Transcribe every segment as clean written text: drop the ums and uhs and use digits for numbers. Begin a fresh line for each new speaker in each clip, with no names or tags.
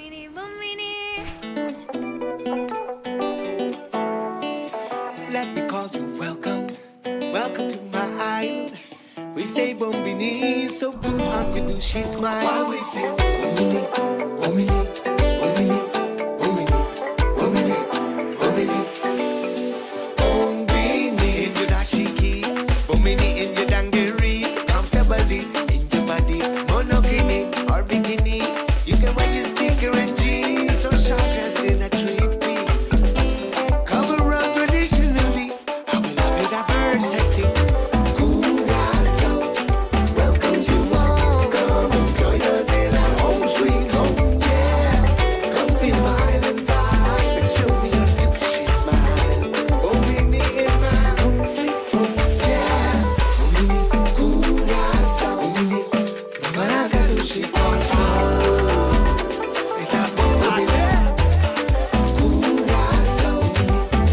Let me call you welcome, welcome to my island. We say Bombini, so good how you do she smile. Why we say Bombini, Bombini, Bombini, Bombini, Bombini, Bombini, Bombini in your dashiki, Bombini in your dungarees, comfortably in your body, monokini or bikini. You can wear your sneaker and jeans or short dress in a three-piece. Cover up traditionally, I will love you diversity. Curaçao welcomes you all. Come and join us in our home sweet home. Yeah, come feel my island vibe and show me your Gucci smile. Bomini in my home sweet home. Yeah, Bomini, Curaçao, Bomini, Maracatushi also. It's a Bomini, Curaçao,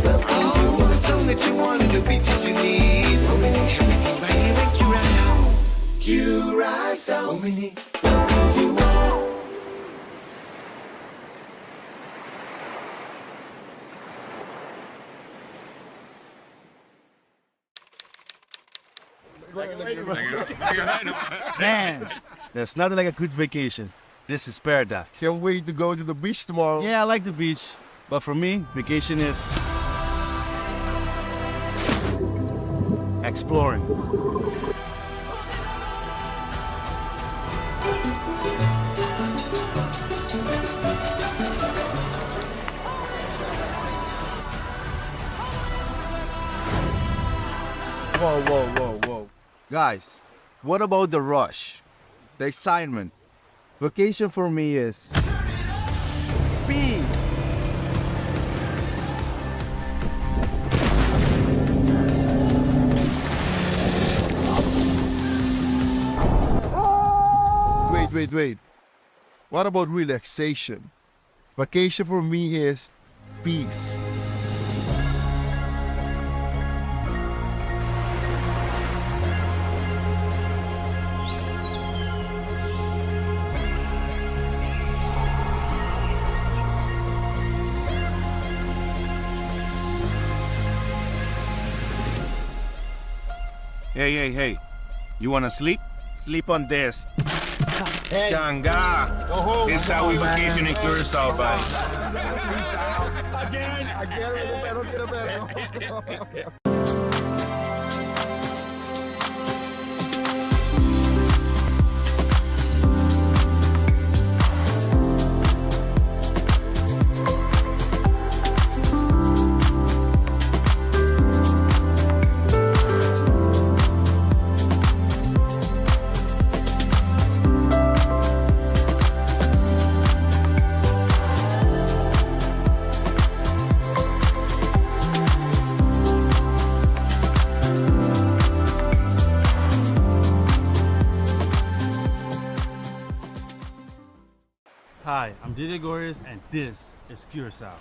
welcomes you all. The song that you wanted, the beaches you need. Bomini, everything right here in Curaçao. Curaçao, Bomini, welcomes you all.
Man, there's nothing like a good vacation. This is paradise.
Can't wait to go to the beach tomorrow.
Yeah, I like the beach, but for me, vacation is exploring.
Whoa, whoa, whoa, whoa. Guys, what about the rush? The excitement? Vacation for me is speed. Wait. What about relaxation? Vacation for me is peace.
Hey. You wanna sleep? Sleep on this. Changa. This is how we vacation in Curacao, man.
Hi, I'm Didier Gores, and this is Curacao.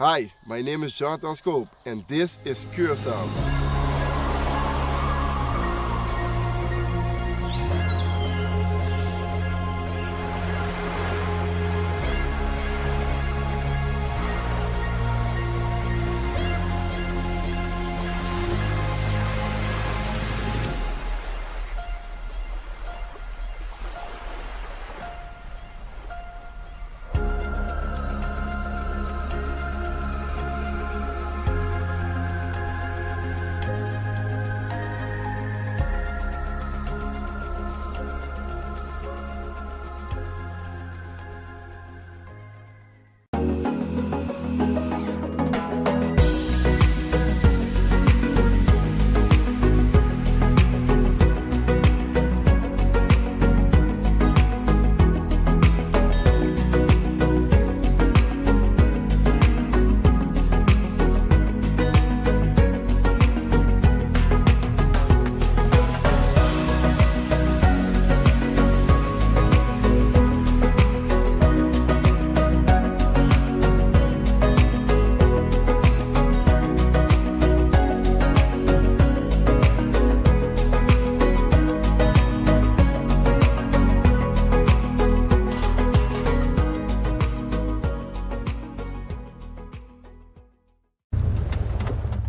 Hi, my name is Jonathan Scope, and this is Curacao.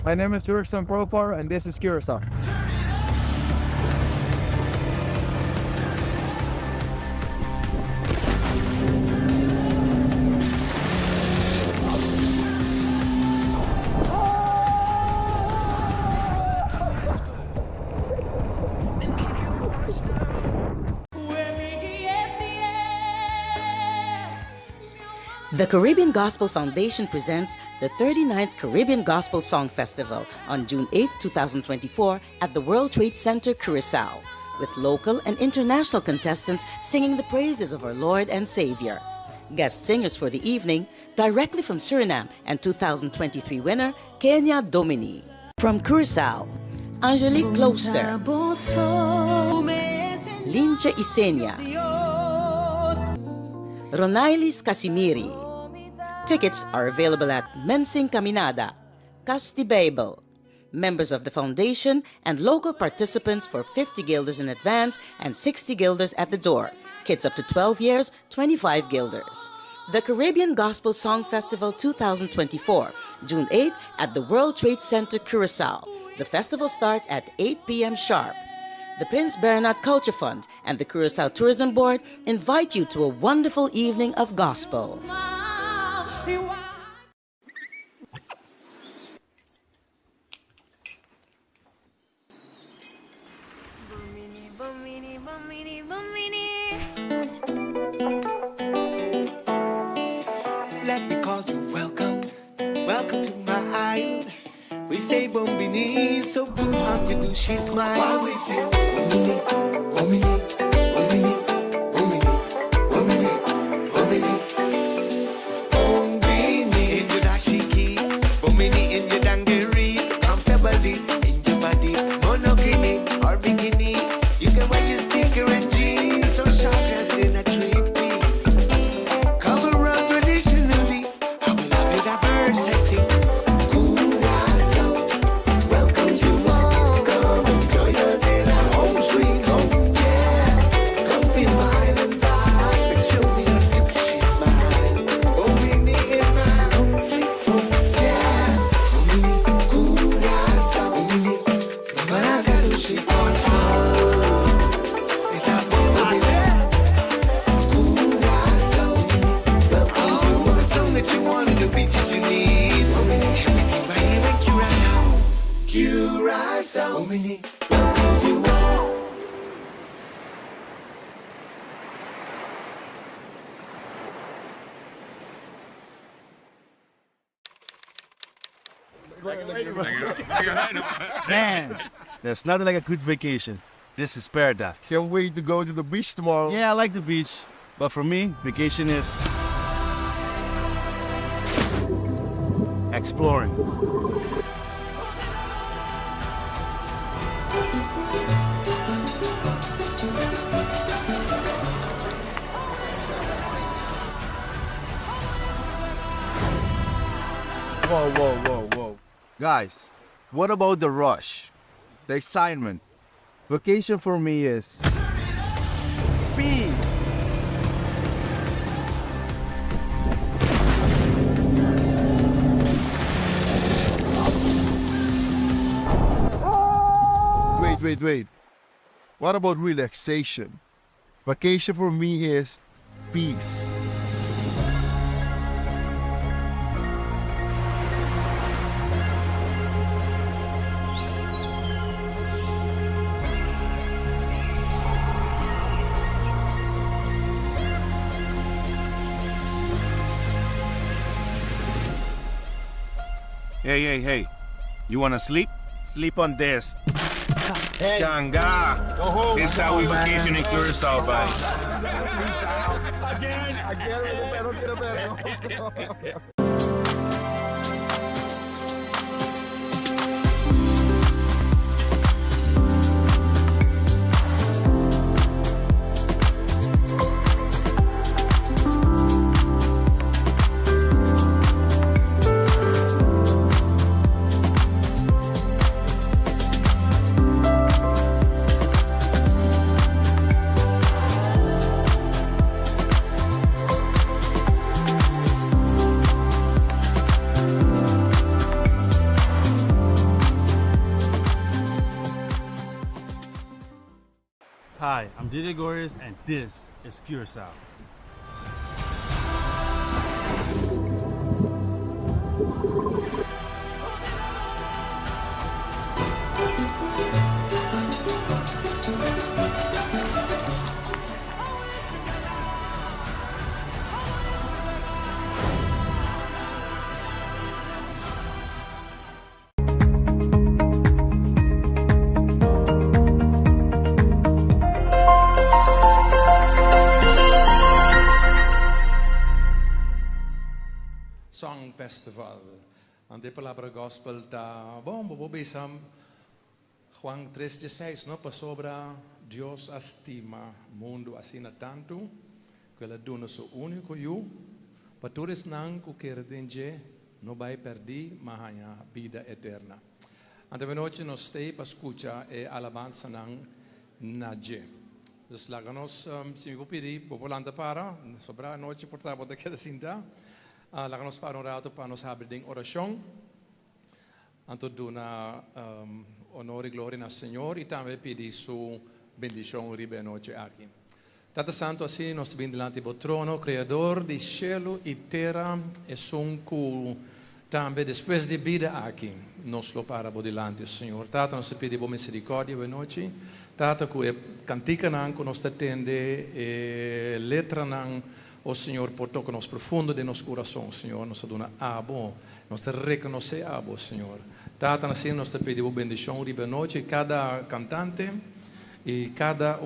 My name is Jurgen Profar and this is Curacao.
The Caribbean Gospel Foundation presents the 39th Caribbean Gospel Song Festival on June 8, 2024 at the World Trade Center, Curacao, with local and international contestants singing the praises of our Lord and Savior. Guest singers for the evening, directly from Suriname and 2023 winner, Kenya Domini. From Curacao, Angelique Closter, Lincha Isenia, Ronailis Casimiri. Tickets are available at Mensing Caminada, Casti Babel. Members of the foundation and local participants for 50 guilders in advance and 60 guilders at the door. Kids up to 12 years, 25 guilders. The Caribbean Gospel Song Festival 2024, June 8th at the World Trade Center, Curacao. The festival starts at 8 p.m. sharp. The Prince Bernard Culture Fund and the Curacao Tourism Board invite you to a wonderful evening of gospel.
Let me call you welcome, welcome to my island. We say Bombini, so boom, how you do she smile. While we say Bombini, Bombini, Bombini, Bombini, Bombini, Bombini, Bombini in your dashiki, Bombini in your dungarees, comfortably in your body, monokini or bikini. You can wear your sneaker and jeans or short dress in a three-piece. Cover up traditionally, how we love your diversity. Curacao, welcome to all. Come and join us in our home sweet home. Yeah, come feel my island vibe and show me your Gucci smile. Bomini in my home sweet home. Yeah, Bomini, Curacao, Bomini, Maracatu, she wants it's a Bomini, Curacao, welcome to all the song that you wanted, the beaches you need. Bomini, everything right here in Curacao. Curacao, Bomini, welcome to all.
Man, there's nothing like a good vacation. This is paradise.
Can't wait to go to the beach tomorrow.
Yeah, I like the beach, but for me, vacation is exploring.
Whoa, whoa, whoa, whoa. Guys, what about the rush? The excitement? Vacation for me is speed. Wait. What about relaxation? Vacation for me is peace.
Hey. You wanna sleep? Sleep on this. Changa. This is how we vacation in Curacao, buddy.
Hi, I'm DJ Gores, and this is Curacao.
Song Festival. Ante palabra gospel da bom besam Juan 3:16, no? Pa sobra Dios estima mundo asina tanto que ele dona seu único eu para todos não que querem não vai perder mas a vida eterna. Ante noite nós stay para escutar e alabança não nadie. Dus laga nos se me pedir populanta para sobra noite portava daquela cinta. Laga nos para rato para nos abrir oração. Anto dona honor e glória ao Senhor e também pedir sua bendição ribe noite aqui. Tata Santo, assim nós bem delante do trono, Criador de céu e terra, e som que também depois de vida aqui, nós lo para delante do Senhor. Tata, nós pedimos misericórdia hoje noite. Tata, que cantica não que nós atende, e letra não, o Senhor por tocar nos profundo de nosso coração, Senhor, nos dona abo, nós reconhece abo, Senhor. Tata, assim nós pedimos bendição ribe noite, cada cantante e cada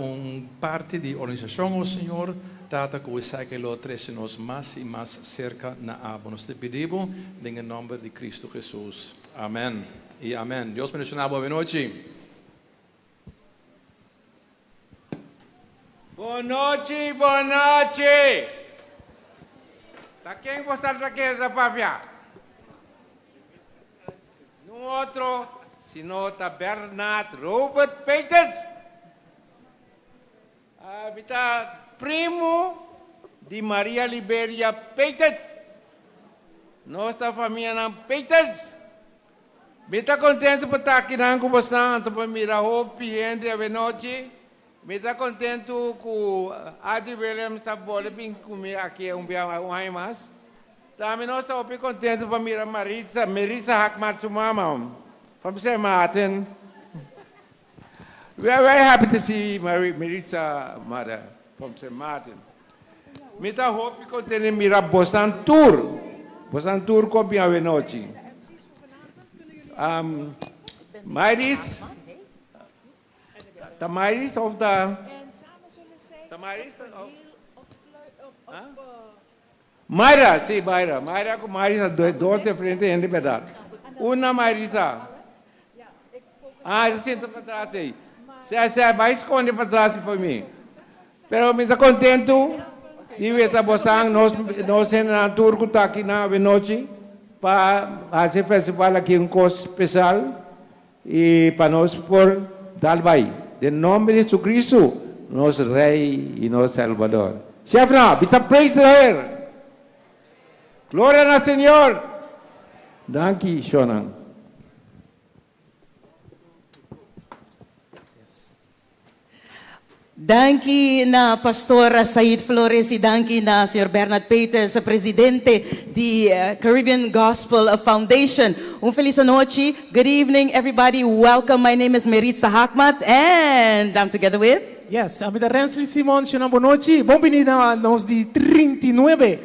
parte de organização, o Senhor, Tata, que sai que lo trece-nos mais e mais cerca na abo. Nós te pedimos, em nome de Cristo Jesus. Amém e amém. Deus bendiga, boa noite.
Boa noite, boa noite. Tá quem gostar daquela papia? No outro, senão tá Bernard Robert Peters. Habita primo de Maria Liberia Peters. Nossa família não Peters. Bita contente por estar aqui na Cubostão, para mirar o cliente a noite. Bita contente com Adri Williams está bola bem comigo aqui um mais. Também nós estamos contentes para mirar Maritza Hakmat Sumama. From St. Martin. We are very happy to see Maritza mother from St. Martin. Mita hope ko tene mira Boston Tour. Boston Tour ko bia noite. Maris Tamaris of the Tamaris of Mayra, sim, Mayra. Mayra com Marisa, dois diferentes em verdade. Uma Marisa. Senta para trás aí. Você vai esconder para trás para mim. Pero me está contento de ver que nós na Turco está aqui na noite para fazer festival aqui um coisa especial e para nós por Dalbai. Em nome de Jesus Cristo, nosso Rei e nosso Salvador. Chefna, bisa praise the Lord. Glória ao Senhor. Danke, Shonan.
Danke na Pastor Said Flores e danke na Sr. Bernard Peters, presidente de Caribbean Gospel Foundation. Feliz noite. Good evening, everybody. Welcome. My name is Maritza Hakmat, and I'm together with...
Yes, I'm the Rensley Simon. Boa noite. Bem-vindo a nós de 39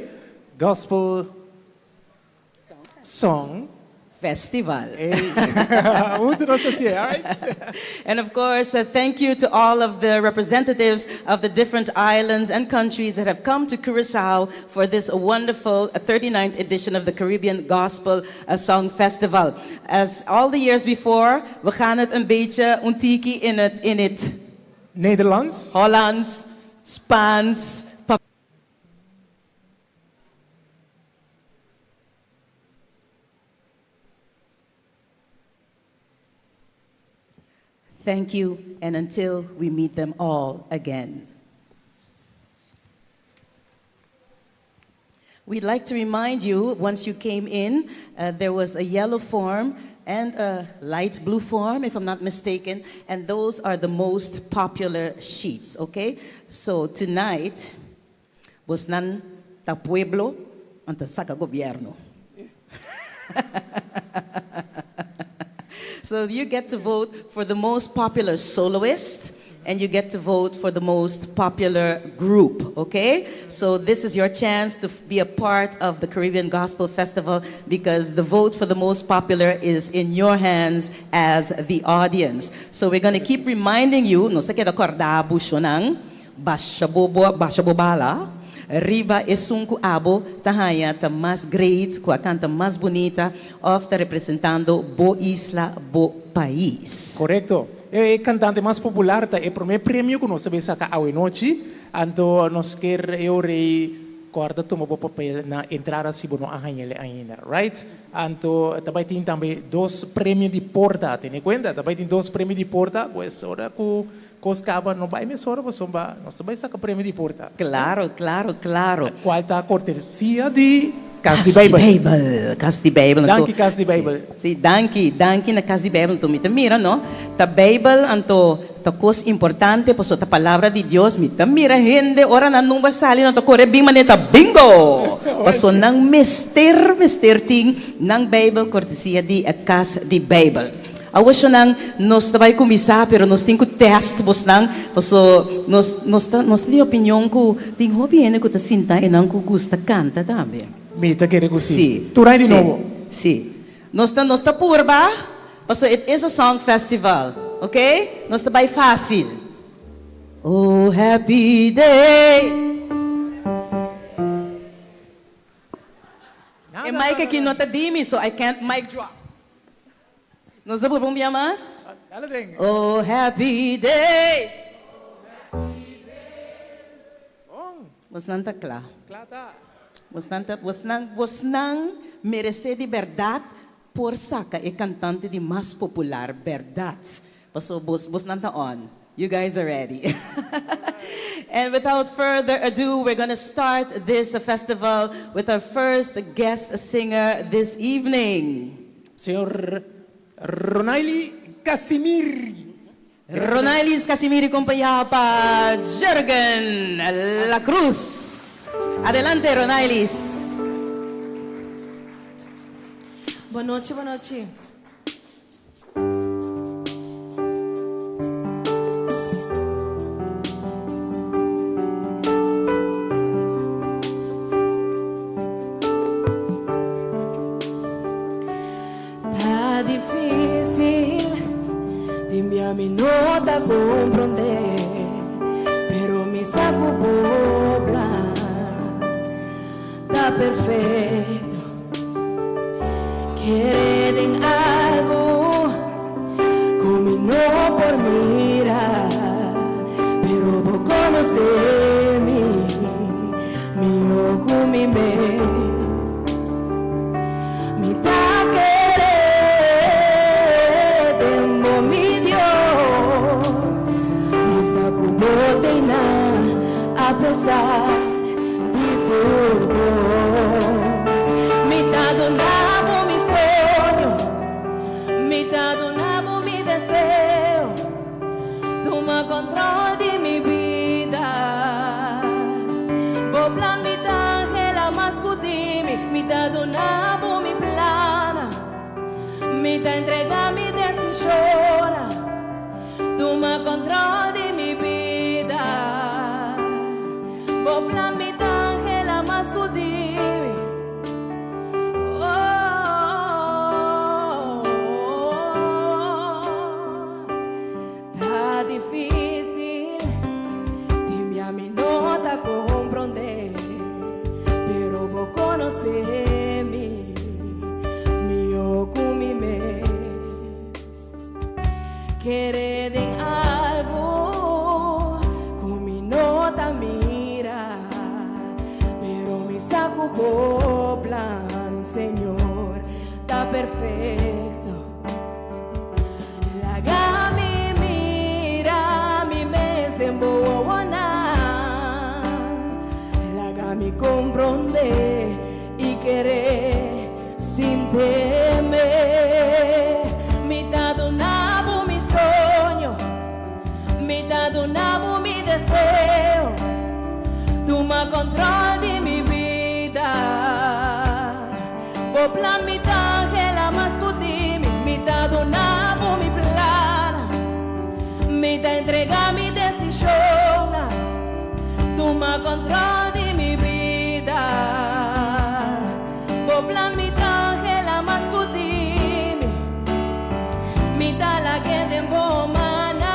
Gospel Song
Festival.
Muito nossa, all right?
And of course, thank you to all of the representatives of the different islands and countries that have come to Curacao for this wonderful 39th edition of the Caribbean Gospel Song Festival. As all the years before, we gaan het een beetje untiki in het
Nederlands,
Hollands, Spaans, Thank you, and until we meet them all again. We'd like to remind you, once you came in, there was a yellow form and a light blue form, if I'm not mistaken, and those are the most popular sheets, okay? So tonight, busnan ta pueblo anta saka gobierno. So you get to vote for the most popular soloist, and you get to vote for the most popular group, okay? So this is your chance to be a part of the Caribbean Gospel Festival, because the vote for the most popular is in your hands as the audience. So we're gonna keep reminding you, no sa keda korda bushonang, bashabobala, riba esunku abo, tahaya ta mas great, kua canta mas bonita, of ta representando bo isla, bo país.
Correcto. El cantante más popular ta el primer premio que nos sabe sacar hoy noche, anto nos quer eu rei corda toma papel na entrada si bono ahanyele ainda, right? Anto também tem também 2 prêmios de porta, tem conta? Também tem 2 prêmios de porta, pues ora ku coscaba não vai mais ora você vai, nós também saca prêmio de porta.
Claro, claro, claro.
Qual tá a cortesia de Casti Bible.
Casti Bible.
Danke Casti Bible.
Sì, danke na Casti Bible. Tu mita mira, no? Ta Bible anto ta cos importante poso ta palavra di Dios mita mira hindi ora na nung versali na to kore bing maneta bingo. Paso nang mister ting nang Bible cortesia di Casti Bible. Awas siya nang nos tabay kumisa pero nos ting ko test bos nang paso nos di opinion ko ting hobby ene ko ta sinta enang ko gusta canta tambe.
Mita quer così.
Sì.
Tu rai di nuovo.
Sì. Nosta purba. So it is a song festival. Okay? Nosta by fácil. Oh, happy day. E mic aqui nota dimi, so I can't mic drop. Nosta purba mas? Oh, happy day. Mas nanta kla. Vos nang merece de verdade por saca e cantante de mais popular verdade. So vos nanta on. You guys are ready. And without further ado, we're going to start this festival with our first guest singer this evening.
Senhor Ronaili Casimiri.
Ronailis Casimiri acompanhado pa Jürgen La Cruz. Adelante, Ronailis.
Boa noite, boa noite. Tá difícil, dime a mim não tá compreender, pero me saco pobla. Está perfecto. Quieren algo como no por mirar, pero vos conocés mi ojo, mi mes, mi taquere, tengo mi Dios, mi saco boteina a pesar. Mitad donavo mi sueño, mitad donavo mi deseo. Toma control de mi vida. Vos plan mitad ángela más cudimi, mitad donavo mi plana, mitad entrega mi decisión. Toma control de mi vida. Vos plan mitad difícil, dime a mí no te comprender, pero vos conocés mi ojo, mi mes. Querer en algo con mi nota mira, pero mi saco por plan, Señor, está perfecto. La gami comprende control de mi vida. O plan mitad que la mascuti, mitad donavo mi plan, mitad entrega mi decisión. Toma control de mi vida. O plan mitad que la mascuti, mitad la que de bomana.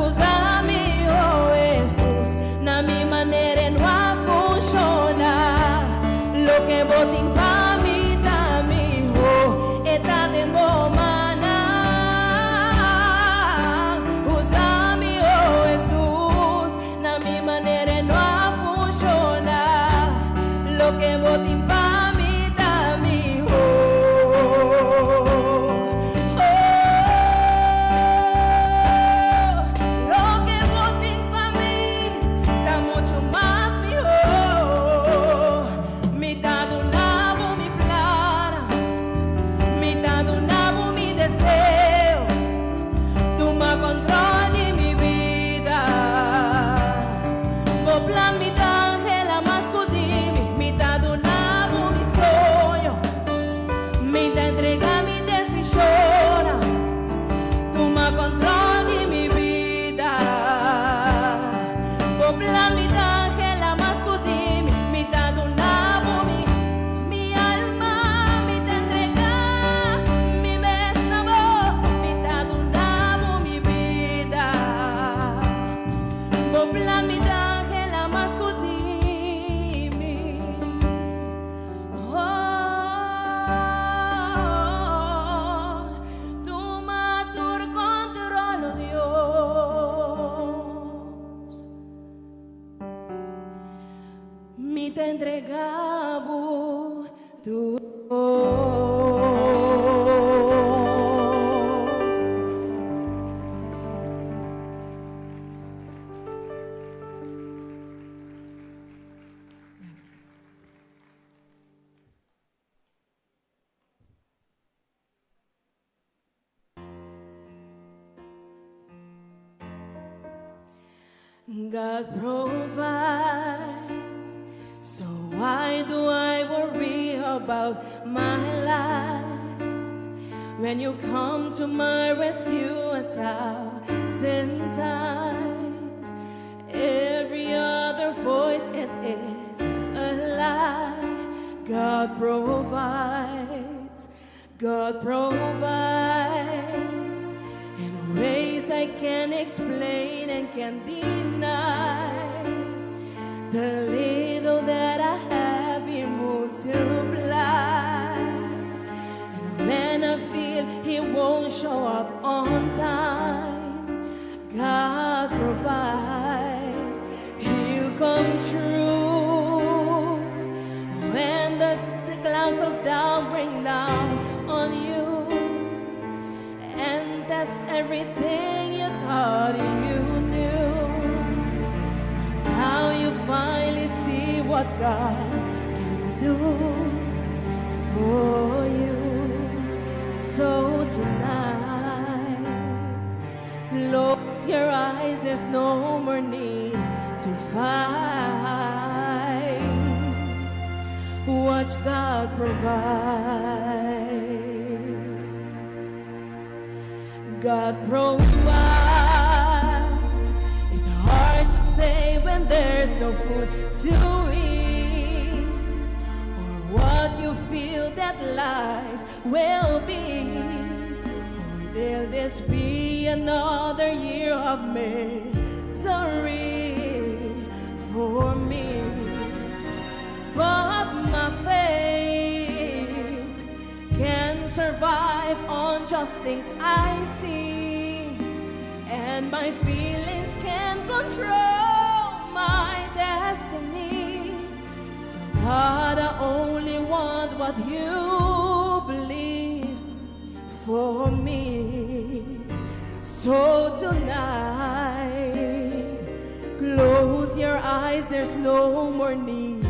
Usa-me, oh Jesus, na mi manera no a funcionar. Lo que botin pa mi da mi ho, eta de bomana. Usa-me, oh Jesus, na mi manera no a funcionar. Lo que botin pa mi da mi ho. Te entregamos tu God provide. So why do I worry about my life when you come to my rescue 1,000 times? Every other voice, it is a lie. God provides, God provides in ways I can't explain and can't deny. The little that I have, He multiplied. And when I feel He won't show up on time, God provides, He'll come true. When the clouds of doubt bring down on you and test everything you thought you knew, now you finally see what God can do for you. So tonight, close your eyes, there's no more need to fight. Watch God provide. God provides. It's hard to say when there's no food to eat, or what you feel that life will be, or will this be another year of misery for me? But my faith can survive on just things I see, and my feelings can control my destiny. So God, I only want what you believe for me. So tonight, close your eyes, there's no more need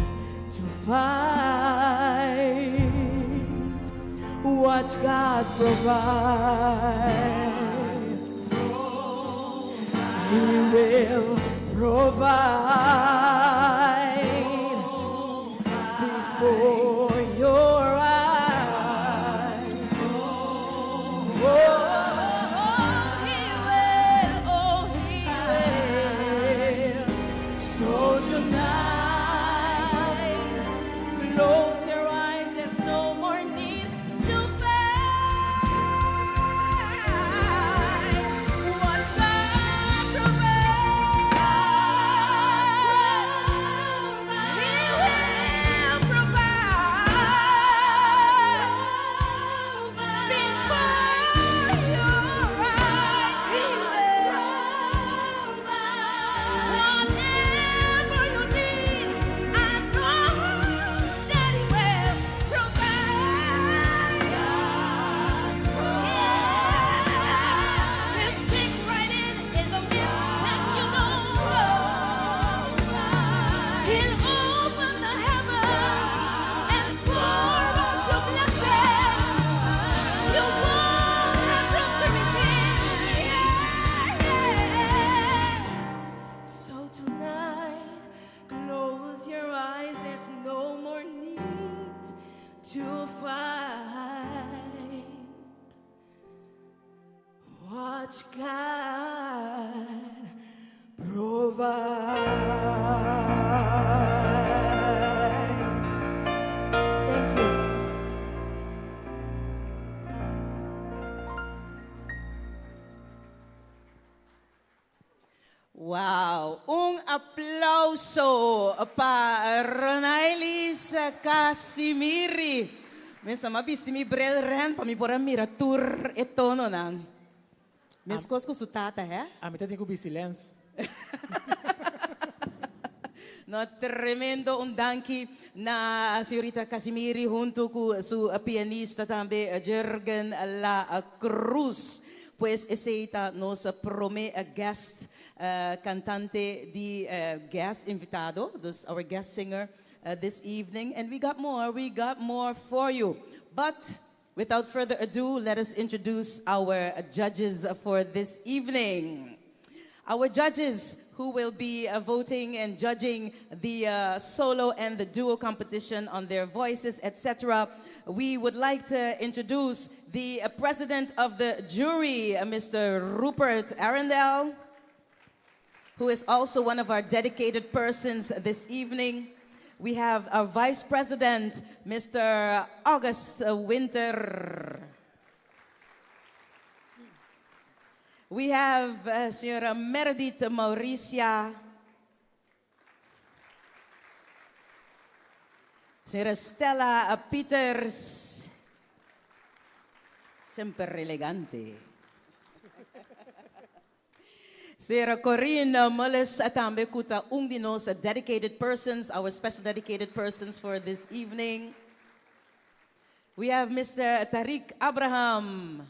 to fight. Watch God provide. He will provide before your eyes. Oh, he will. So tonight, close your eyes. There's no more need to fight. Watch God provide. He will provide before your eyes. He will. Whatever you need, I know that He will provide. He'll stick right in the midst, and you know He'll open the heavens and pour out your blessings. You won't have room to receive. So tonight, close your eyes. There's no more need to fight. Watch God provide. Thank you.
Wow! Un aplauso para Ronailis Casimiri. Mesa mabisti mi brel ren pa mi pora miratur e tono nang. Mes cos com sutata, é?
A mim tem que ouvir silêncio.
No, tremendo danki na senhorita Casimiri junto com su pianista também Jürgen La Cruz. Pues aceita nos prome a guest cantante de guest invitado, dus our guest singer this evening, and we got more for you. But without further ado, let us introduce our judges for this evening. Our judges who will be voting and judging the solo and the duo competition on their voices, etc. We would like to introduce the president of the jury, Mr. Rupert Arundel, who is also one of our dedicated persons this evening. We have our vice president, Mr. August Winter. We have Sra. Meredith Mauricia, Sra. Stella Peters, sempre elegante. Sra. Corinne Mullis Atambe Kuta Ungdinos, dedicated persons, our special dedicated persons for this evening. We have Mr. Tariq Abraham.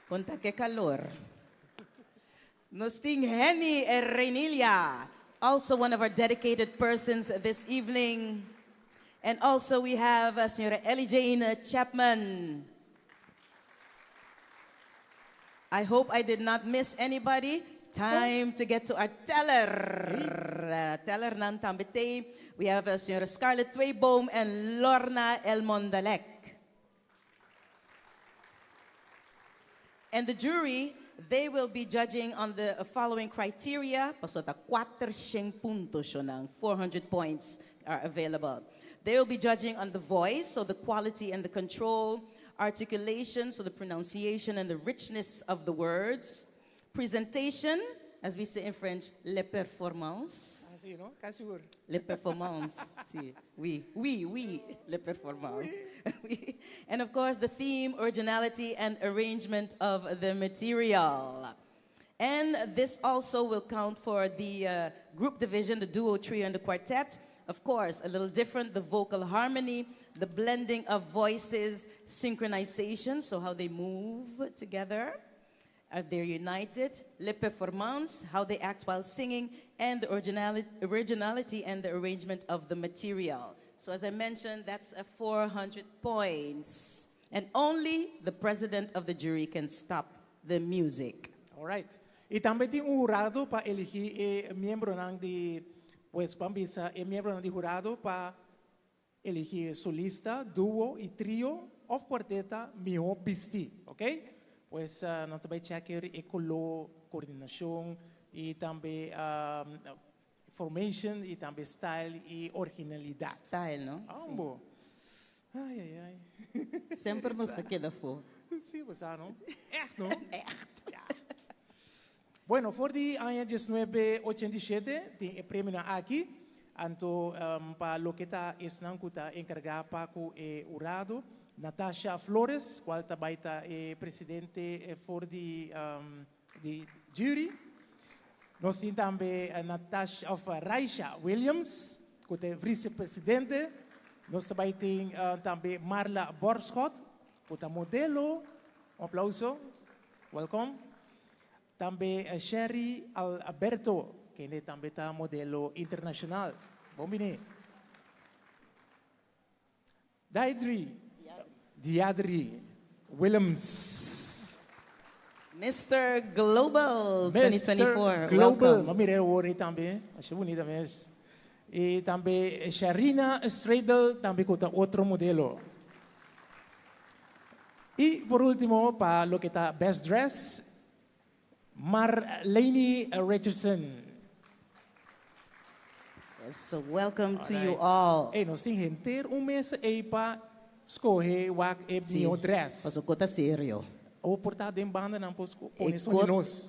Conta que calor. Nos ting Henny Reinilia, also one of our dedicated persons this evening. And also we have Sra. Ellie Jane Chapman. I hope I did not miss anybody. Time to get to our teller. Teller ng Tambete. We have Sra. Scarlett Twayboom and Lorna Elmondalek. And the jury, they will be judging on the following criteria. Pasota 400 puntos yun ang 400 points are available. They will be judging on the voice, so the quality and the control, articulation, so the pronunciation and the richness of the words, presentation, as we say in French, le performance.
Assim, não? Cassur.
Le performance. Si. Oui, le performance. And of course, the theme, originality, and arrangement of the material. And this also will count for the group division, the duo, trio, and the quartet. Of course, a little different, the vocal harmony, the blending of voices, synchronization, so how they move together. They're united, le performance, how they act while singing, and the originality and the arrangement of the material. So as I mentioned, that's 400 points. And only the president of the jury can stop the music.
All right. E também tem um jurado para elegir membro de, pues, pambisa, membro de jurado para elegir solista, duo e trio ou quarteta melhor vestido, ok? Pues nós também checker e color, coordenação e também formation e também style e originalidade.
Style, não?
Ambo. Ai, ai, ai.
Sempre nos daquela for.
Sim, você não? Echt, não? Bueno, voor die año 1987, tem prêmio aqui, anto para lo que está esnancuta encargada para o urado, Natasha Flores, qual também está presidente for de jury. Nós temos também Natasha Raisha Williams, que é vice-presidente. Nós também temos também Marla Borschot, que é modelo. Um aplauso. Welcome. Também Sherry Alberto, que também é modelo internacional. Bom menino. Diadri Williams.
Mr. Global 2024.
Global.
Welcome.
Mamire Ori também. Achei bonita mesmo. E também Sharina Stradel, também com outro modelo. E por último, para lo que está Best Dress, Marlene Richardson.
Yes, so welcome to you all.
E nós temos gente mês para escolher o meu dress.
Mas o cota sério.
Ou portar em banda não posso pôr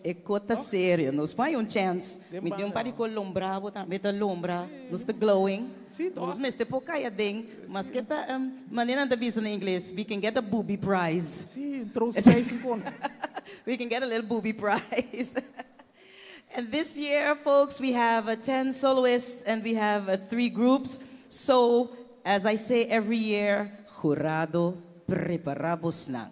É cota sério. Nos põe chance. Me tem parico lombra, me tá lombra, nos tá glowing. Nos mestre pouca ding, mas que tá maneira de bisa em inglês. We can get a booby prize.
Sim, trouxe prize em conta.
We can get a little booby prize. And this year, folks, we have 10 soloists and we have 3 groups. So, as I say every year, jurado, preparamos na.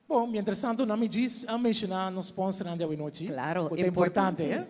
Bom, mientras tanto, não me diz a mencionar nos sponsors de hoje.
Claro,
é importante, eh?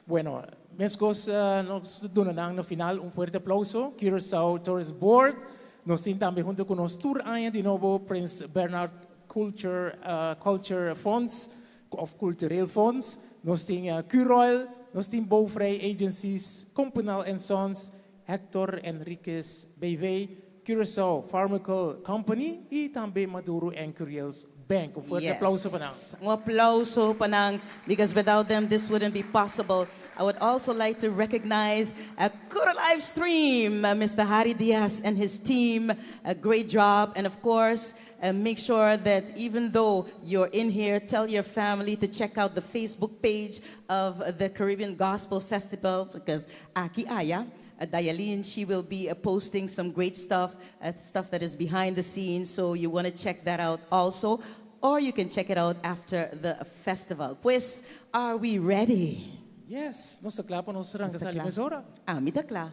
Bueno, mescos nos donarão no final fuerte aplauso. Curaçao Tourist Board. Nós temos também junto com nós tour año de novo Prince Bernhard Culture Funds of Cultural Funds. Nós temos Curoil, nós temos Bowfrey Agencies, Compunal and Sons, Hector Enriquez BV, Curaçao Pharmaceutical Company e também Maduro and Curiels Bank. Fuerte aplauso para nós.
Aplauso panang, because without them this wouldn't be possible. I would also like to recognize a good live stream, Mr. Harry Diaz and his team. A great job, and of course, make sure that even though you're in here, tell your family to check out the Facebook page of the Caribbean Gospel Festival, because Aki Aya, Dialine, she will be posting some great stuff, stuff that is behind the scenes, so you want to check that out also, or you can check it out after the festival. Pues, are we ready?
Yes, nós está claro para nós arrancar essa emisora.
Mi tá claro.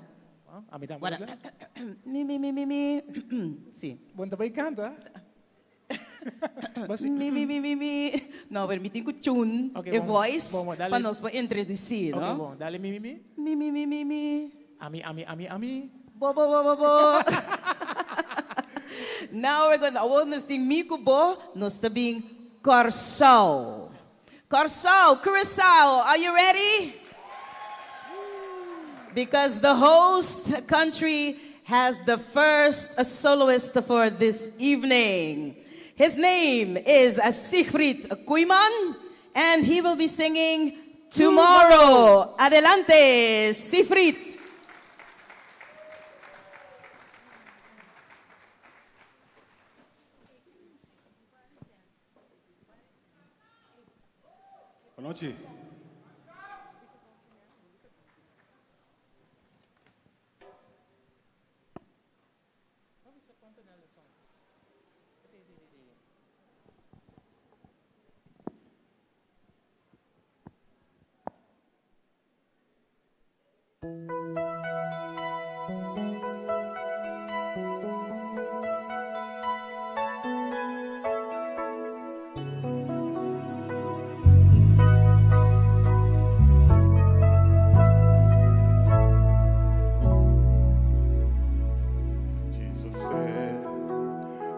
Mi tá
claro. Mi. Sim.
Bom, também canta.
Mi. Não, permitem que tune,
okay,
voice, para nós introduzir,
não?
Ok,
bom, dale mi.
Mi.
Ami.
Bo. Now we're going to award this thing Miku Bo, nos tabing Curaçao, are you ready? Because the host country has the first soloist for this evening. His name is Siegfried Kuyman, and he will be singing Tomorrow. Adelante, Siegfried.
Boa noite.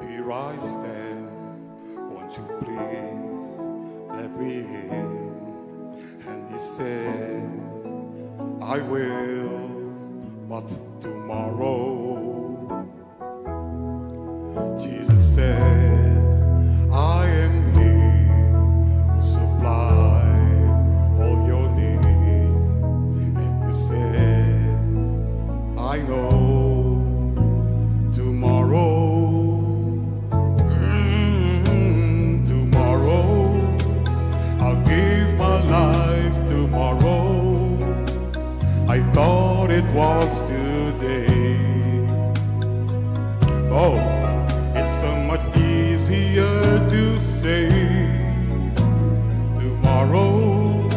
Here I stand, won't you please let me in?
I will, but tomorrow. Jesus said, I am here to supply all your needs. And he said, I know tomorrow. Tomorrow, I'll give my life tomorrow. I thought it was today. Oh, it's so much easier to say tomorrow.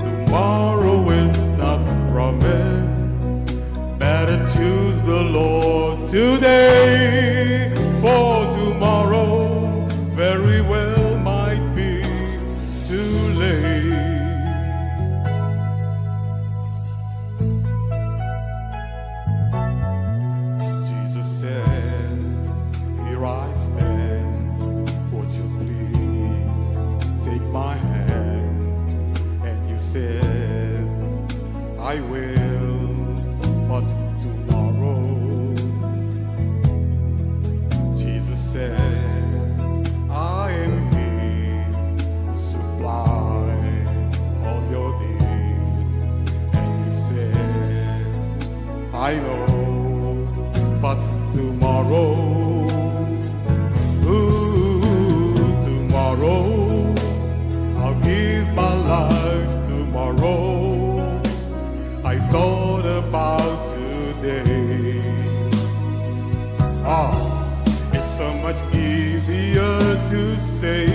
Tomorrow is not promised. Better choose the Lord today, for tomorrow very well might be too late. Jesus said, here I stand, would you please take my hand? And you said, I will, but tomorrow. Jesus said, I am here to supply all your needs. And you said, I know, but tomorrow, ooh, tomorrow, I'll give my life tomorrow. I thought about today. It's so much easier to say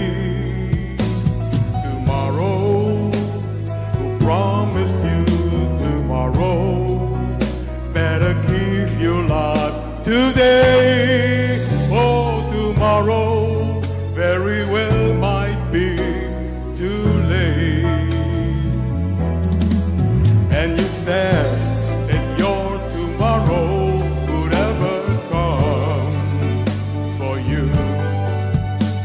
tomorrow. Who promised you tomorrow? Better keep your life today. Oh, tomorrow very well might be too late. And you said that your tomorrow would ever come for you.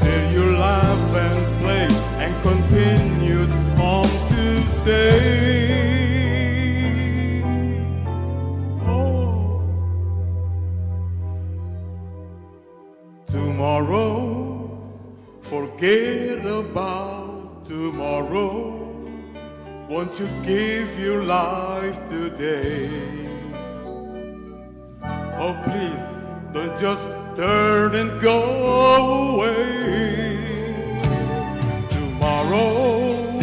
Till you laugh and play and continued on to say, oh, tomorrow, forget about tomorrow. Won't you give your life today? Oh, please, don't just turn and go away. Tomorrow,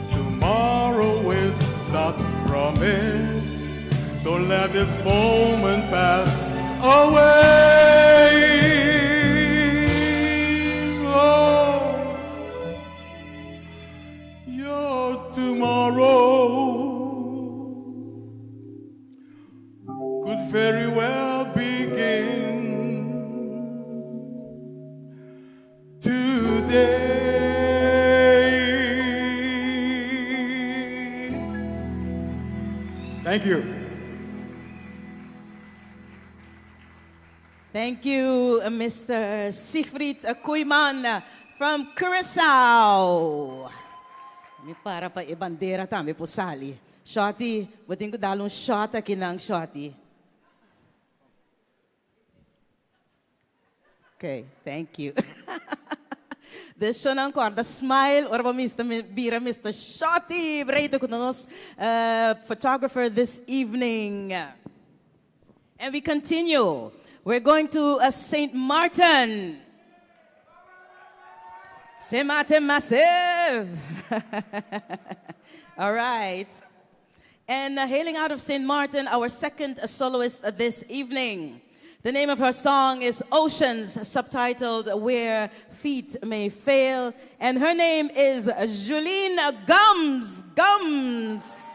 tomorrow is not promised. Don't let this moment pass away. Oh, your tomorrow could very well begin today. Thank you.
Thank you, Mr. Siegfried Koyman from Curacao. May para pa ibandera ta, may pusali. Shotty, buting ko dalong shot a kinang Shotty. Okay, thank you. The Shonang Corda smile or Mr. Bira Mr. Shotty, Breito Kunos, photographer this evening. And we continue. We're going to St. Martin. St. Martin Massive. All right. And hailing out of St. Martin, our second soloist this evening. The name of her song is Oceans, subtitled Where Feet May Fail. And her name is Julene Gums. Gums.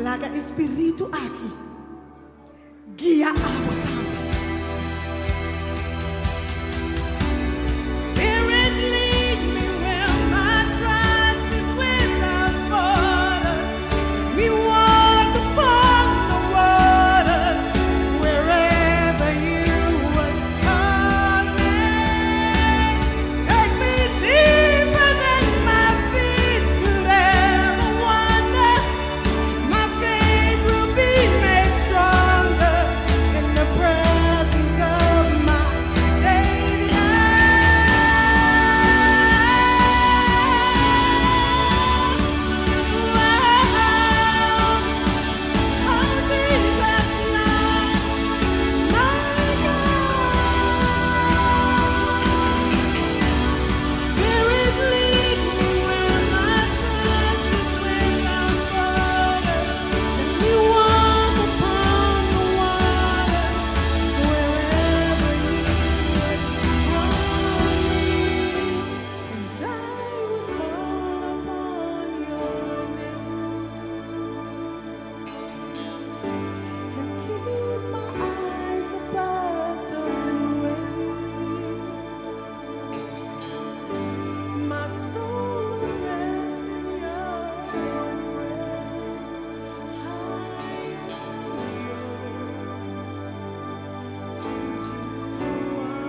laga espiritu aki. Guia abotam. Spirit lead me where my trust is without borders. Let me walk upon the waters wherever you would call me. Take me deeper than my feet could ever wander. My faith will be made stronger in the presence of my Savior. Oh, Jesus, love, my God. Spirit, lead me where my trust is without borders. Let me walk upon the waters wherever you would call me. And I would call upon your name and keep my eyes above the waves. My soul will rest in your embrace. I am yours, and you are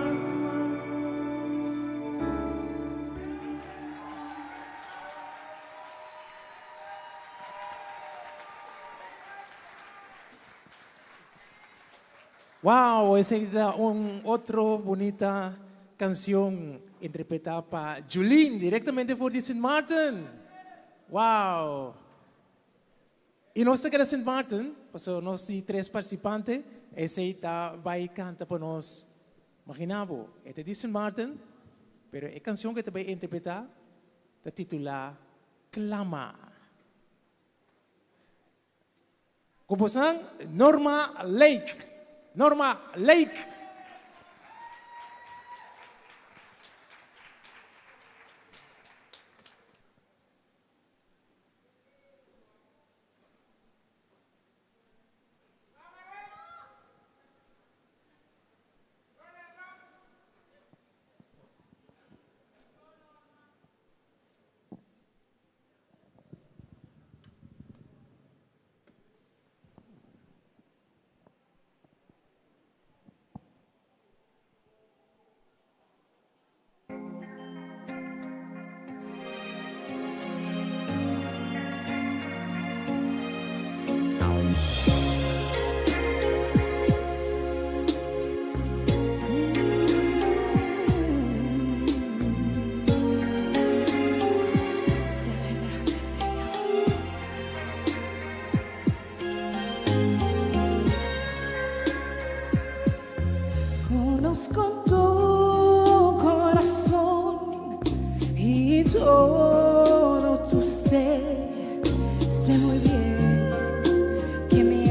Wow, esa es otra bonita canción interpretada por Julene, directamente por St. Martin. Wow. Y nós aqui da St. Martin, porque nós temos 3 participantes, esse vai cantar para nós. Imaginavo, é de St. Martin, pero a canção que vai interpretar está titulada Clama. Composição Norma Lake. Norma Lake.
Conozco tu corazón y todo tu ser. Sé muy bien que mi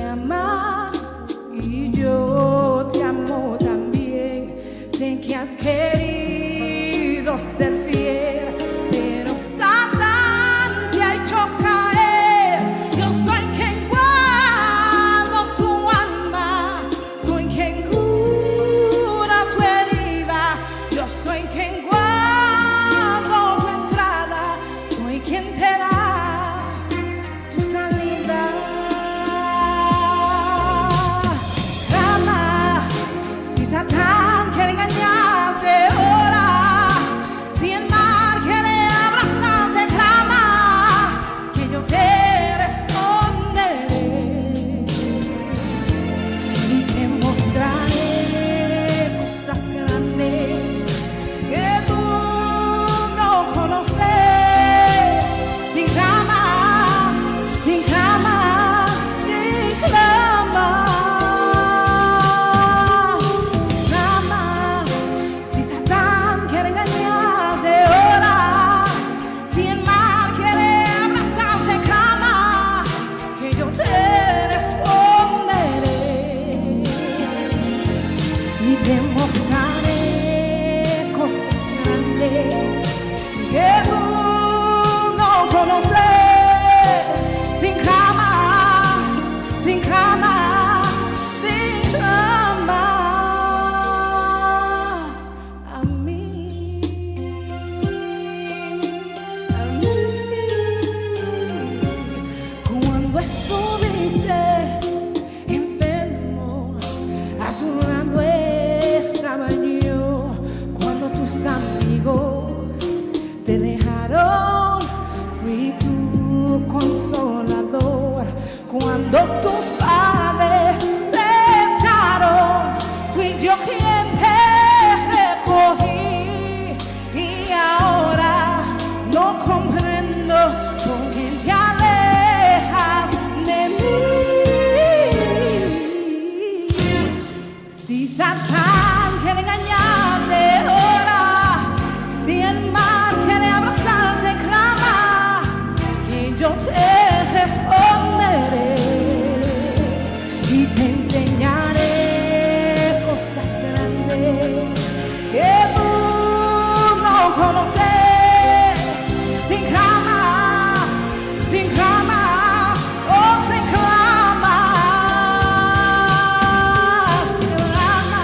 cuando tus padres te echaron, fui yo quien te recogí y ahora no comprendo por qué te alejas de mí. Si Satán quiere engañarte ahora, si el mal quiere abrazarte, clama, que yo te responderé y te enseñaré cosas grandes que tú no conoces. Sin clamar, sin clamar, oh, sin clamar, clama.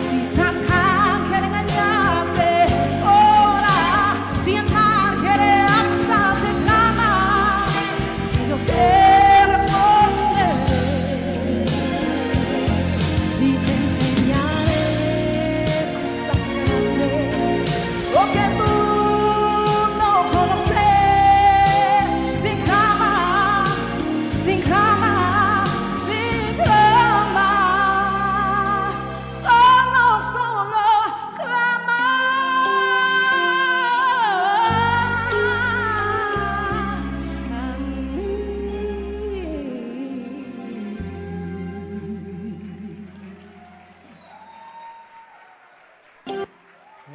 Si Satán quiere engañarte ahora, si el mal quiere acusarte, clama, que yo te responderé y te enseñaré cosas grandes, lo que tú no conoces. Sin clamar, sin clamar, sin clamar, solo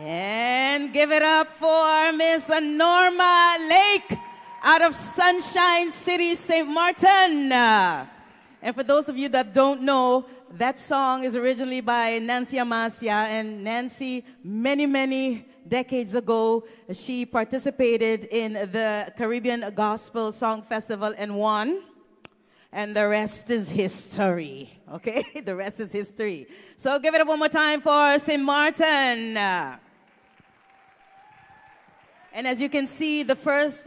And give it up for Miss Norma Lake out of Sunshine City, St. Martin. And for those of you that don't know, that song is originally by Nancy Amasia. And Nancy, many decades ago, she participated in the Caribbean Gospel Song Festival and won. And the rest is history, okay? The rest is history. So give it up one more time for St. Martin. And as you can see, the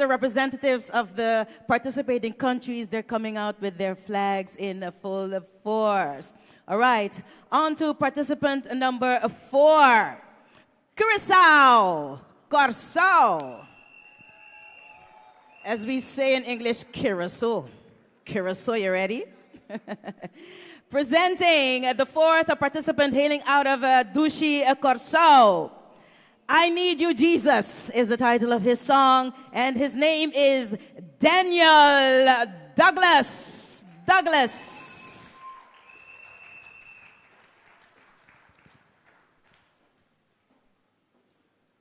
representatives of the participating countries, they're coming out with their flags in full force. All right, on to participant number 4, Curacao, Corso. As we say in English, Curacao. Curacao, you ready? Presenting the 4th participant hailing out of Dushi, Corso. I Need You, Jesus is the title of his song, and his name is Daniel Douglas. Douglas.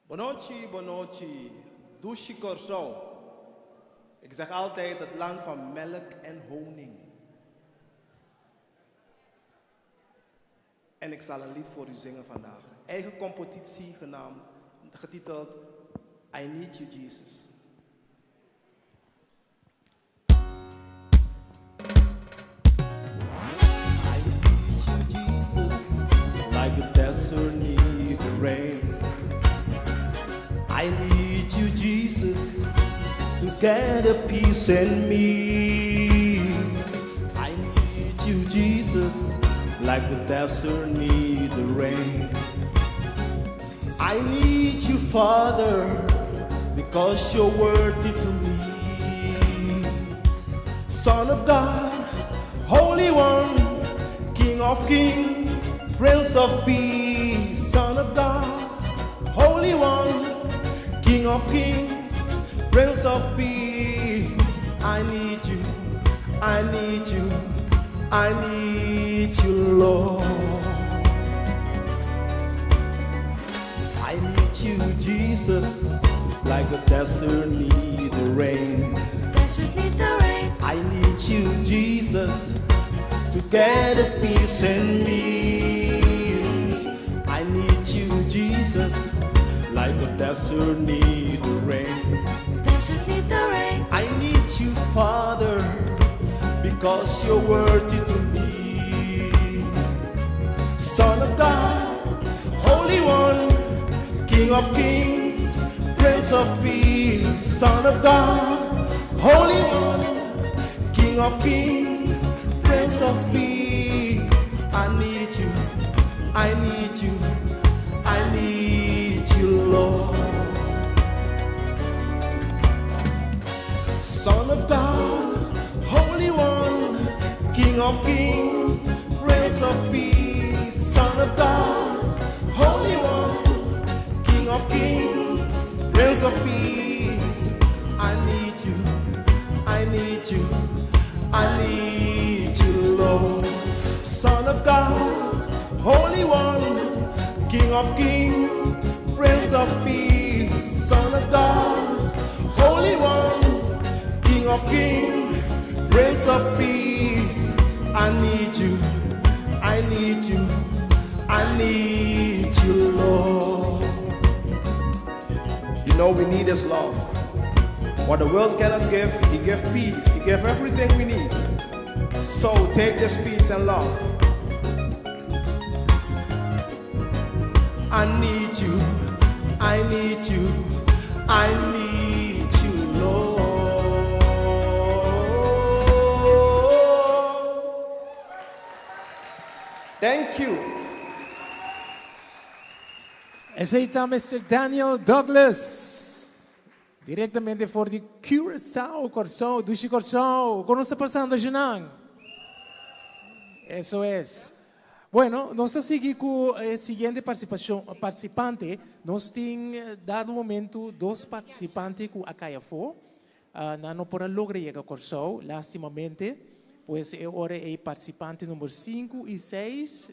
Bonochi, Dushi Corso. Ik zeg altijd het land van melk en honing. En ik zal een lied voor u zingen vandaag. Eigen compositie getiteld I Need You, Jesus.
I need you, Jesus, like the desert need the rain. I need you, Jesus, to get a peace in me. I need you, Jesus, like the desert need the rain. I need you, Father, because you're worthy to me. Son of God, Holy One, King of Kings, Prince of Peace. Son of God, Holy One, King of Kings, Prince of Peace. I need you, I need you, I need you, Lord. I need you, Jesus, like a desert need the rain.
Desert need the rain.
I need you, Jesus, to get a peace in me. I need you, Jesus, like a desert need the rain.
Desert need the rain.
I need you, Father, because you're worthy to me. Son of God, Holy One, King of Kings, Prince of Peace. Son of God, Holy One, King of Kings, Prince of Peace. I need you, I need you, I need you, Lord. Son of God, Holy One,
of kings, Prince of peace, Son of God, Holy One, King of kings, Prince of peace. I need you, I need you, I need you, Lord. Son of God, Holy One, King of kings, Prince of peace, Son of God, Holy One, King of kings, Prince of peace. I need you, I need you, I need you, Lord. You know we need His love. What the world cannot give, He gave peace. He gave everything we need. So take this peace and love. I need you, I need you, I need you, Lord. Thank you.
Esse aí está Mr. Daniel Douglas, diretamente de Curaçao, Corção, Dushi Corção. ¿Cómo está pasando, Junang? Eso es. Bueno, nós seguimos com o seguinte participante. Nós temos, dado momento, 2 participantes que acaiafou. Não para lograr chegar a Corção, lastimamente. Pois agora é participante número 5 e 6.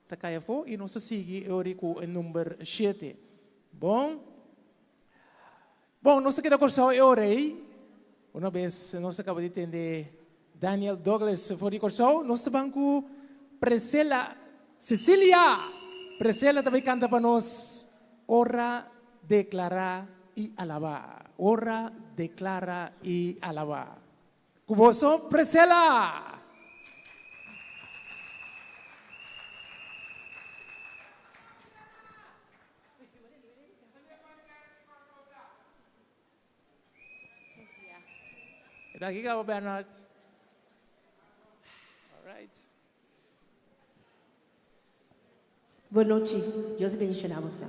Acaiafou e nós seguimos agora com o número 7. Bom, nós queremos Corção agora. Uma vez nós acabamos de entender Daniel Douglas for de Corção, nós estamos com Priscila Cecilia. Priscila também canta para nós Ora, declarar e alabar. Ora, declara e alabar. Com você, Priscila. Daqui acaba, Bernard. All right.
Boa noite, Deus abençoe você.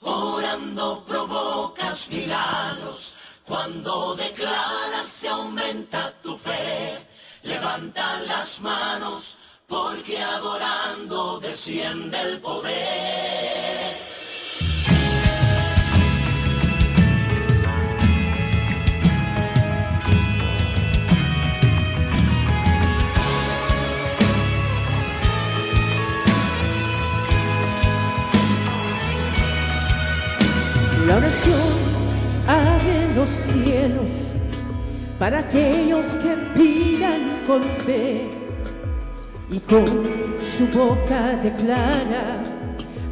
Orando provocas milagros, cuando declaras se aumenta tu fe. Levanta las manos, porque adorando desciende el poder.
La oración abre los cielos para aquellos que pidan con fe y con su boca declara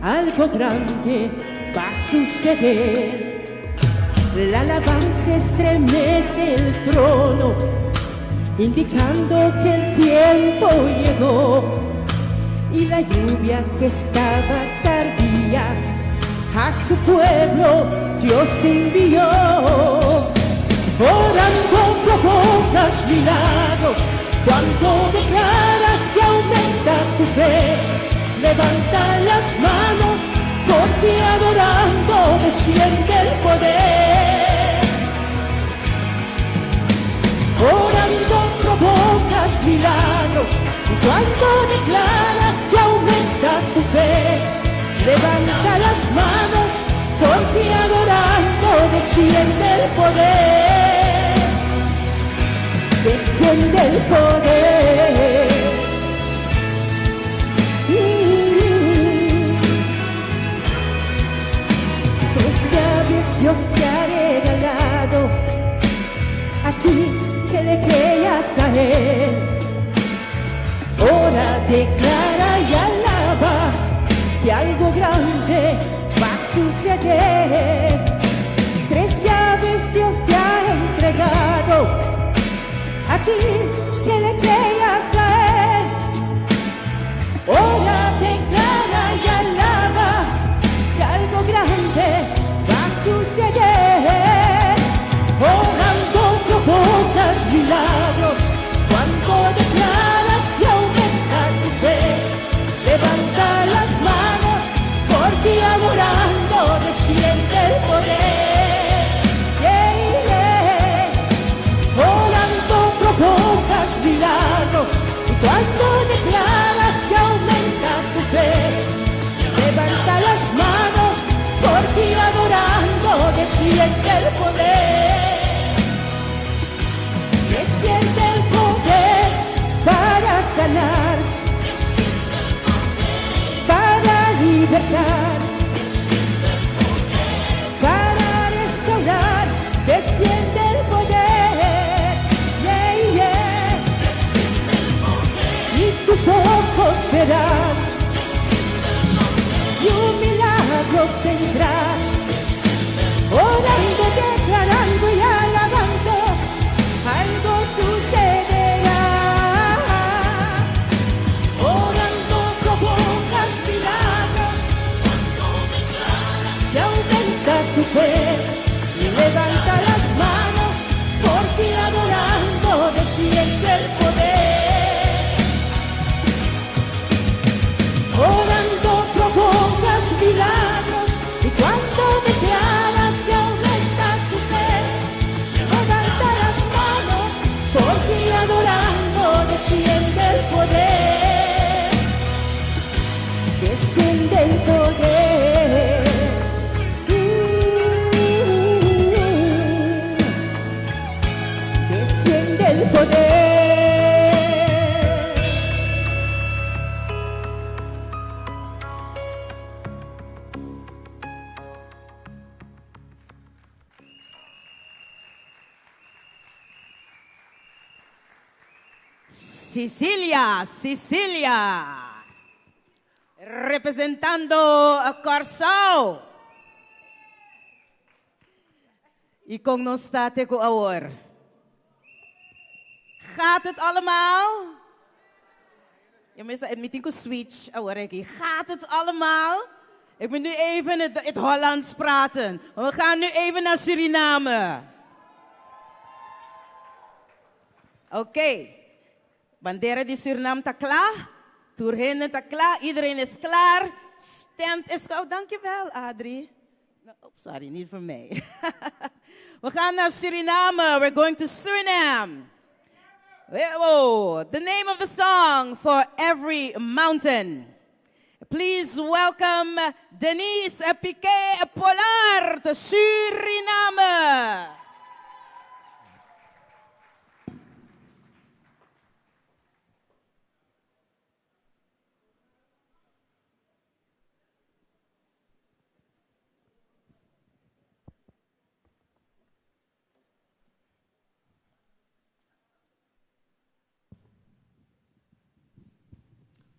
algo grande va a suceder. La alabanza estremece el trono, indicando que el tiempo llegó y la lluvia que estaba tardía a su pueblo Dios envió. Orando provocas milagros, cuando declaras que aumenta tu fe. Levanta las manos, porque adorando desciende el poder. Orando provocas milagros, cuando declaras que aumenta tu fe. Levanta las manos, porque adorando desciende el poder. Desciende el poder. Tres llaves Dios te ha regalado a ti que le creas a Él. Ora, declara y alaba que algo grande va a suceder. Tres llaves Dios te ha entregado a ti que le creas siente el poder, que siente el poder para sanar, para libertar, para restaurar, que siente el poder, yeah, yeah. Y tus ojos verán, y un milagro tendrás, orando, declarando y alabando, algo sucederá. Orando provocas milagros, se aumenta tu fe y levanta las manos, porque adorando desciende el poder. Orando provocas milagros, y cuando declaras se aumenta tu fe. Levanta las manos, porque adorando desciende el poder. Desciende el poder. Desciende el poder.
Sicilia, representando a Curaçao. Y con nos staat ik hoor. Gaat het allemaal? Ja, mensen, het meeting switch, hoor ik. Gaat het allemaal? Ik ben nu even het Hollands praten. We gaan nu even naar Suriname. Oké. Bandera di Suriname ta klaar. Toerheen ta klaar. Iedereen is klaar. Stand is klaar. Oh, dankjewel, Adrie. Oh, sorry, niet voor mij. We gaan naar Suriname. We're going to Suriname. Oh, the name of the song, For Every Mountain. Please welcome Denise Piquet Pollard to Suriname.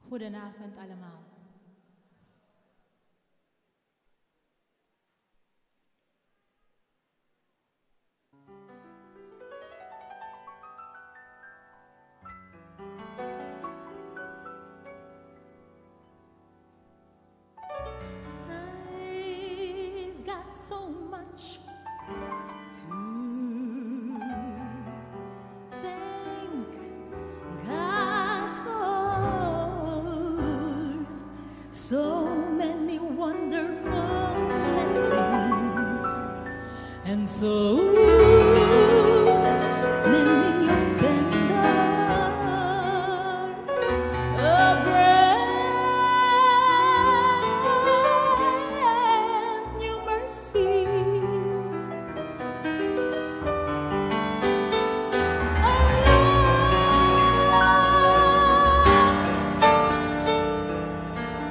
Goedenavond allemaal.
I've got so much to thank God for. So many wonderful blessings, and so many open doors of brand new mercy.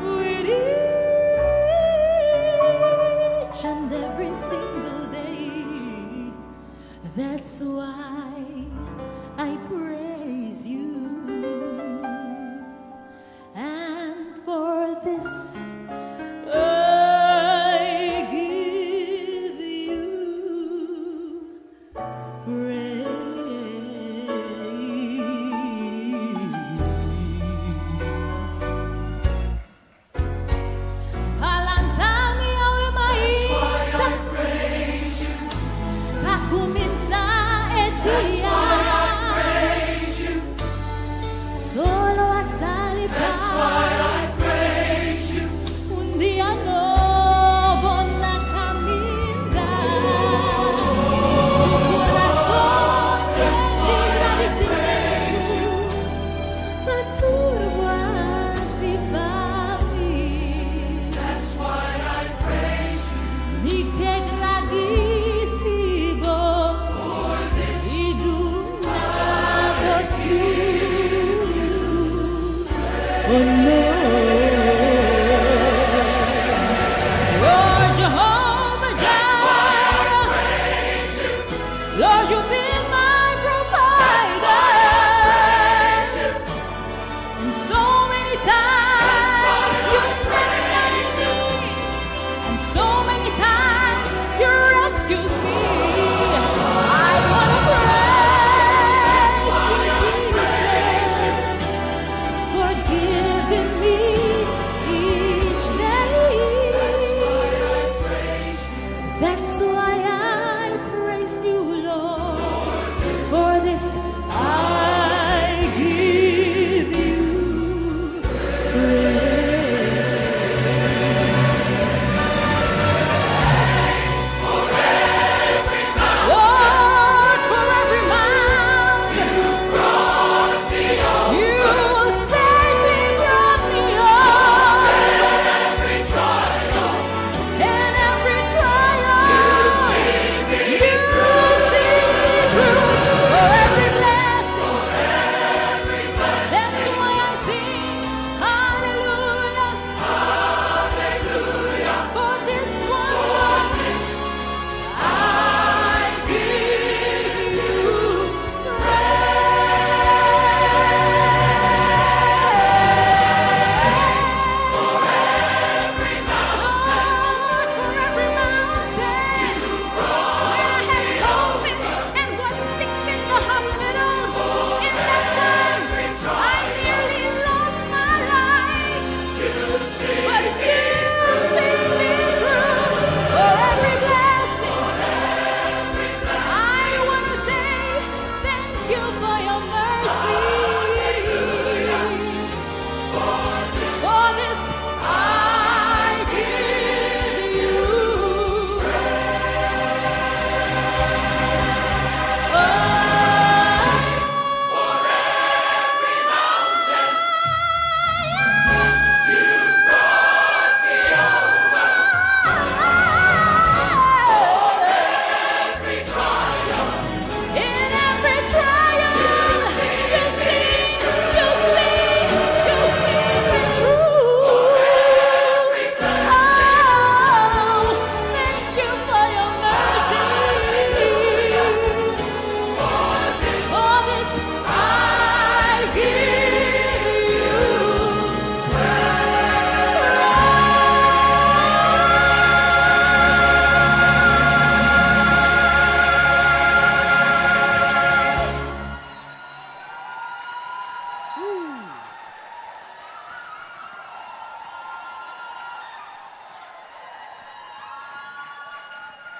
With each and every single day,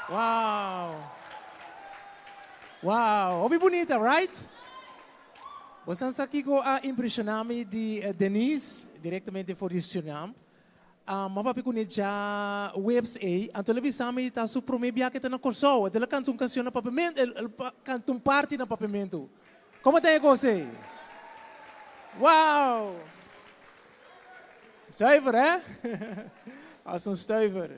Wow. Wow. Hobby bonita, right? Você aqui com a impressioname de Denise, diretamente de Suriname. Mapapi ko ni ja webs a, ang televisami ta su promebia kita na korso, dela kantung kansyon na papamento, kantung party na papamento. Como tem você? Wow! Stuiver, hè? Als een stuiver.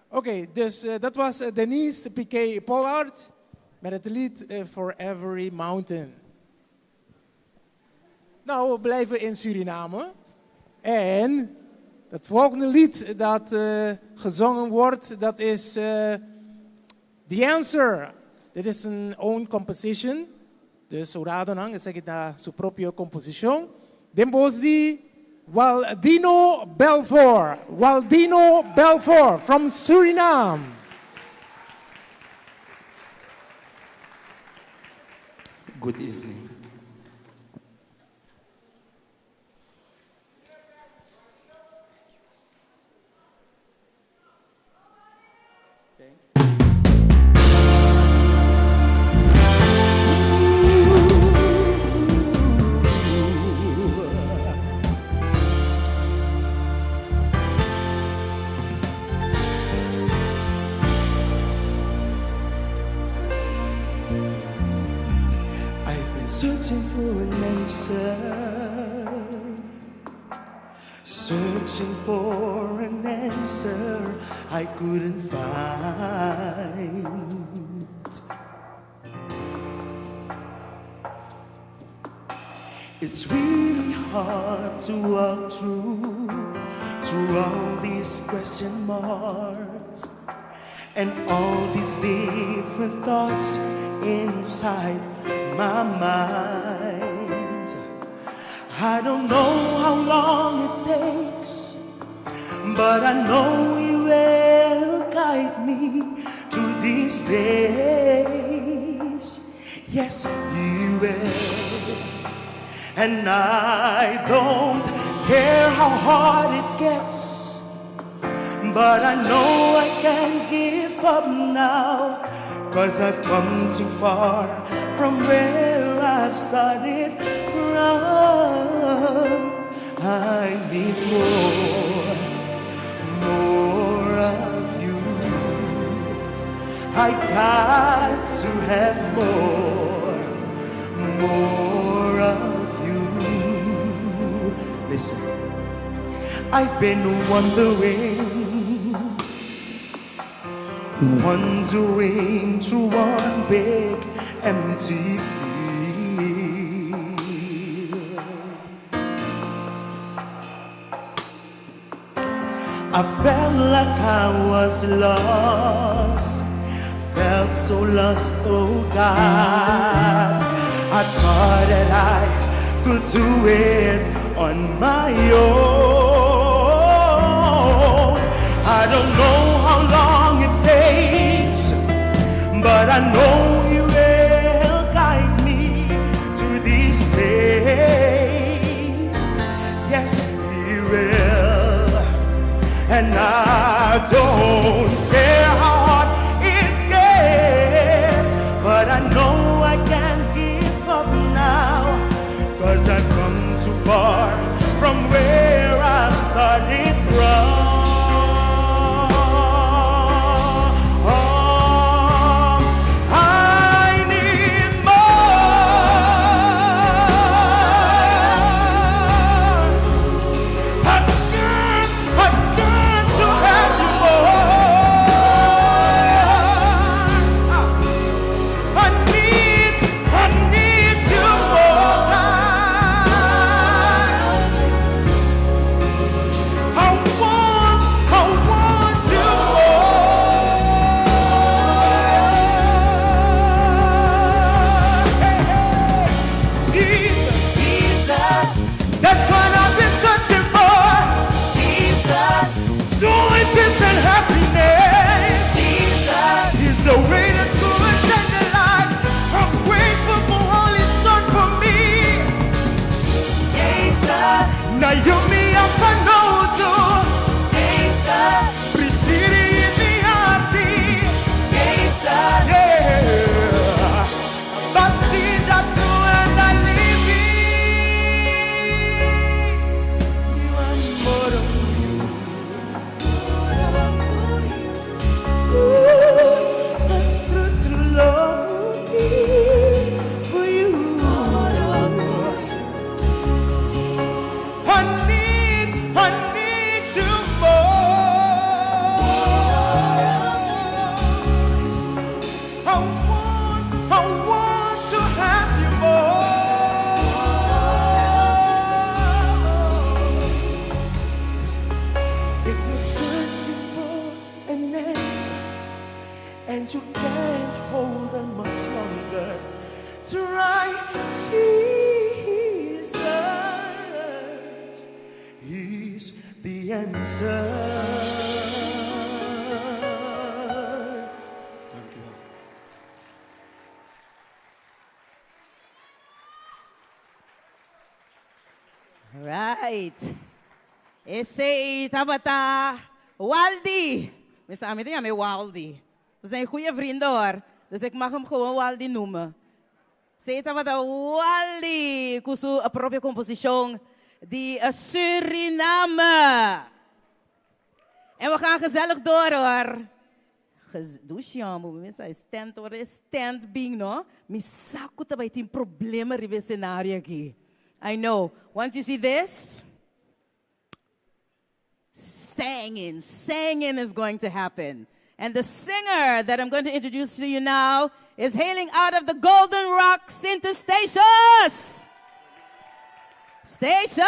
Oké, dus dat was Denise Piquet Pollard met het lied For Every Mountain. Nou, we blijven in Suriname. En het volgende lied dat gezongen wordt, dat is The Answer. Dit is een own composition. Dus Uradanang is na su proprio composition. Dembosi Waldino Belfort. Waldino Belfort from Suriname.
Good evening.
Searching for an answer, searching for an answer I couldn't find. It's really hard to walk through all these question marks and all these different thoughts inside my mind. I don't know how long it takes, but I know He will guide me through these days. Yes, He will. And I don't care how hard it gets, but I know I can't give up now, 'cause I've come too far from where I've started from. I need more of you. I got to have more of you. Listen, I've been wondering through one big empty field. I felt like I was lost, felt so lost, oh God. I thought that I could do it on my own. I don't know how long it takes, but I know He will guide me through these days. Yes, He will. And I don't care how hard it gets, but I know I can't give up now, 'cause I've come too far from where I've started from. Now you me up and out, Jesus, preceding in the heart. minutes, and you can't hold on much longer. Try Jesus, He's the answer.
Right. Esse tabata Waldi. Mijn samen die aan Waldi. We zijn goede vrienden hoor. Dus ik mag hem gewoon Waldi noemen. Sei tabata Waldi. Kusu a propria composition die Suriname. En we gaan gezellig door hoor. Douche jammer, we zijn stand hoor, stand being no. Misaku tabay tin problema ribe scenario aqui. I know. Once you see this, singing is going to happen. And the singer that I'm going to introduce to you now is hailing out of the Golden Rock Center Stations. Station!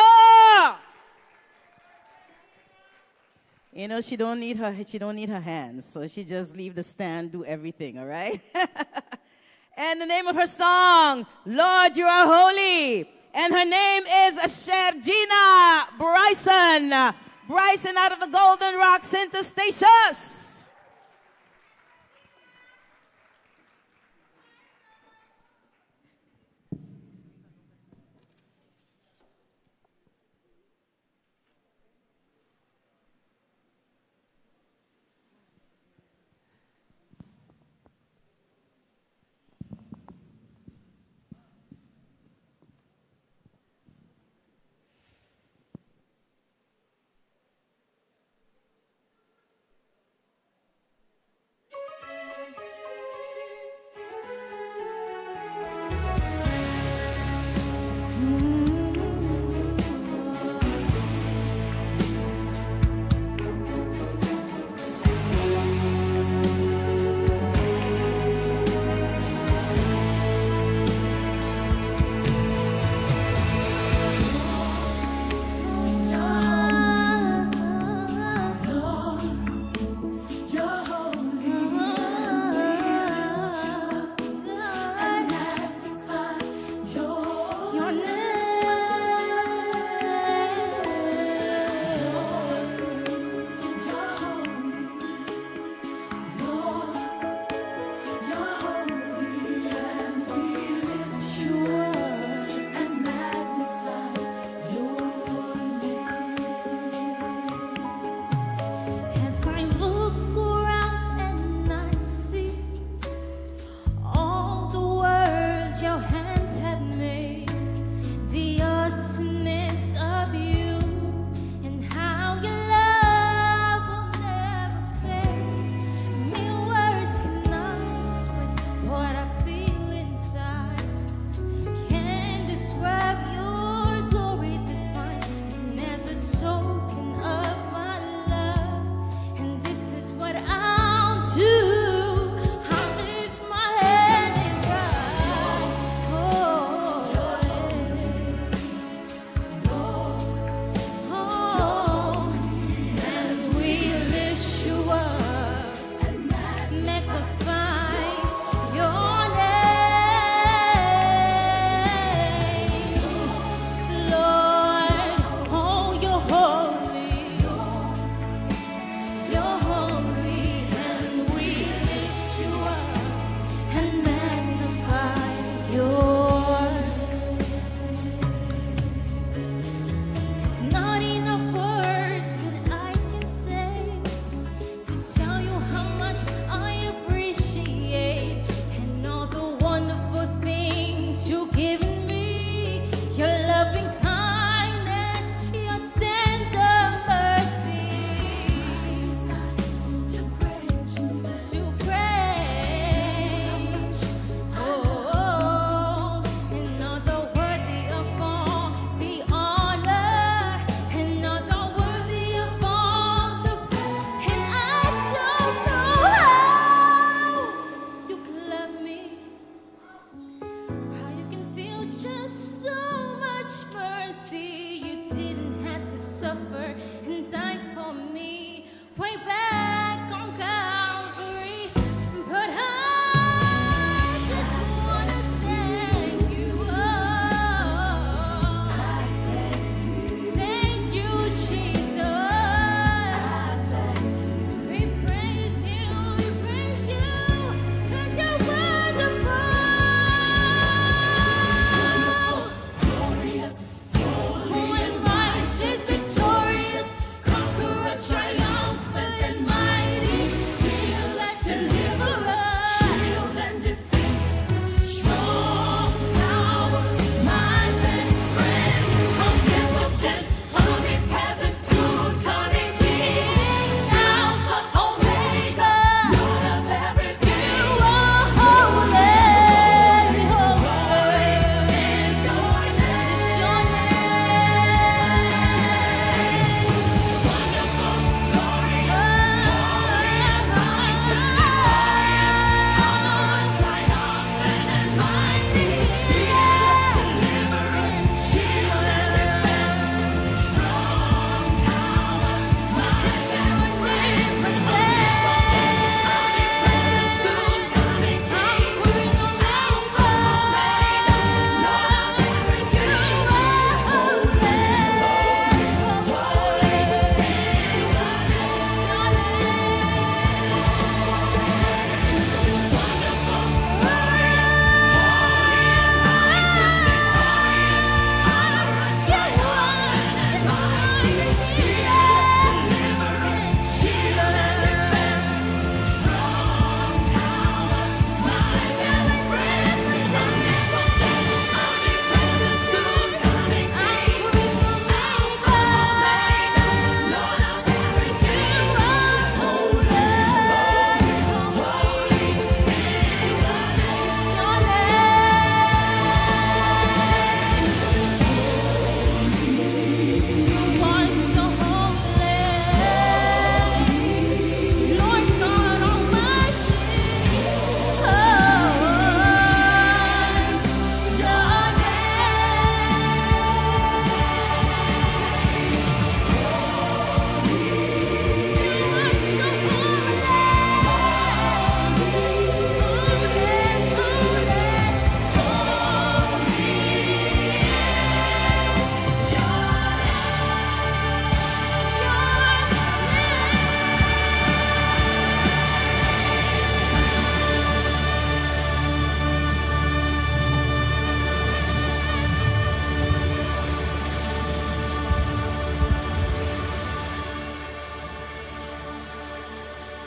You know, she don't need her hands, so she just leave the stand, do everything, all right? And the name of her song, Lord, You Are Holy. And her name is Shergina Bryson. Bryson out of the Golden Rock Center Stations.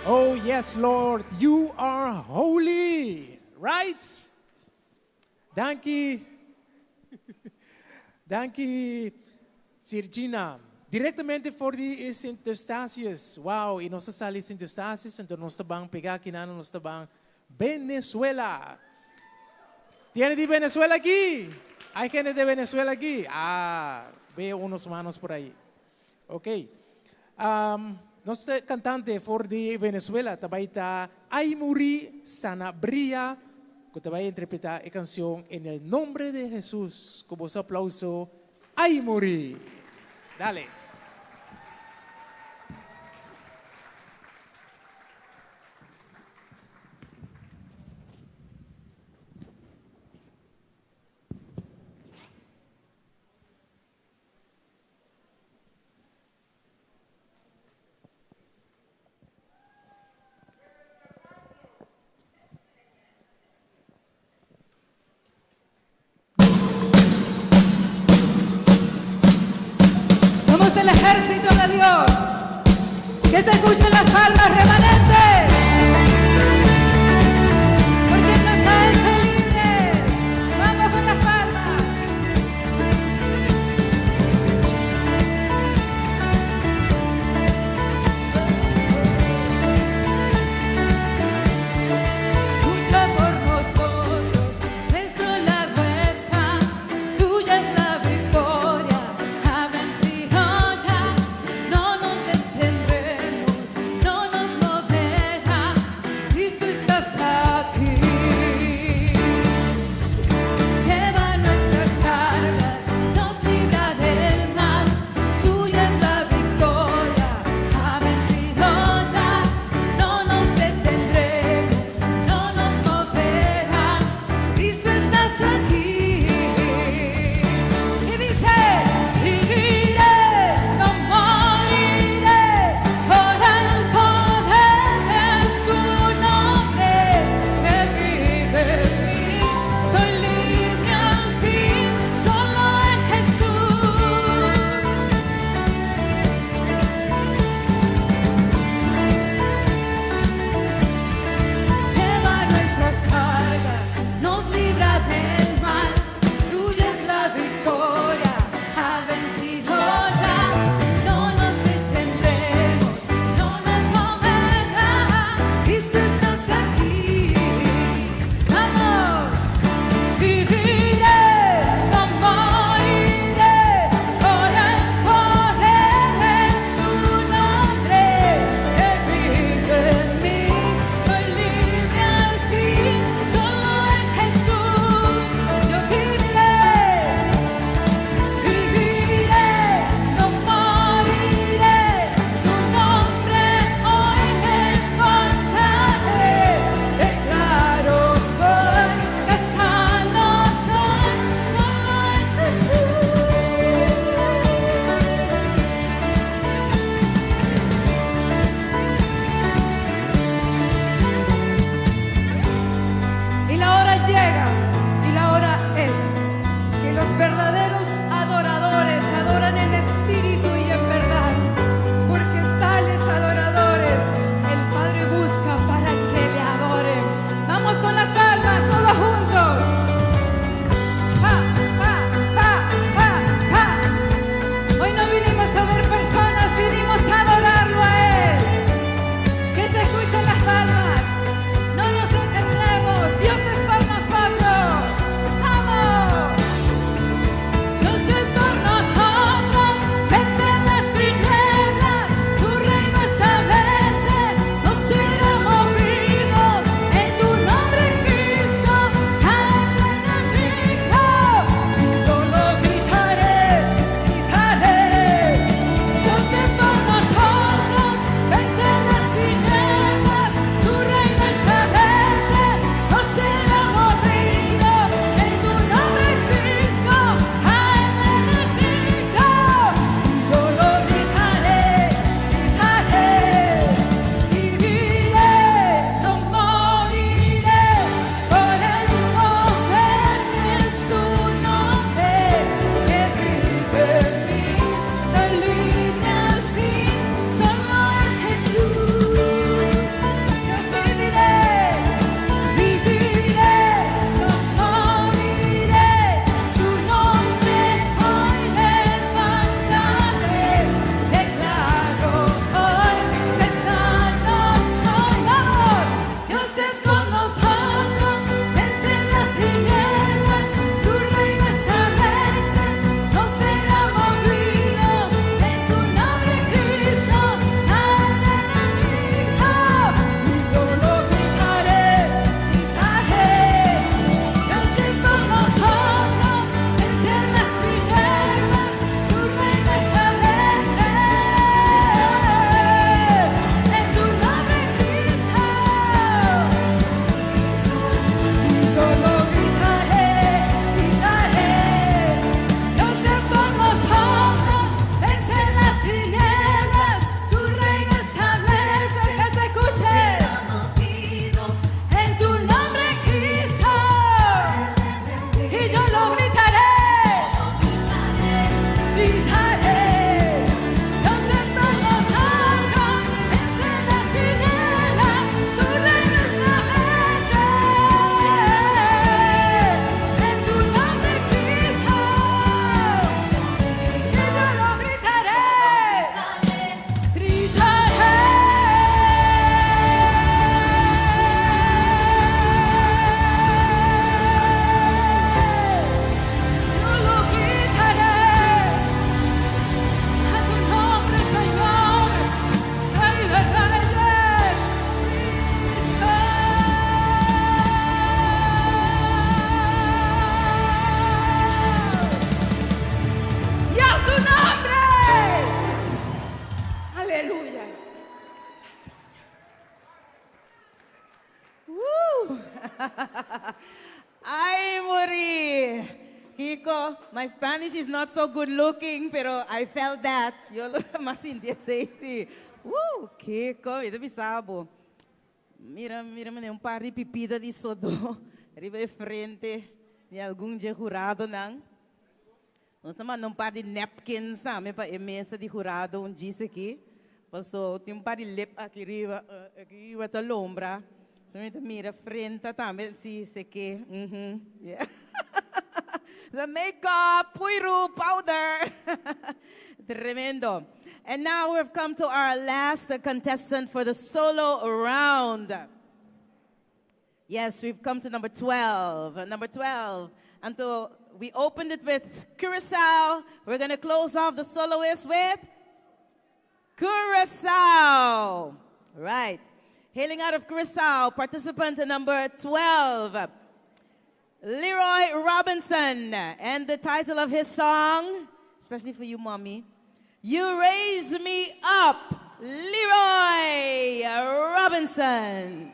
Oh, yes, Lord, you are holy. Right? Dankie. Dankie, Sirgina. Diretamente voor die Sint Eustatius. Wow, e nossa sala Sint Eustatius, então nós estamos pegar aqui na nós estamos Venezuela. ¿Tiene de Venezuela aquí? ¿Hay gente de Venezuela aquí? Ah, veo unos manos por ahí. Ok. Nuestro cantante for de Venezuela tabaita Aymuri Sanabria, que te va a interpretar la canción En el nombre de Jesús. Con vos aplauso, Aymuri. Dale.
Somos el ejército de Dios. Que se escuchen las palmas remanentes. Porque nos ha hecho libres. Vamos con las palmas. Lucha por nosotros. Nuestro lado está. Suya es la victoria. Ha vencido ya. No nos detendremos. No nos moveremos.
Ay, Muri. Kiko, my Spanish is not so good looking, pero I felt that. Yo mas hindi sexy. Woo, Kiko, ito bisabo. Mira, um par de pipida de sodo. Riba frente de algum dia jurado nang. Nós naman um par de napkins na, me pa mesa de jurado disse aqui. Passou, tem par de lip aqui riba tá lombra. So mira frente também se que. Yeah. The makeup, puiru, powder. Tremendo. And now we've come to our last contestant for the solo round. Yes, we've come to number 12. Number 12. And we opened it with Curacao. We're going to close off the soloist with Curacao. Right. Hailing out of Curacao, participant number 12, Leroy Robinson. And the title of his song, especially for you, Mommy, You Raise Me Up, Leroy Robinson.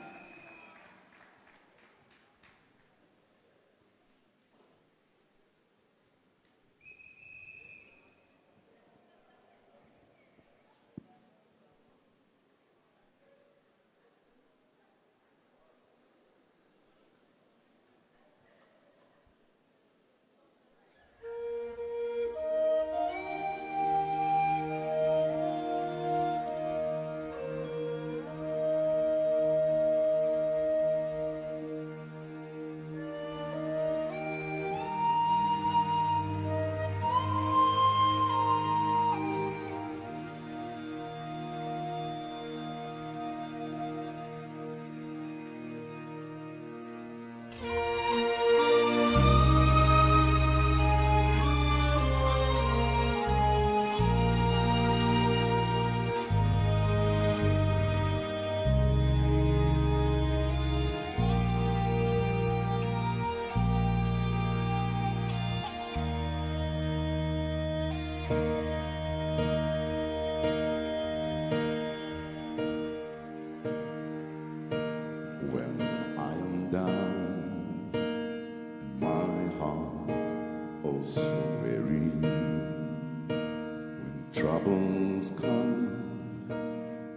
Troubles come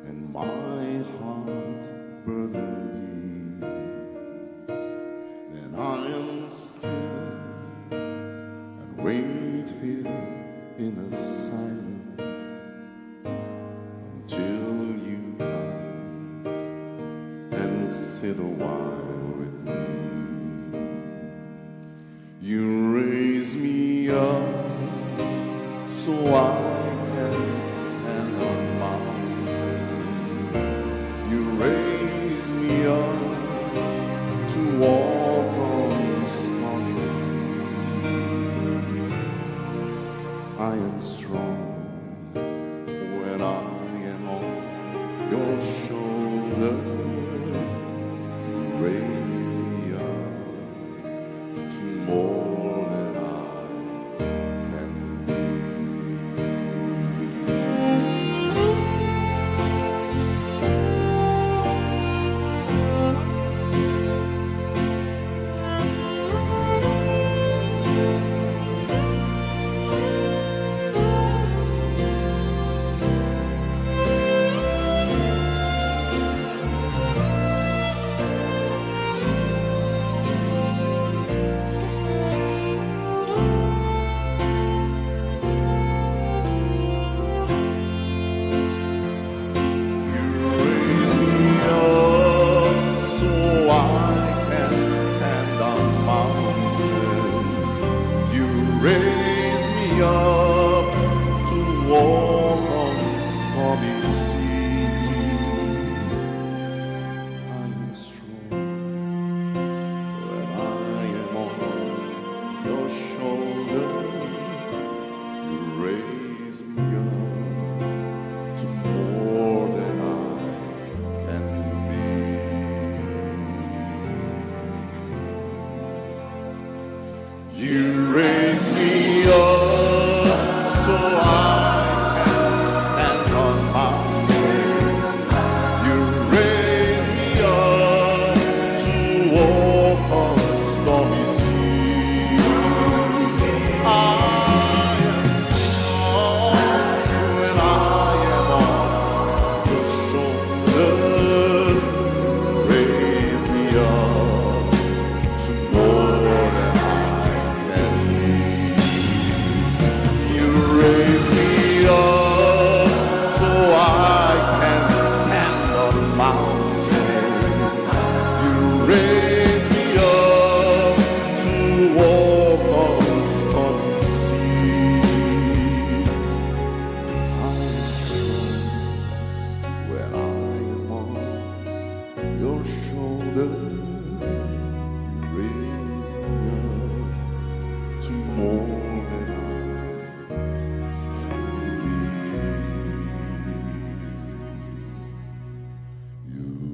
and my heart burden me, and I am still and wait here in the silence until you come and sit a while with me. You raise me up so I can stand on mountain. You raise me up to walk on stormy seas. I am strong when I am on your shoulders. You raise me up to more than I can be.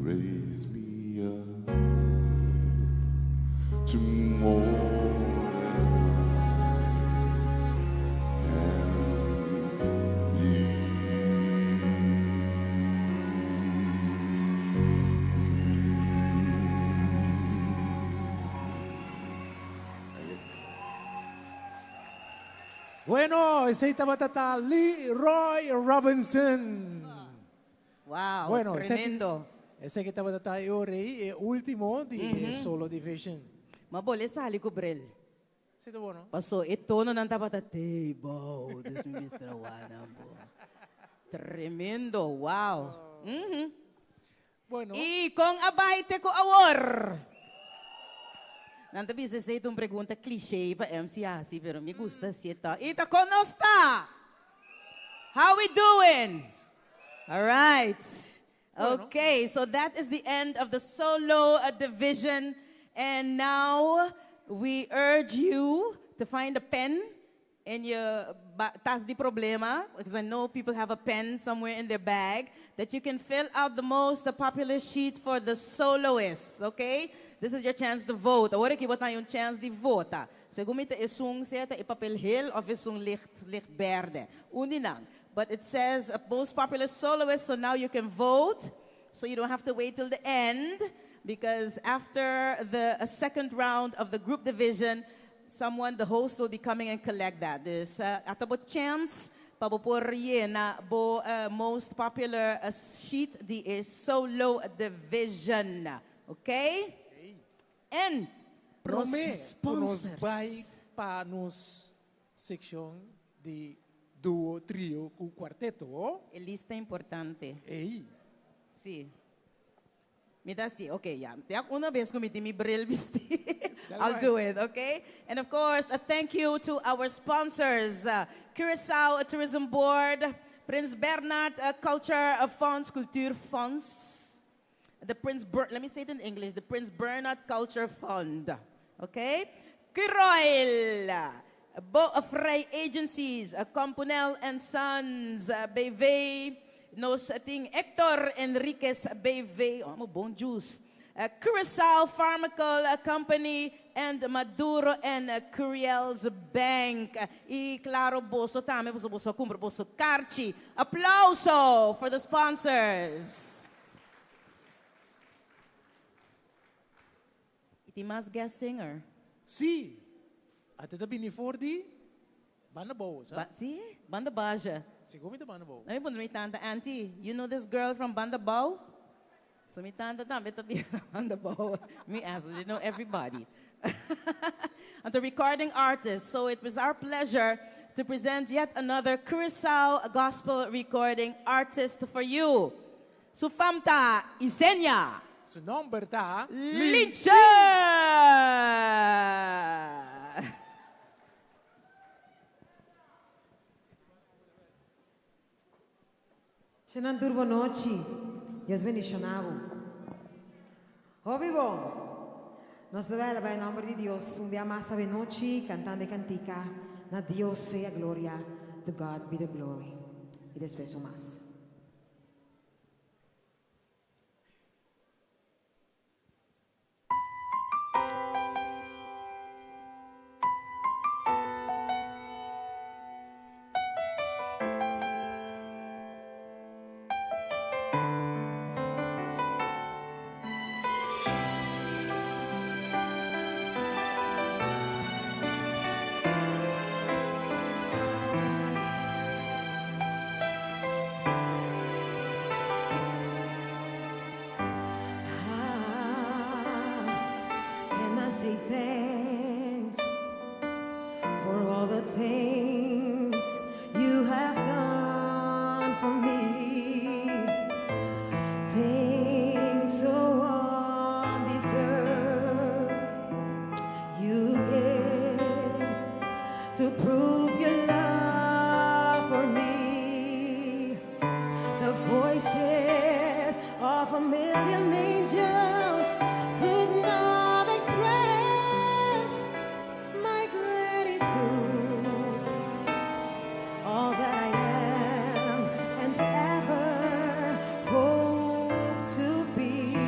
raise me up to more
Bueno, ese tabatata Leroy Robinson.
Wow,
Bueno,
tremendo.
Ese que tabatata ore último de solo division.
Mabole sali ko brel.
Sito bueno.
Paso ito no ng tabatate. Wow, this is Mr. Wanabo. Tremendo, wow.
Bueno.
E kung abaite ko awor. Nanto bisa sa itong pergunta cliché pa MC Asi, pero me gusta siya. Ita, konosta? How we doing? All right. Okay, so that is the end of the solo division. And now we urge you to find a pen in your tas di problema, because I know people have a pen somewhere in their bag, that you can fill out the most popular sheet for the soloists, okay? This is your chance to vote. Agora que botar yung chance de vota. Se gumita isung seta ipapel hil of isung licht verde. Uninang. But it says most popular soloist, so now you can vote. So you don't have to wait till the end, because after the second round of the group division, the host will be coming and collect that. There's atabo chance papupurye na bo most popular sheet the solo division. Okay? And nos sponsors.
Nos vai para nos section de duo, trio ou quarteto.
E lista importante.
Ei.
Sí. Me dá assim, okay, yeah. Una vez comiti mi brill visti. I'll do it, okay? And of course, a thank you to our sponsors, Curaçao Tourism Board, Prince Bernhard Culture Funds, Cultuur Funds, let me say it in English, the Prince Bernhard Culture Fund, okay? Kiroil, Frey Agencies, Compunel and Sons, BV, nos ating Hector Enriquez BV, bon juice, Curaçao Pharmacal Company, and Maduro and Curiel's Bank. E claro, boso tame, boso kumbro, boso Carchi. Applauso for the sponsors. Itimas guest singer.
Si. At ito binifordi, banda bows.
Si, banda baja.
Siguro may banda bow.
Ay, puno may tanda, auntie, you know this girl from Banda Bao? So may tanda tam, ito Banda Bao. Me ask, you know everybody. And the recording artist. So it was our pleasure to present yet another Curaçao gospel recording artist for you. Sufamta Isenya.
Su number ta,
Lincha!
Shenan turbo noche, Dios bendicionado. Obibo, nos devela em nome de Deus, dia mais sabe noite, cantando e cantica, na Deus seja glória, to God be the glory. E después mais. Say thanks for all the things you have done for me. Things so undeserved you gave to prove your love for me. The voices of a million angels could not express my gratitude. All that I am and ever hope to be.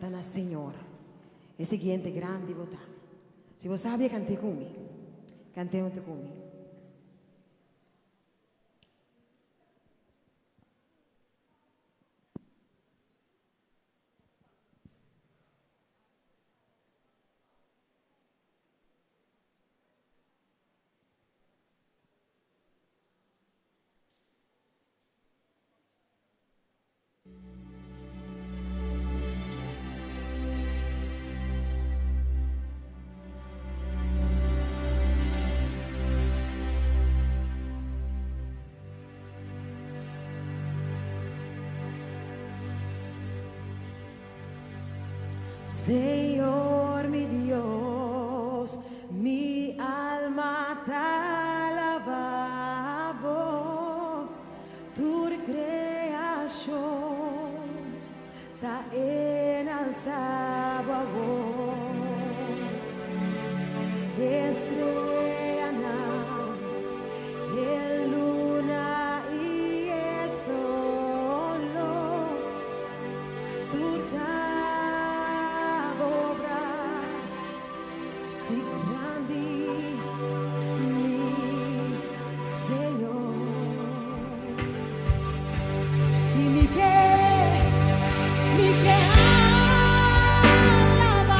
na Senhor. E seguinte grande botar. Se você sabe cantar comigo, cantemos comigo. Señor mi Dios, mi alma te alabó, tu creación te enalzaba vos. Estrella, el luna y el sol, tu obra, si grande mi Señor, si mi que alaba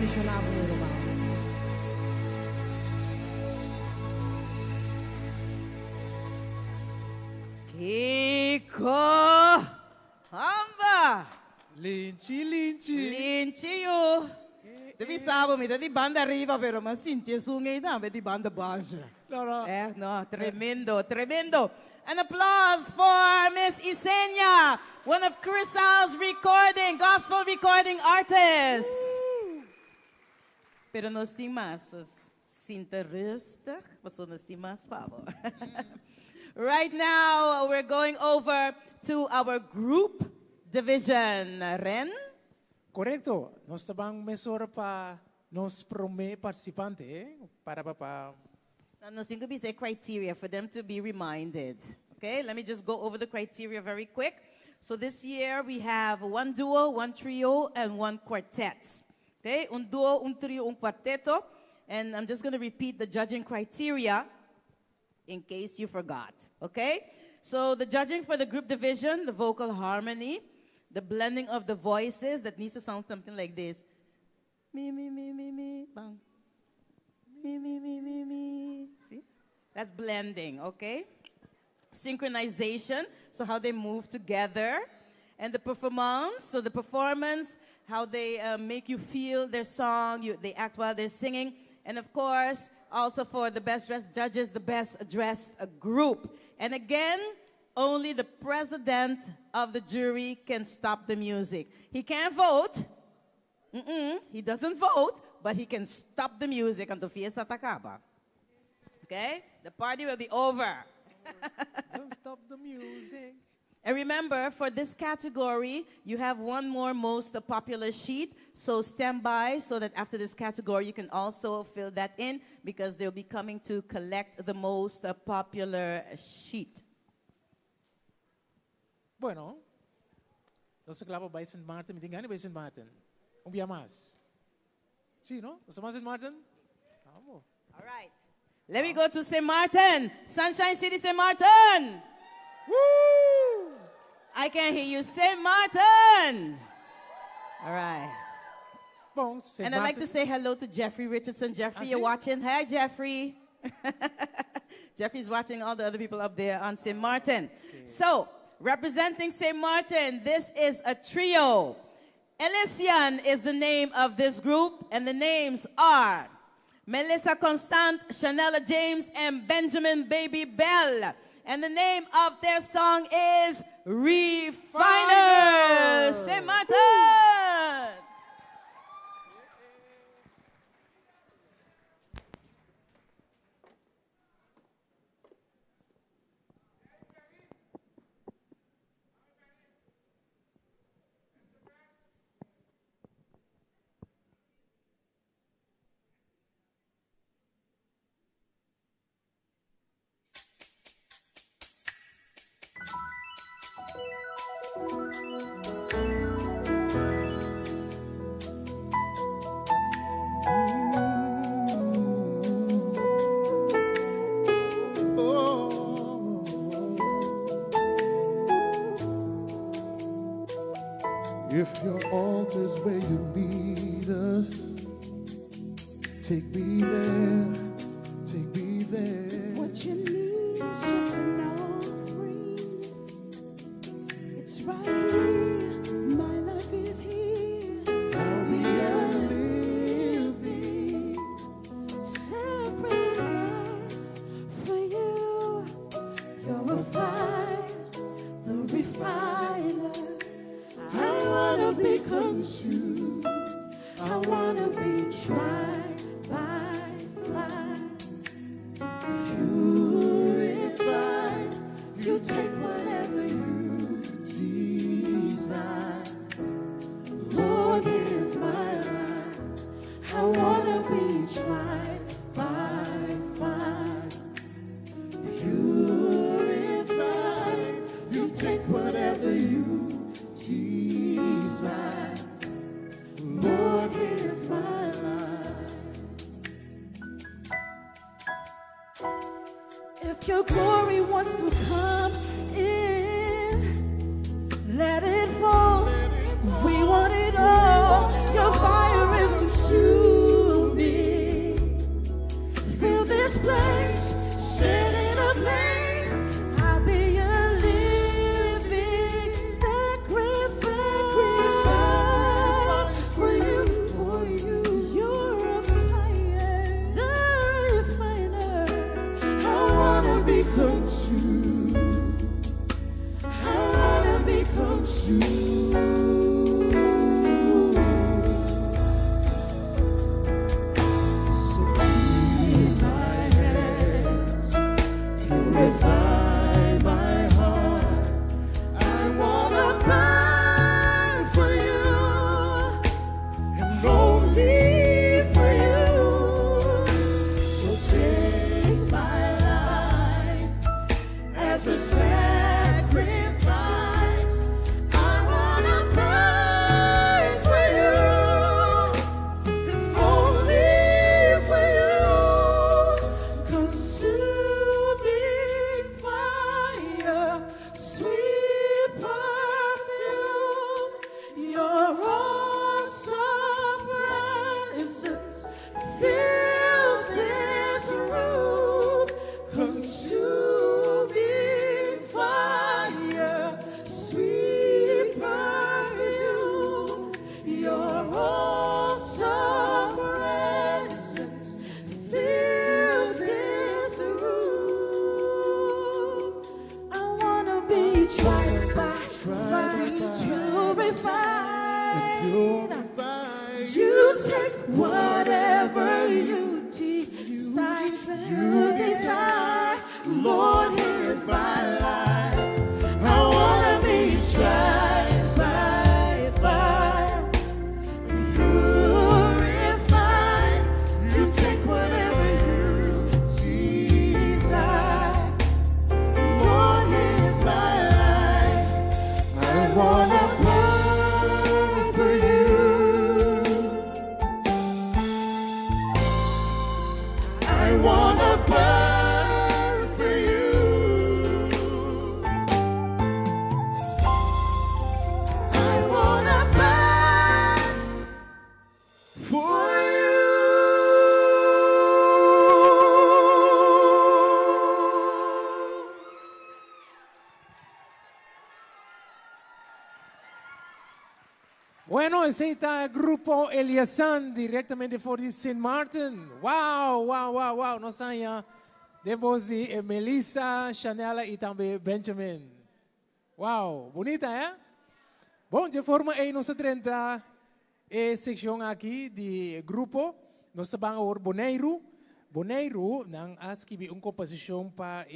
posicionava no normal.
Kiko Hamba
Linci, Linci.
Linci io. Devi saber mi di banda arriva però ma senti su ngay da di banda base.
No.
No, tremendo, tremendo. An applause for Miss Isenia, one of Curisao's gospel recording artists. Pero nos timas, sinta rustig, mas nos timas Pablo. Right now, we're going over to our group division. Ren?
Correcto. Nós tabang mesora pa nos prome participante para pa.
Now, nos think to be a criteria for them to be reminded. Okay, let me just go over the criteria very quick. So this year we have one duo, one trio, and one quartet. Okay, un duo, un trio, un cuarteto. And I'm just going to repeat the judging criteria in case you forgot. Okay, so the judging for the group division, the vocal harmony, the blending of the voices that needs to sound something like this. Me, bang. Me. See? That's blending, okay? Synchronization, so how they move together. And the performance, so the performance, how they make you feel their song, they act while they're singing. And of course, also for the best dressed judges, the best dressed group. And again, only the president of the jury can stop the music. He can't vote. He doesn't vote, but he can stop the music until fiesta acaba. Okay? The party will be over.
Don't stop the music.
And remember, for this category, you have one more most popular sheet. So stand by so that after this category, you can also fill that in because they'll be coming to collect the most popular sheet.
Bueno, nós clava by St. Martin, me tingani by St. Martin. Umbia mas. Sí, no? Nós St. Martin? Vamos.
All right. Let me go to St. Martin. Sunshine City, St. Martin. Woo! I can't hear you. St. Martin. All right.
Bon,
and I'd like to say hello to Jeffrey Richardson. Jeffrey, you're watching. Hi, Jeffrey. Jeffrey's watching all the other people up there on St. Martin. Okay. So, representing St. Martin, this is a trio. Elysian is the name of this group, and the names are Melissa Constant, Chanela James, and Benjamin Baby Bell. And the name of their song is Refiner. St. Martin!
If your altar's where you need us, take me there, take me there.
What you need is just an offering. It's right here, my life is here.
I'll be a living
sacrifice for you. You're a fire, the refiner. I wanna be consumed. I wanna be tried by fire. Purified. You take whatever you desire. Lord, here's my life. I wanna be tried by fire. Purified. You take whatever you desire. Lord, here's my life. If your glory wants to come in, let it fall. We want it all. Your fire is consumed.
place, set in a place. I'll be a living sacrifice for you, for you. You're a fire, the refiner. I wanna be consumed. I wanna be consumed. So clean my hands, purify my heart. I wanna burn for you and only for you. So take my life as a sacrifice. I wanna burn for you and only for you. Consuming fire, sweet perfume, your awesome presence fills this room. Consuming fire, sweet perfume, your awesome presence fills this room. I wanna be tried by fire, purified. You take whatever you desire. Lord, here's my life. I wanna be tried by fire, purified. You take whatever you desire. Lord, here's my life. I wanna burn for you. I wanna burn for you. I wanna burn for you.
Bueno, ese está el grupo Eliasan directamente por St. Martin. Wow, wow, wow, wow. Nós estamos depois de Melissa, Chanela e também Benjamin. Wow, bonita, eh? Bom, de forma aí nós temos a seção aqui de grupo. Nós vamos ouvir Boneiro. Boneiro, nang escrevi uma composição para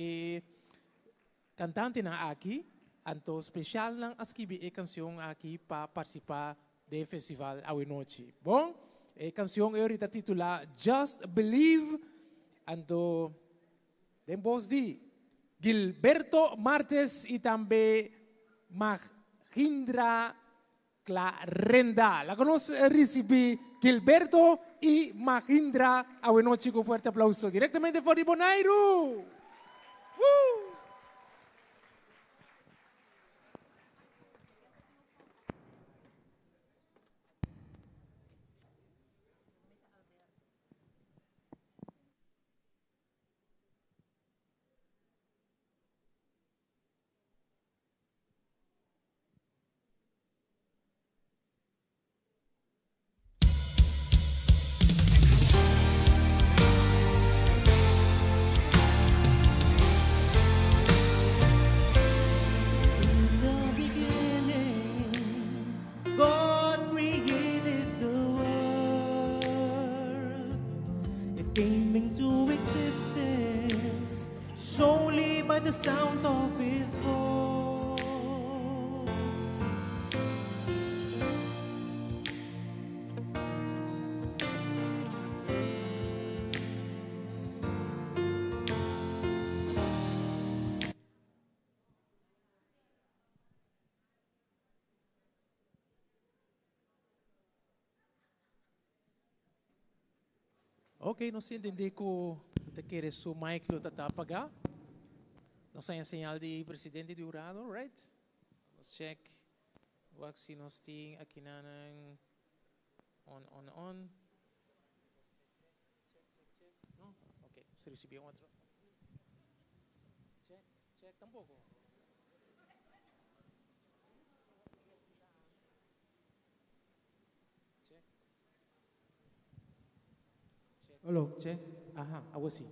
cantante na aqui. Então, especial nang escrevi a canção aqui para participar do festival Awe Noche. Bom, a canção é titulada Just Believe. Então, depois de Gilberto Martes e também Mahindra Clarenda. La conoce recibe Gilberto e Mahindra. Awe Noche com forte aplauso. Diretamente por Bonairo.
God created the world. It came into existence solely by the sound of His voice.
Ok, não se entende que te queres su mic lo tatapaga. Não sei a señal de presidente de Urado, right? Let's check. Waxi nos ting aqui na on. No? Ok, Se recibió otro. Check, check tampoco. Check. Hello, check. Aha, awak si.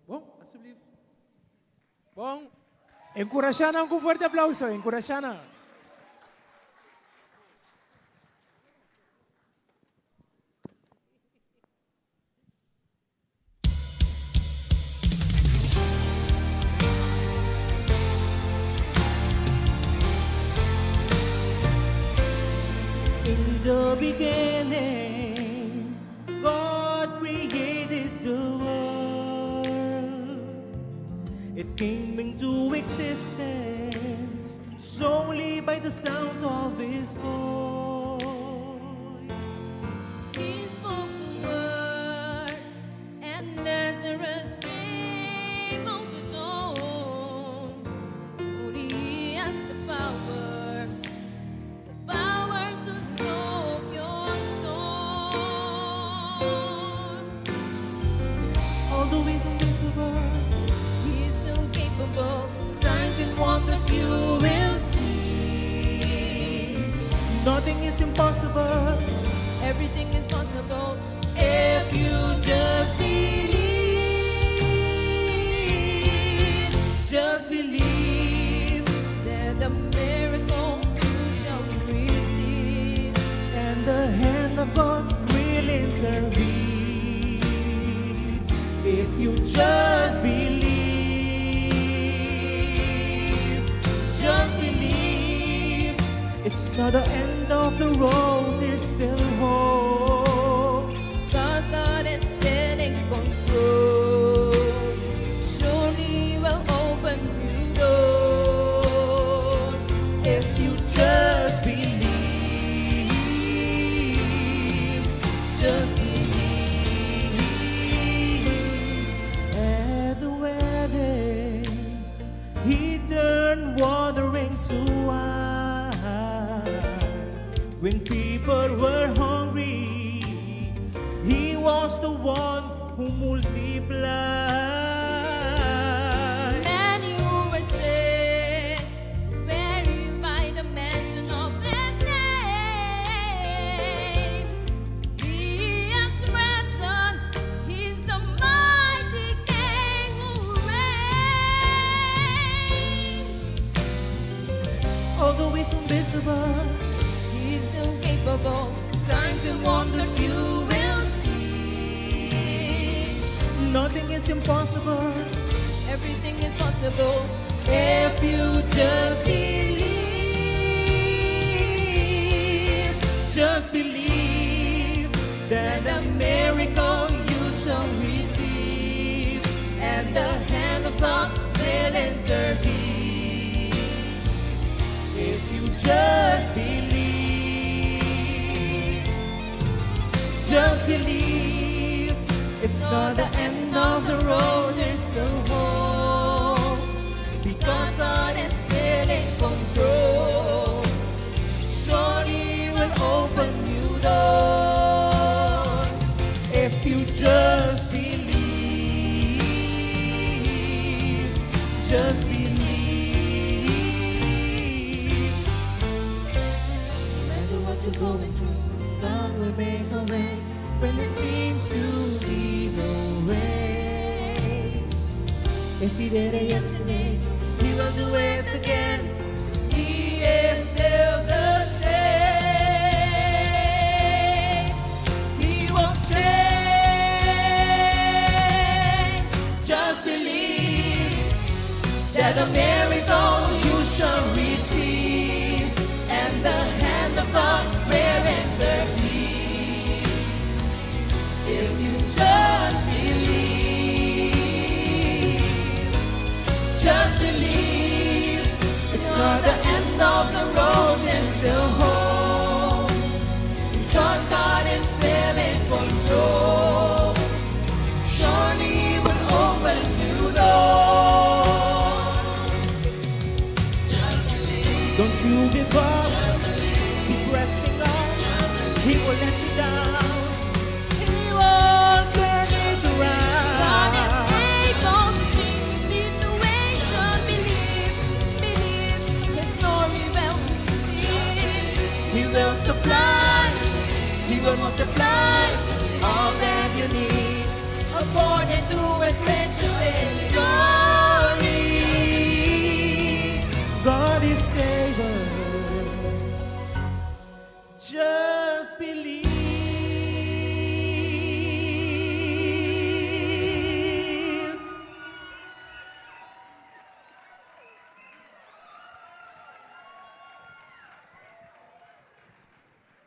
Bom, alsjeblieft. Bom, encorajana com um forte aplauso, encorajana.
In the beginning, God created the world. It came into existence solely by the sound of His voice.
He spoke the word, and Lazarus came out the tomb. Only He has the power to stop your storm.
Although He's invisible,
He's still capable.
signs and wonders you will see. Nothing is impossible.
Everything is possible
if you just believe. Just believe
that the miracle you shall receive.
and the hand of God will intervene. If you just believe, just believe. It's not the end of the road, there's still hope.
God's God is still in control. Surely will open new doors.
If you just believe, just believe. At the wedding, He turned water into wine. When people were hungry, He was the one who multiplied.
Many who were sick, buried by the mention of His name. He has risen, He's the mighty King who reigns.
Although He's invisible,
He's still capable.
signs and wonders you will see. Nothing is impossible
Everything is possible
if you just believe. Just believe that a miracle you shall receive, and the hand of God will intervene. If you just believe, just believe. It's not the end of the road, there's still hope. Because God is still in control. Surely will open new doors. If you just believe, just believe.
No matter what you're going through, God will make a way when there seems to be no way.
If He did it yesterday, He will do it again. He is still the same. He won't change. Just believe that a miracle you shall receive, and the hand of God will intervene. If you just believe, just believe. It's not the end of the road, there's still hope. Because God is still in control. Surely He will open new doors. Just believe. Don't you give up. Just believe. Keep pressing on. Just believe. He will let you down. He won't turn it around.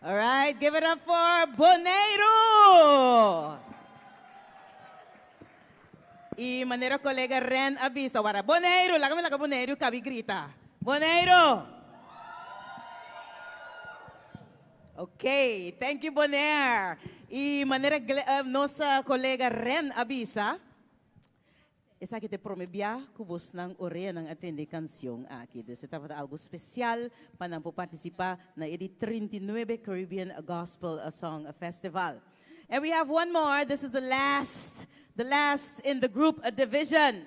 All right, give it up for Boneiro. Y manera colega Ren avisa, wara Boneiro, lagame laga Boneiro, kabi grita. Boneiro. Okay, thank you, Bonaire. Y manera nossa colega Ren avisa, isa kita promebia kubos ng ore ng atende kansyong aqui. Desse estava algo especial para po participar na edi 39 Caribbean Gospel Song Festival. And we have one more. This is the last in the group division.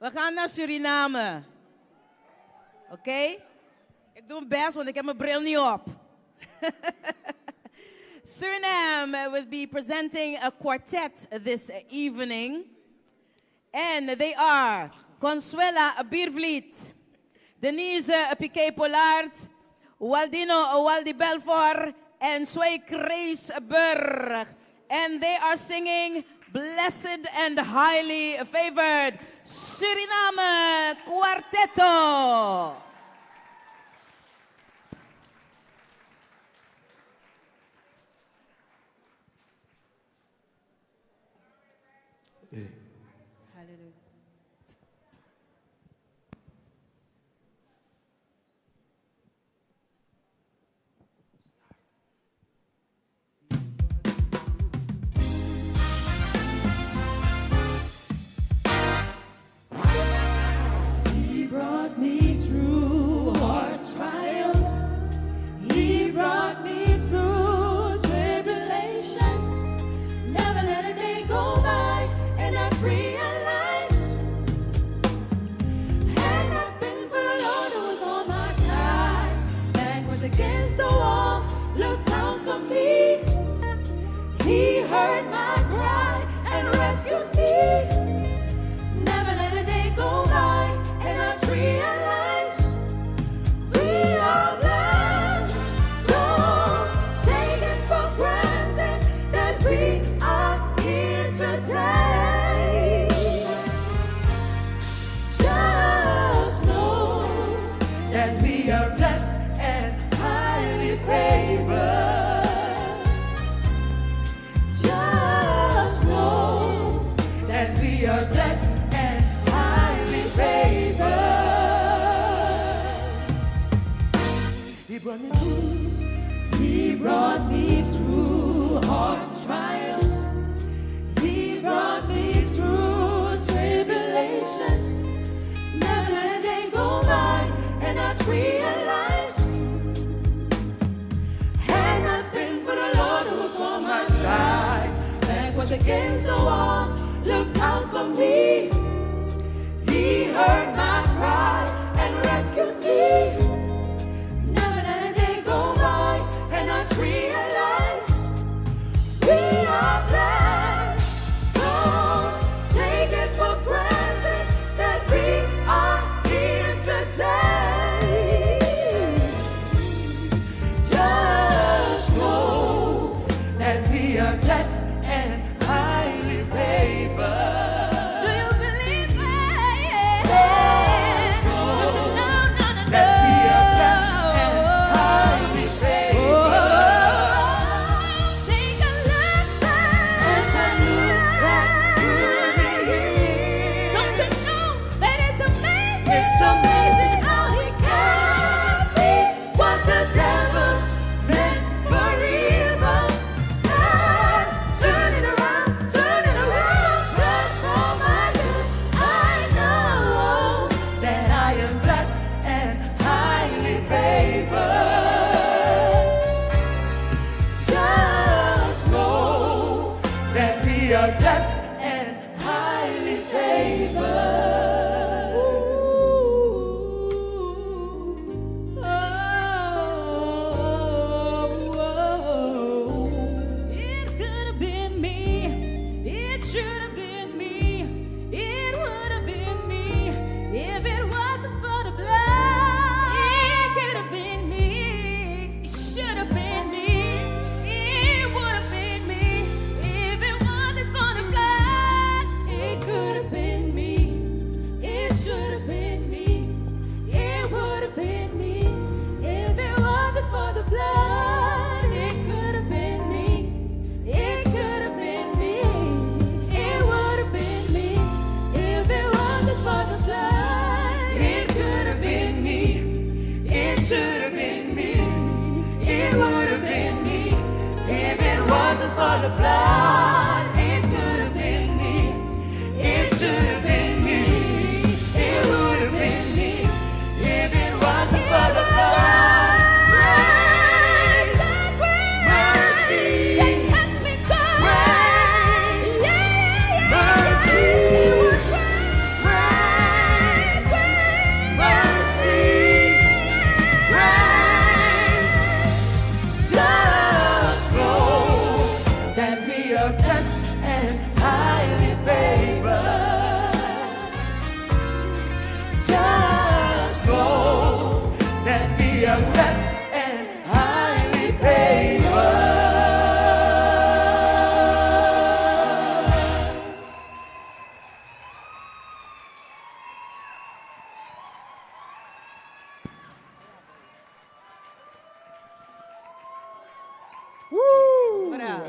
We gaan naar Suriname. Okay? Ik doe mijn best, want ik heb mijn bril niet op. Suriname will be presenting a quartet this evening. And they are Consuela Biervliet, Denise Piquet-Pollard, Waldino Waldi Belfort, and Sway Kreisberg. And they are singing Blessed and Highly Favored, Suriname Quartetto.
He brought me through hard trials. He brought me through tribulations. Never let a day go by and I realized had not been for the Lord who was on my side, back was against the wall, looked out for me. He heard my cry and rescued me. Never let a day go by and I realize we are blessed. Don't take it for granted that we are here today. Just know that we are blessed and highly favored. Just know that we are blessed and highly favored. He brought me through. He brought me through hard trials. He brought me through tribulations. Never let a day go by and I realized had not been for the Lord who was on my side, back was against the wall, looked out for me. He heard my cry and rescued me. Never let a day go by and I realize we are blessed. Don't take it for granted that we are here today. Just know that we are blessed and highly favored. Do you believe it? Just know that we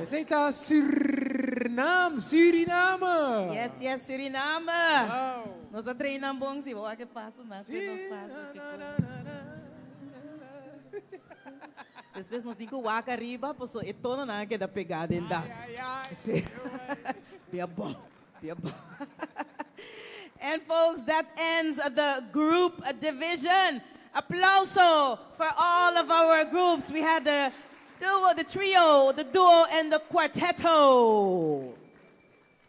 USA está Suriname.
Yes, Suriname. Nós treinamos bom, se o que passa, nós passa. Depois nós temos que waka riba, posso etona na que da pegada ainda. Dia bom. And folks, that ends the group division. Applauso for all of our groups. We had the duo, the trio, the duo, and the quarteto.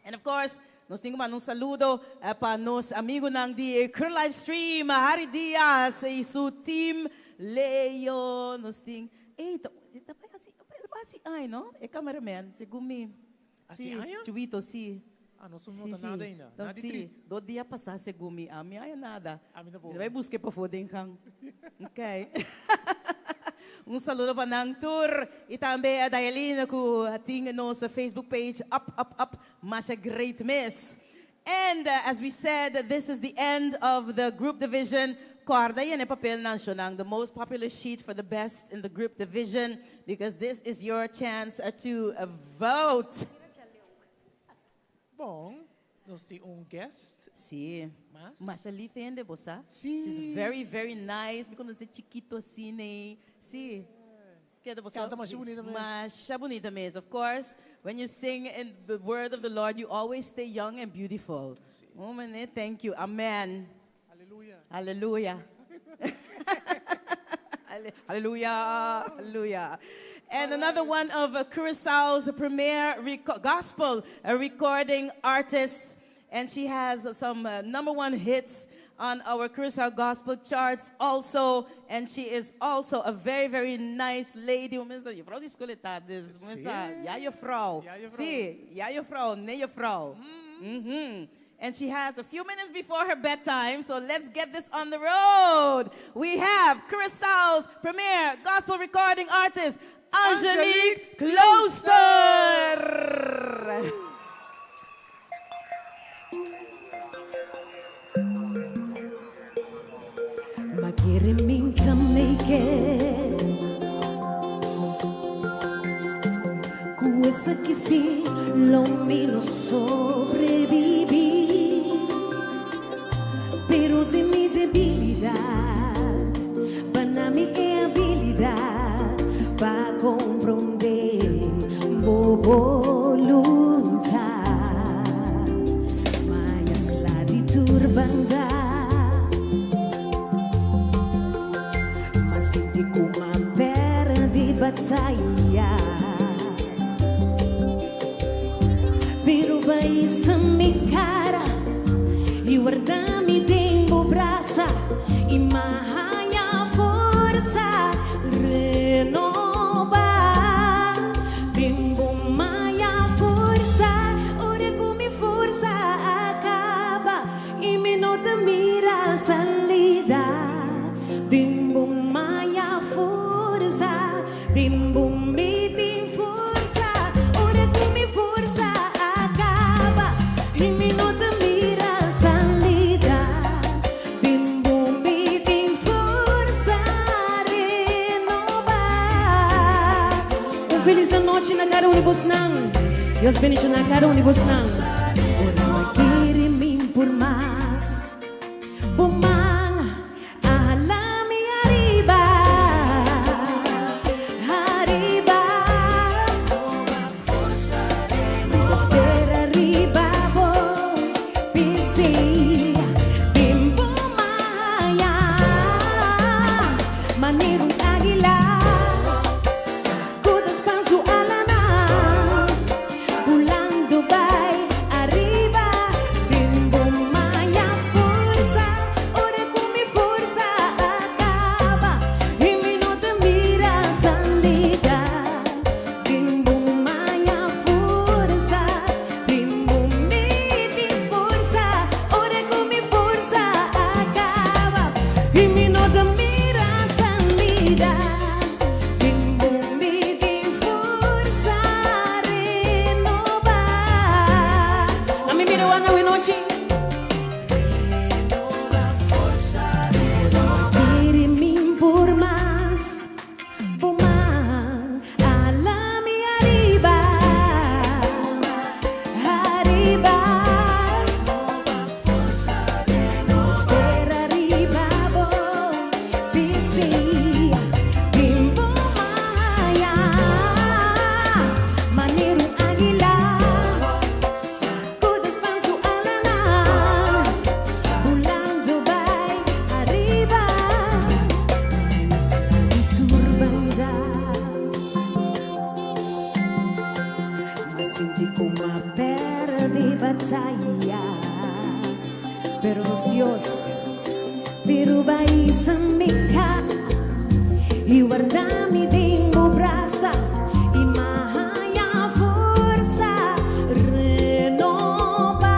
And of course, nós temos um saludo para nos amigos ng di Crew Livestream, Harry Diaz e seu team, Leo, nós temos... Ay, no? E cameraman, si Gumi.
Si
Chuito, si.
Não somos nada ainda.
Então, sim, 2 dias passar se Gumi. A minha é nada. Vai buscar para foder kang. Ok. Saludo para ng tour. E também a Dailina ku ating nossa Facebook page, up, Masha Great Miss. And as we said, this is the end of the group division. Corda yan papel ng the most popular sheet for the best in the group division, because this is your chance to vote.
Bom, nós temos guest.
Sim. Mas ali fende, bossa.
Sim.
She's very, very nice. Quando você chiquito assim, né? Sim.
Canta mais bonita mesmo.
Mais bonita mesmo. Of course, when you sing in the word of the Lord, you always stay young and beautiful. Oh, man, thank you. Amen. Hallelujah. Hallelujah. And another one of Curaçao's premier gospel recording artists. And she has some #1 hits on our Curaçao gospel charts also. And she is also a very, very nice lady. Juffrouw die scoletadas. Ja, juffrouw. Sim, ja, juffrouw. Nee, juffrouw. And she has a few minutes before her bedtime, so let's get this on the road. We have Curaçao's premier gospel recording artist, Angelique Closter.
Makiriming tamike Kuesa kisi lomino sobreviví, pero de mi debilidad para mi habilidad para comprender mi voluntad. Mayas la di turbanda, mas senti como perdi batalha. Pero vai sa mi cara e guardami dentro brasa e mahanya força renova dentro maya força ora come força acaba e me nota mira salida dentro maya força dentro me tem força ora come força e me nota mira salida bimbo me tem força renovar. Feliz noite na cara unibus nang Deus bendiga na cara unibus nang ora querer mim por mais bumang alami arriba força espera arriba Manirong agila, kudas panso alana, bulang Dubai, arriba, bimbo maya,
Pero los Dios, pero vais a mica e guardami dentro brasa e mahaya força renova.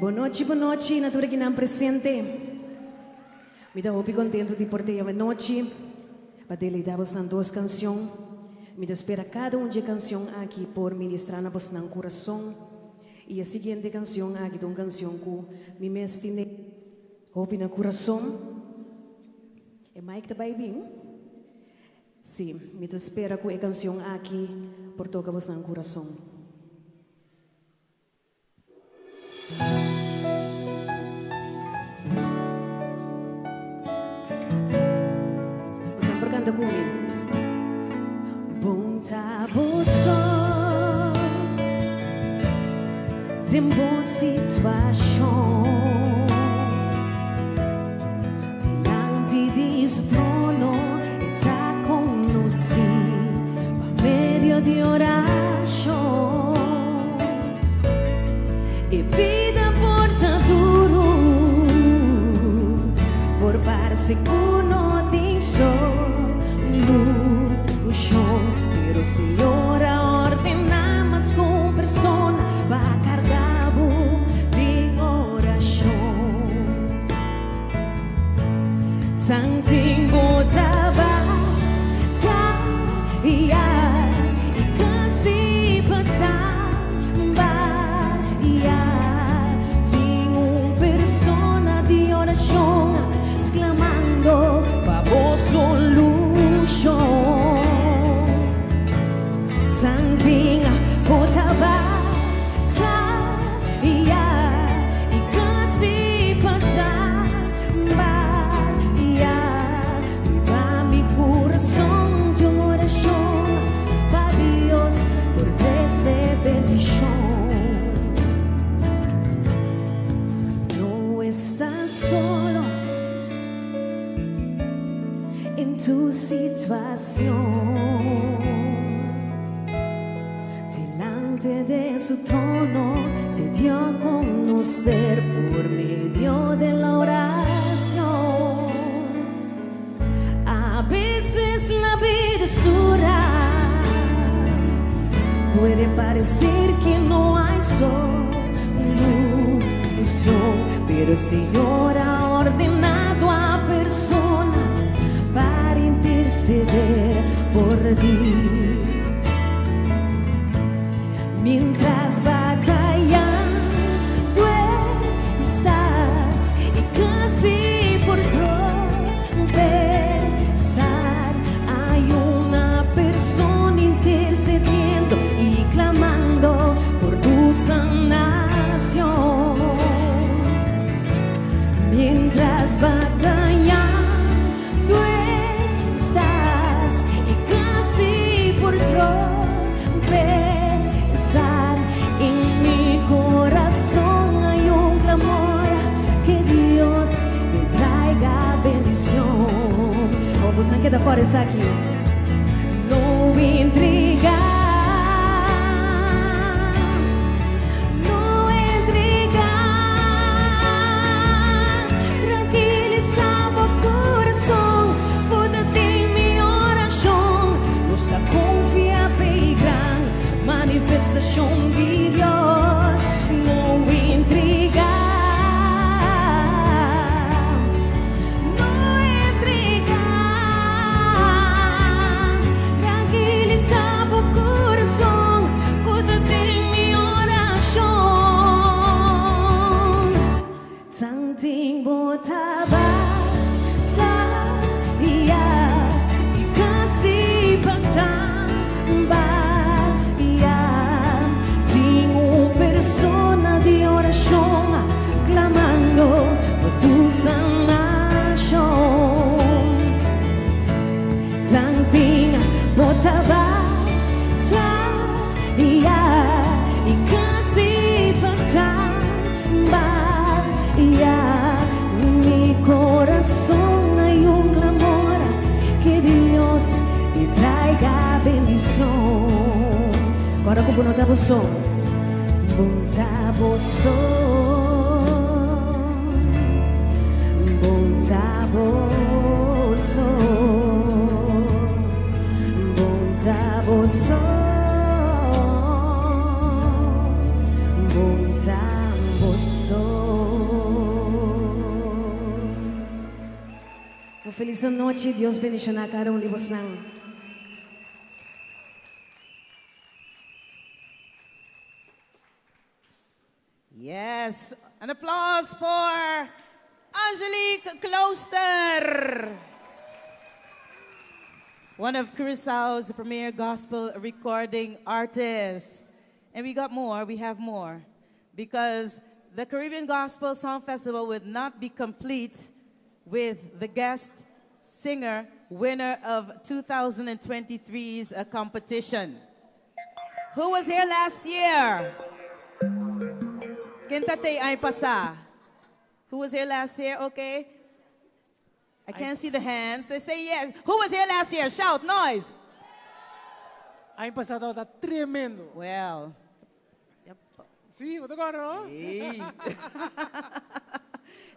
Boa noite, natura que não presente. Me dá muito contento de portar a noite para deleitar-vos nas duas canções. Me espera cada de canção aqui por ministrar na vossa coração. E a seguinte canção aqui é uma canção que me mestine hopi na coração. É Mike também bem? Sim, me espera com a canção aqui por tocar vossa coração. Você sempre canta comigo. Bom tabuso, tempo situação, diante disso trono está conosco, por meio de oração, e vida porta duro, por parce uno tem solução. Pero Senhora ordena mas com persona va cargado de oração. Santing botava e casi patamba tinha persona de oração exclamando para o solução. Santing botava e casi patamba para mi coração de oração para Deus por essa bendição. Não estás solo em tu situação. De su trono se dio a conocer por medio de la oración. A veces la vida es dura, puede parecer que no hay solución, pero el Señor ha ordenado a personas para interceder por ti. Mientras batallando estás y casi por tropezar, hay una persona intercediendo y clamando por tu sanación. Mientras batallando estás y casi por tropezar, en mi corazón hay un clamor que Dios te traiga bendición. Oh, pues me queda fora isso aqui. No intrigar, no intrigar, tranquilizava o coração, pude em mi oração, nos da confiança e grande manifestação de Deus. No intrigar, no intrigar, tranquilizava o coração, pude em mi oração. Santing botava e casi patamba. Persona de oração clamando por tu sanação. Santinha botava e casi patamba. Mi coração hay un clamor que Deus te traiga bendição. Agora como notava o som. Buntaboso, buntaboso, buntaboso, buntaboso. Uma feliz noite, Deus bendiga a cada de vocês.
Yes, an applause for Angelique Closter, one of Curaçao's premier gospel recording artists. And we got more, we have more, because the Caribbean Gospel Song Festival would not be complete with the guest singer winner of 2023's competition. Who was here last year? Kentate ay pasa. Who was here last year? Okay. I can't see the hands. They say yes. Who was here last year? Shout, noise.
Ay pasado está tremendo.
Well.
Sí, what no?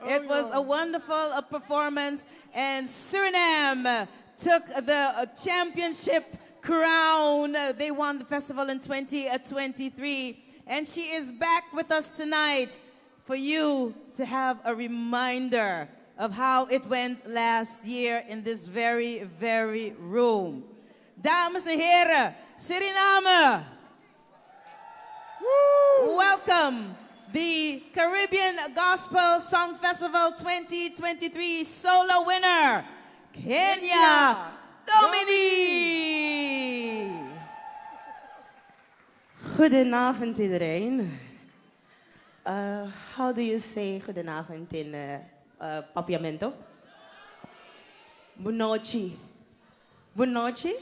It was a wonderful performance, and Suriname took the championship crown. They won the festival in 2023. And she is back with us tonight for you to have a reminder of how it went last year in this very, very room. Dames en heren, Suriname, welcome the Caribbean Gospel Song Festival 2023 solo winner, Kenya Dominique.
Goedenavond iedereen. How do you say goedenavond in Papiamento? Bunochi. Bunochi?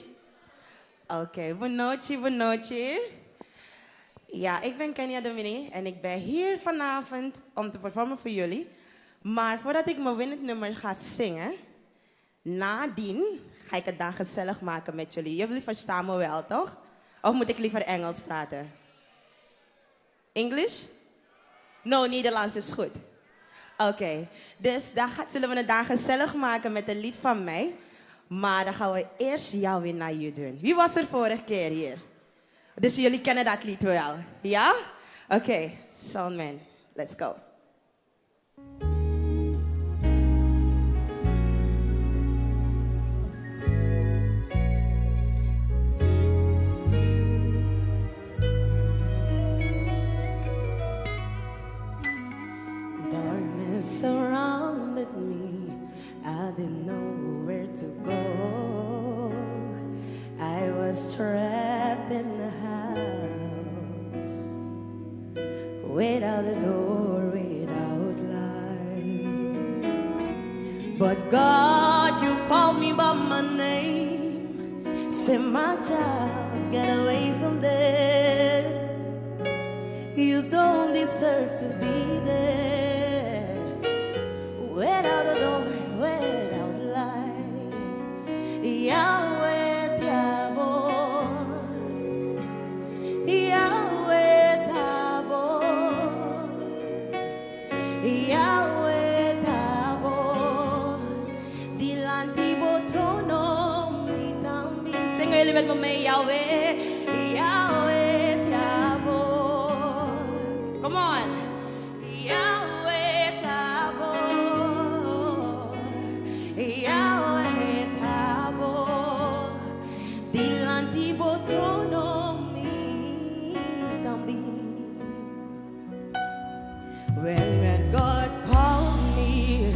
Oké, bunochi, bunochi. Ja, ik ben Kenya Dominique en ik ben hier vanavond om te performen voor jullie. Maar voordat ik mijn winnend nummer ga zingen, nadien ga ik het dan gezellig maken met jullie. Jullie verstaan me wel, toch? Of moet ik liever Engels praten? English? No, Nederlands is goed. Oké, dus dan zullen we het dan gezellig maken met een lied van mij. Maar dan gaan we eerst jou weer naar je doen. Wie was er vorige keer hier? Dus jullie kennen dat lied wel, ja? Oké, Soundman, let's go.
Surrounded me, I didn't know where to go. I was trapped in the house, without a door, without life. But God, you called me by my name, said my child, get away from there. You don't deserve to be there. Without a door, without life, Yahweh Tabor, Yahweh Tabor, Yahweh Tabor, dilantibo trono mi tambien. Sing jullie met me mee, Yahweh, Yahweh Tabor. Come on. When God called me,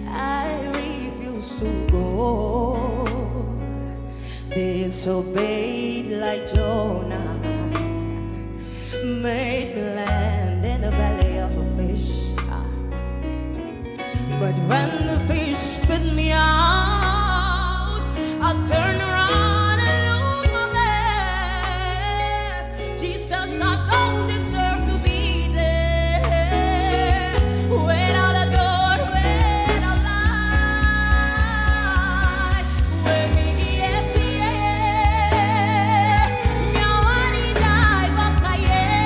I refused to go. Disobeyed like Jonah, made me land in the belly of a fish. But when the fish spit me out, I turned around and lose my breath. Jesus, I don't deserve to be there. Without a door, without light. With me, yes, yeah. Nyawani dai bakaye.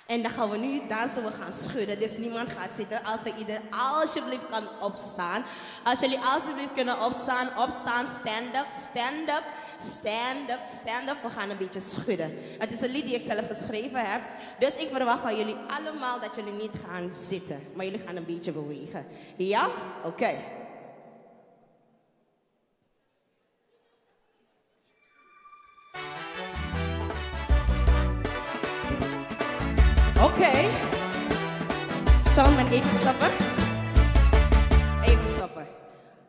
En dan gaan we nu dansen, we gaan schudden. Dus niemand gaat zitten. Als er ieder alsjeblieft kan opstaan. Als jullie alsjeblieft kunnen opstaan, opstaan, stand up, stand up, stand up, stand up. We gaan een beetje schudden. Het is een lied die ik zelf geschreven heb. Dus ik verwacht van jullie allemaal dat jullie niet gaan zitten. Maar jullie gaan een beetje bewegen. Ja? Oké. Oké. Zal men even stappen? Even stappen.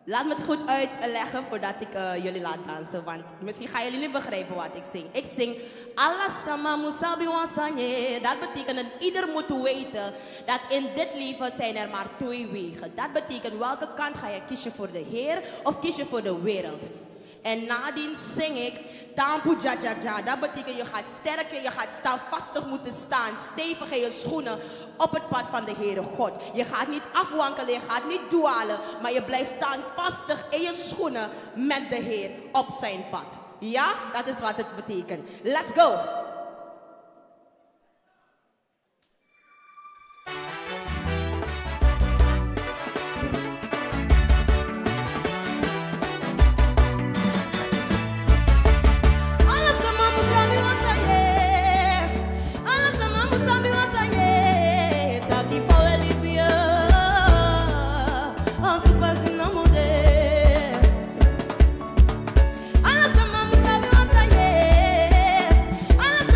Laat me het goed uitleggen voordat ik jullie laat dansen. Want misschien gaan jullie niet begrijpen wat ik zing. Ik zing Allah sama musabi wansanye. Dat betekent dat ieder moet weten dat in dit leven zijn er maar twee wegen. Dat betekent welke kant ga je kiezen voor de Heer of kies je voor de wereld. En nadien zing ik Tampu Jajaja. Dat betekent je gaat sterker, je gaat standvastig moeten staan. Stevig in je schoenen op het pad van de Heere God. Je gaat niet afwankelen, je gaat niet dwalen. Maar je blijft standvastig in je schoenen met de Heer op zijn pad. Ja, dat is wat het betekent. Let's go!
Alla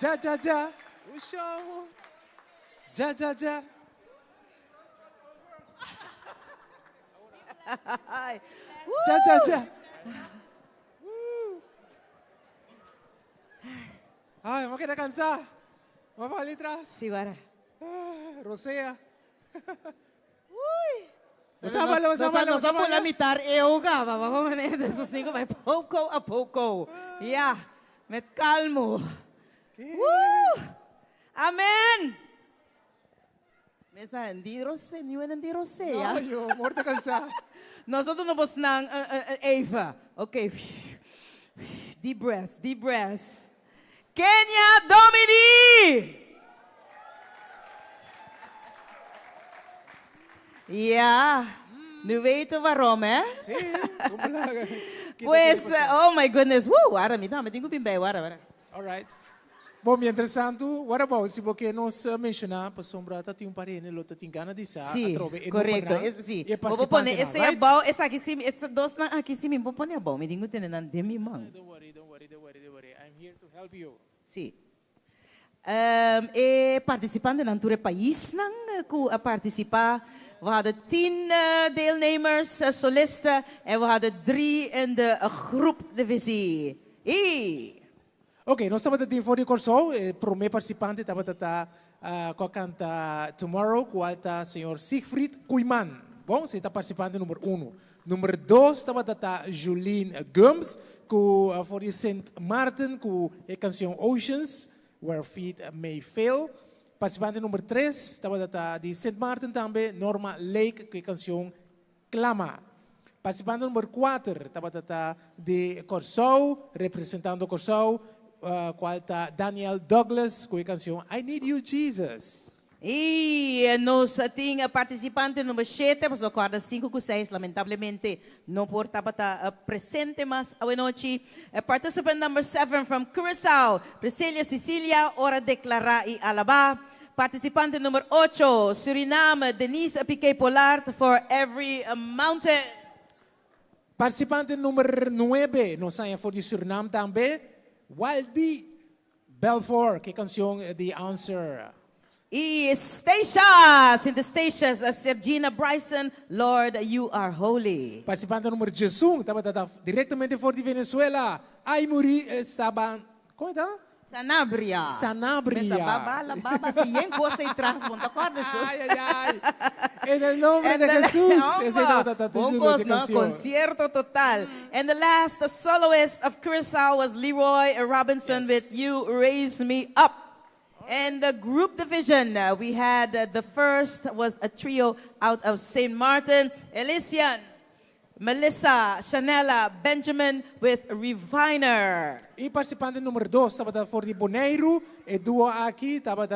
Ja, ja, ja. Ushaw. Ja, ja, ja. Ja, ja, ja. Ay, makita kansa. Mapalitras.
Sigara.
Rosea.
Usama po lamitar euga, bago manete susnigo may poco a poco. Yeah, met calmo. Woo! Amen. Mesa hindi rose, niwan hindi rose, ya.
Ayo, morta kansa.
Nosotros no vos nang Eva. Okay. Deep breaths, deep breaths. Kenya Domini. Yeah. Nu weten waarom, hè?
Sí, kumulaga.
Pues, oh my goodness. Woo, wara mi dama, tingo bimbay, wara.
All right. Bom, mientras tanto, what about si porque nos menciona pa sombra ta tinha parene lo ta tingana di sa
Sí,
atrove
correcto. Sí. Vou poner esse é bom, esse aqui sim, esse dos na aqui sim, vou poner bom. Me digo tendo nan demi man.
Don't worry. I'm here to help you.
Sí. E participante nan toere país nang ku participar. We hadden 10 deelnemers, solisten, en we hadden 3 in de groepdivisie.
Ok, nós estamos aqui for de corso, primeiro participante estava com a canta Tomorrow, com o senhor Siegfried Kuiman. Bom, você está participante número 1. Número 2 estava Jolene Gums, com a for de St. Martin, com a canção Oceans, Where Feet May Fail. Participante número 3 estava de St. Martin também, Norma Lake, com a canção Clama. Participante número 4 estava de Corso, representando Corso, qual está Daniel Douglas com a canção I Need You, Jesus.
E nós tínhamos participante número 7, mas agora 5 com 6, lamentavelmente, não portava presente, mas a noite. Participant number 7 from Curaçao, Priscila Cecilia, ora declarar e alabar. Participante número 8, Suriname, Denise Piquet Pollard, For Every Mountain.
Participante número 9, nós saímos for de Suriname também, Waldi Belfort, que é a canção The Answer.
E Stacias, in the Stacias, Sergina Bryson, Lord, You Are Holy.
Participante número 11, estava diretamente for de Venezuela, Aimuri Saban. Como é que
Sanabria.
Sanabria.
Essa baba, si yen cosa y transmonta, ¿acordas?
Ay. En el nombre de Jesús.
Pocos, ¿no? Concierto total. And the last, the soloist of Curaçao was Leroy Robinson with You Raise Me Up. And the group division, we had the first was a trio out of St. Martin, Elysian, Melissa, Chanela, Benjamin with Refiner.
E participante número 2 estava for de Boneiro, e duo aqui estava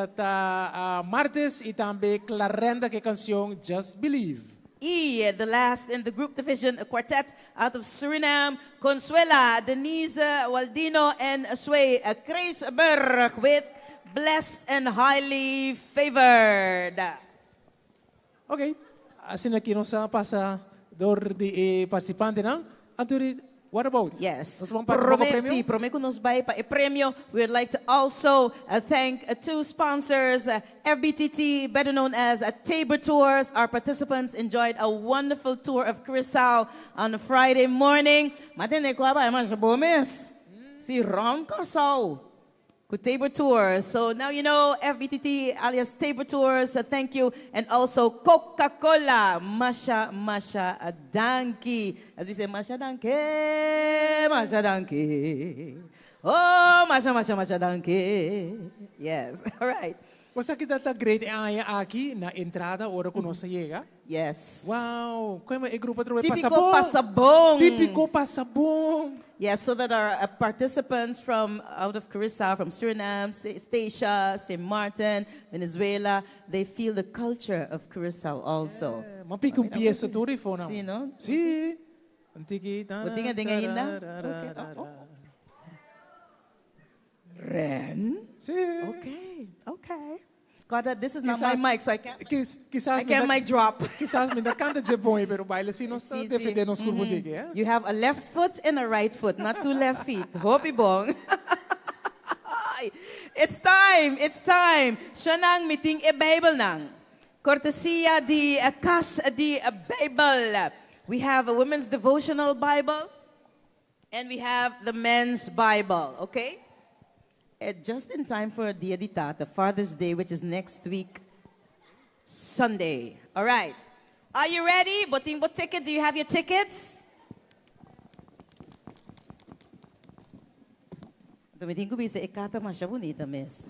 Martes e também Clarenda, que é a canção Just Believe.
E the last in the group division, a quartet out of Suriname, Consuela, Denise Waldino, and Sway Kreisberg with Blessed and Highly Favored.
Ok, assim aqui nós passa de participante, não? Antônio, what about?
Yes.
Nós vamos para o prêmio?
Sim, prometo nos vai para o prêmio. We would like to also thank 2 sponsors, FBTT, better known as Tabor Tours. Our participants enjoyed a wonderful tour of Curaçao on a Friday morning. Matende ko ba, mas bomes? Si Ron Curaçao. With Tabor Tours. So now you know FBTT alias Tabor Tours. Thank you. And also Coca-Cola. Masha Danki. As we say, Masha Danki. Oh, Masha Danki. Yes. All right.
Você que dá great aqui na entrada, hora que nós chega.
Yes.
Wow. Como é grupo de
Típico Passabon.
Típico Passabon.
Yes, so that our participants from out of Curaçao, from Suriname, Stacia, St. Martin, Venezuela, they feel the culture of Curaçao also.
Mapico um pieza tudo e fona.
Sim, não?
Sim. Antiki.
Botinha denga ainda? Ren?
Sim.
Okay. God, this is not my mic, so I can't.
I
can't mic drop.
Quizás me da canta de bom, pero baile assim não está defendendo os curvos dele, é?
You have a left foot and a right foot, not 2 left feet. Hope bong. It's time. It's time. Siya nang meeting a Bible nang. Cortesia di Kas di Bible. We have a women's devotional Bible and we have the men's Bible, okay? Just in time for Dia di Tata, Father's Day, which is next week, Sunday. All right. Are you ready? Boting bot ticket. Do you have your tickets? Dumiting ko bisa ikata masya bonita, miss.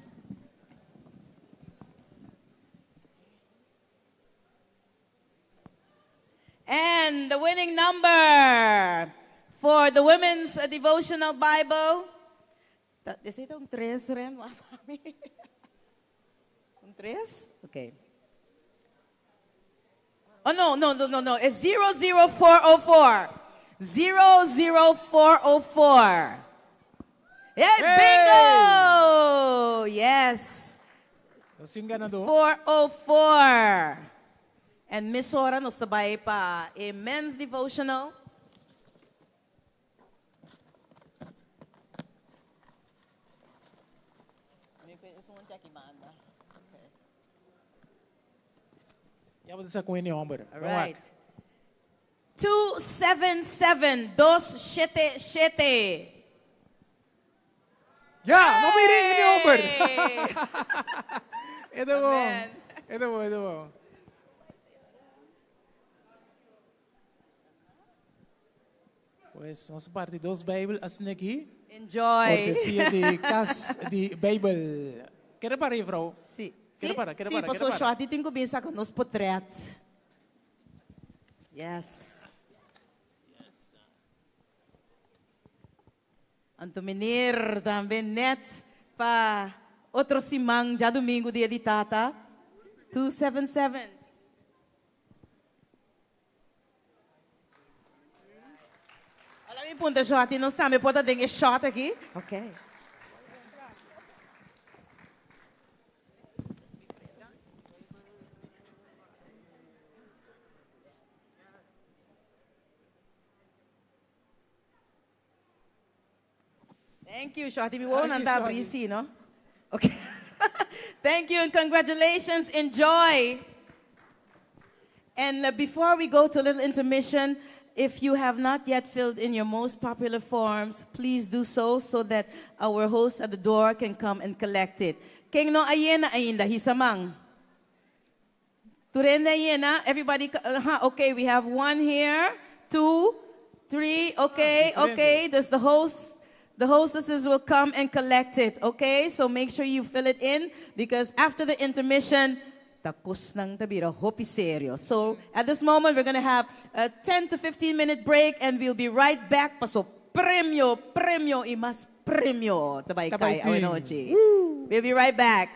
And the winning number for the women's devotional Bible. Is it on tres, Ren? On tres? Okay. Oh, no. It's 00404. 00404. Yeah, bingo! Yes. 404. And Miss Hora nos tabay pa a men's devotional.
Ja, wat is dat gewoon number?
All right. 277.
Ja, mabiri ini number. Ito mo. Pues, nossa parte dos Bible assim aqui.
Enjoy.
Cortesia de Kas de Bible. Quer para aí, vrouw?
Sim.
Quer para.
Passou shot e tem que começar com nos portretos. Yes. Anto menir também net pa outro simang já domingo dia de tata. 277. Olha me punta shot e não está me pode dar shot aqui. Okay. Thank you, Shorty. We won't have breezy, no? Okay. Thank you and congratulations. Enjoy. And before we go to a little intermission, if you have not yet filled in your most popular forms, please do so that our host at the door can come and collect it. Keng no ayena ainda hisamang. Turenda ayena. Everybody. Okay, we have 1 here, 2, 3. Okay. There's the host. The hostesses will come and collect it, okay? So make sure you fill it in because after the intermission, takos nang tabira, hopi serio. So at this moment, we're going to have a 10 to 15-minute break and we'll be right back. Paso premio y mas premio. Tabay kay Awenochi. We'll be right back.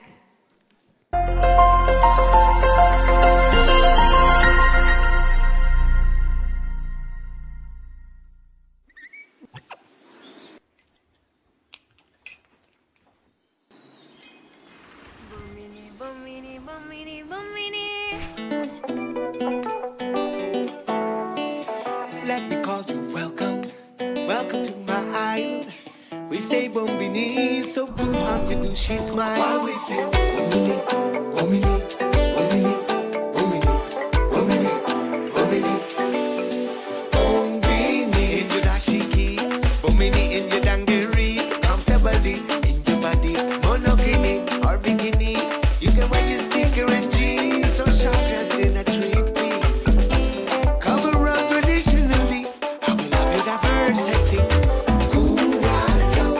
Let me call you welcome, welcome to my isle. We say bombini, so boom, how you do she smile. While we say bombini, bombini, bombini, bombini, bombini, bombini, bombini. In your dashiki, bombini in your dungarees, comfortably in your body, monokini or bikini. You can wear your sneaker and jeans or short dress in a three-piece. Cover up traditionally, how we love your diversity. Curaçao,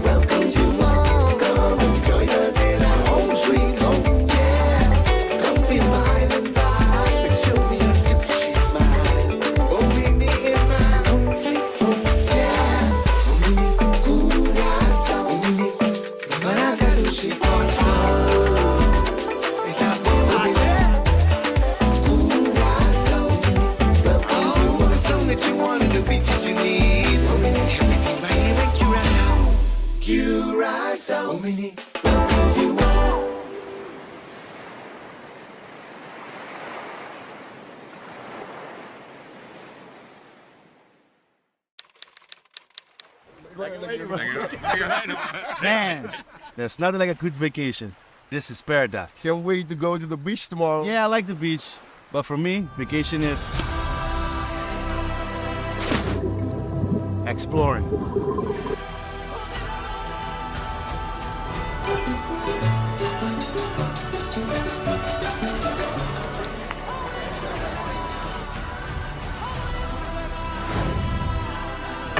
welcome to all. Come and join us in our home sweet home. Yeah, come feel my island vibe and show me your Gucci smile. Bomini in my home sweet home. Yeah, Bomini, Curaçao, Bomini, Maracatu, she wants that you wanted, the beaches you need. Everything right here in Curaçao. Curaçao. Welcome to all.
Man, there's nothing like a good vacation. This is paradise.
Can't wait to go to the beach tomorrow.
Yeah, I like the beach, but for me, vacation is exploring.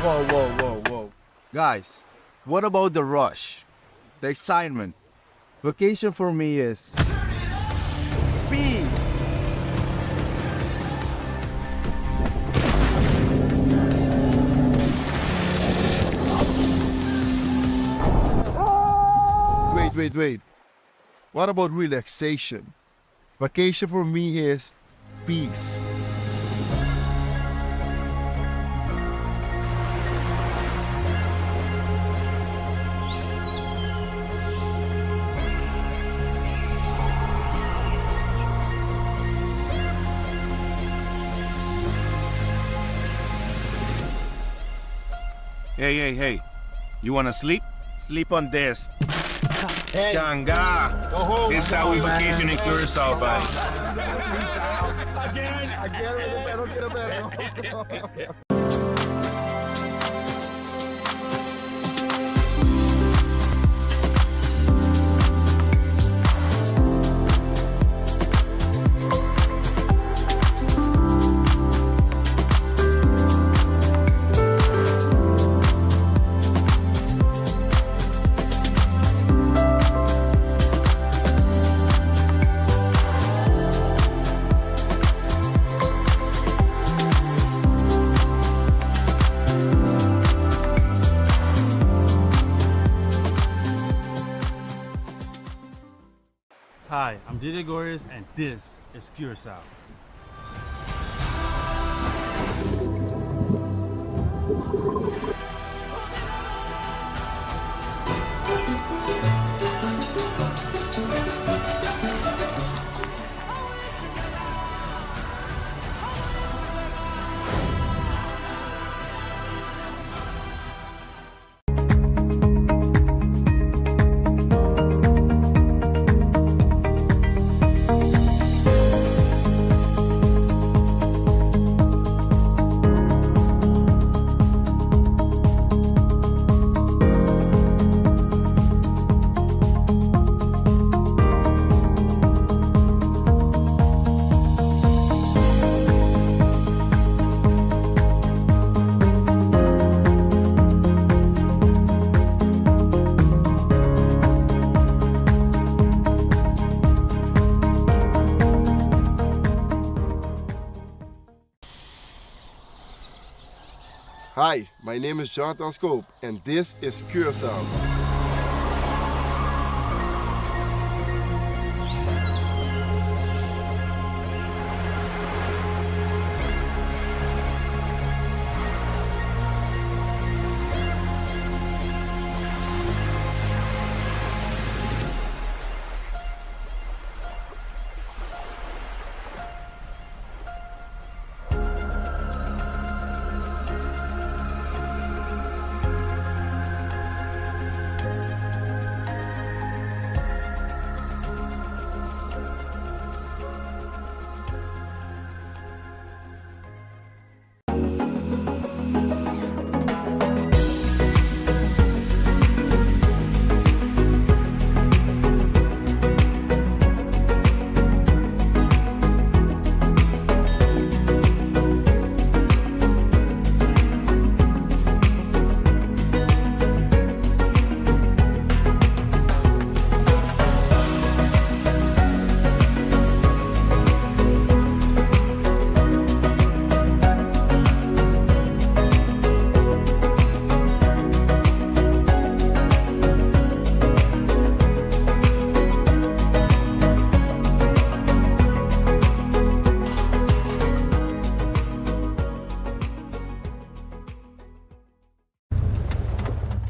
Whoa, whoa, whoa, whoa. Guys, what about the rush? The excitement? Vacation for me is speed. Wait. What about relaxation? Vacation for me is peace.
Hey. You wanna sleep? Sleep on this. Changa. This is how we vacation in Curacao, buddy.
Hi, I'm Didier Gores, and this is Curacao.
Hi, my name is Jonathan Scope, and this is Curacao.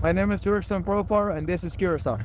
My name is Jurgen Profar, and this is Curacao.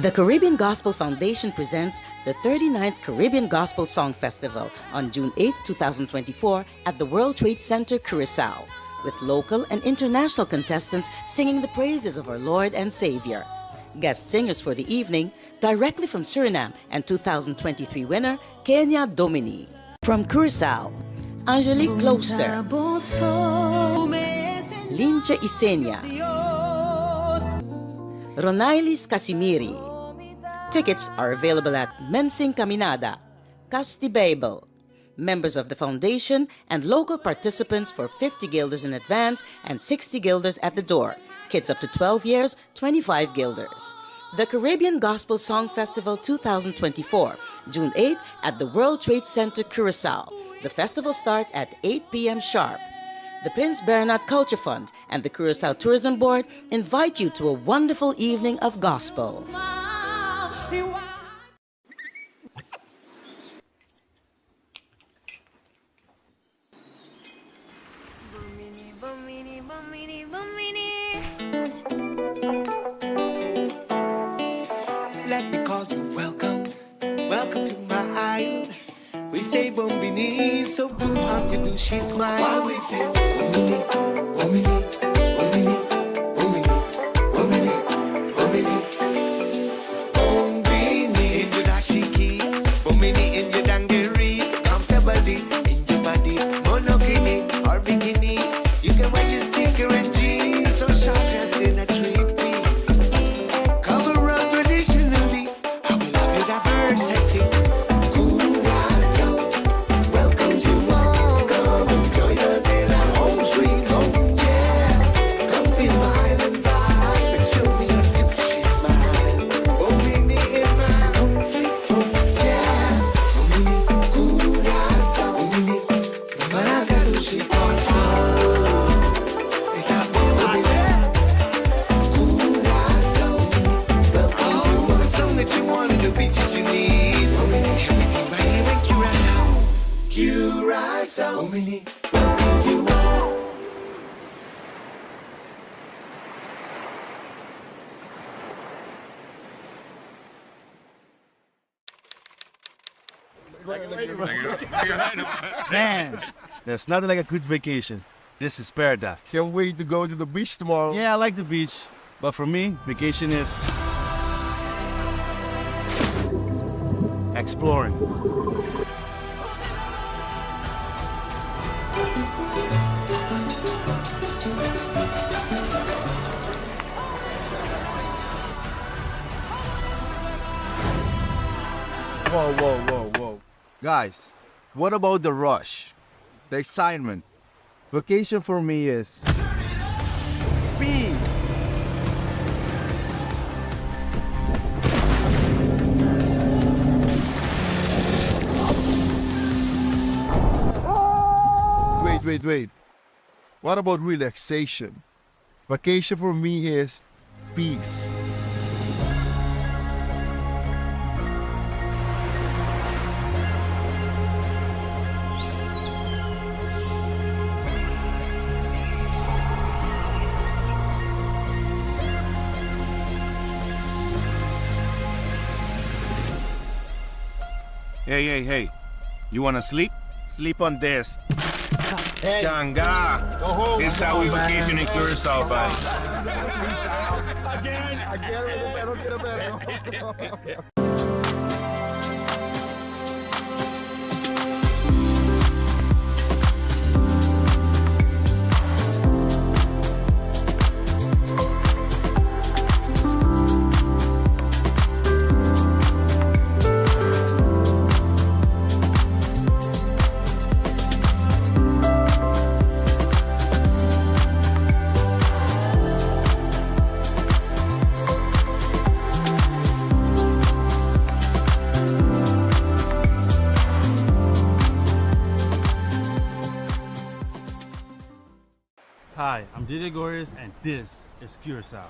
The Caribbean Gospel Foundation presents the 39th Caribbean Gospel Song Festival on June 8, 2024 at the World Trade Center, Curacao, with local and international contestants singing the praises of our Lord and Savior. Guest singers for the evening, directly from Suriname and 2023 winner, Kenya Domini. From Curacao, Angelique Closter, Lincha Isenia, Ronailis Casimiri. Tickets are available at Mensing Caminada, Castibable. Members of the foundation and local participants for 50 guilders in advance and 60 guilders at the door. Kids up to 12 years, 25 guilders. The Caribbean Gospel Song Festival 2024, June 8th at the World Trade Center, Curacao. The festival starts at 8 p.m. sharp. The Prince Bernard Culture Fund and the Curacao Tourism Board invite you to a wonderful evening of gospel.
Let me call you welcome, welcome to my island. We say Bombini, so put on your douche smile. While we say Bombini, Bombini, Bombini, Bombini, Bombini, Bombini, Bombini in your dashiki, Bombini in your dungarees, comfortably in your body, monokini or bikini. You can wear your sneaker and jeans or short dress in a three-piece. Cover up traditionally, how we love your diversity.
Man, there's nothing like a good vacation. This is paradise.
Can't wait to go to the beach tomorrow.
Yeah, I like the beach, but for me, vacation is exploring.
Whoa, whoa, whoa, whoa. Guys, what about the rush? The excitement? Vacation for me is speed. Wait. What about relaxation? Vacation for me is peace.
Hey. You wanna sleep? Sleep on this. Changa. This is how we vacation in Curacao, man.
Hi, I'm Didier Gores, and this is Curacao.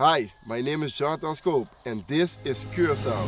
Hi, my name is Jonathan Scope, and this is Curacao.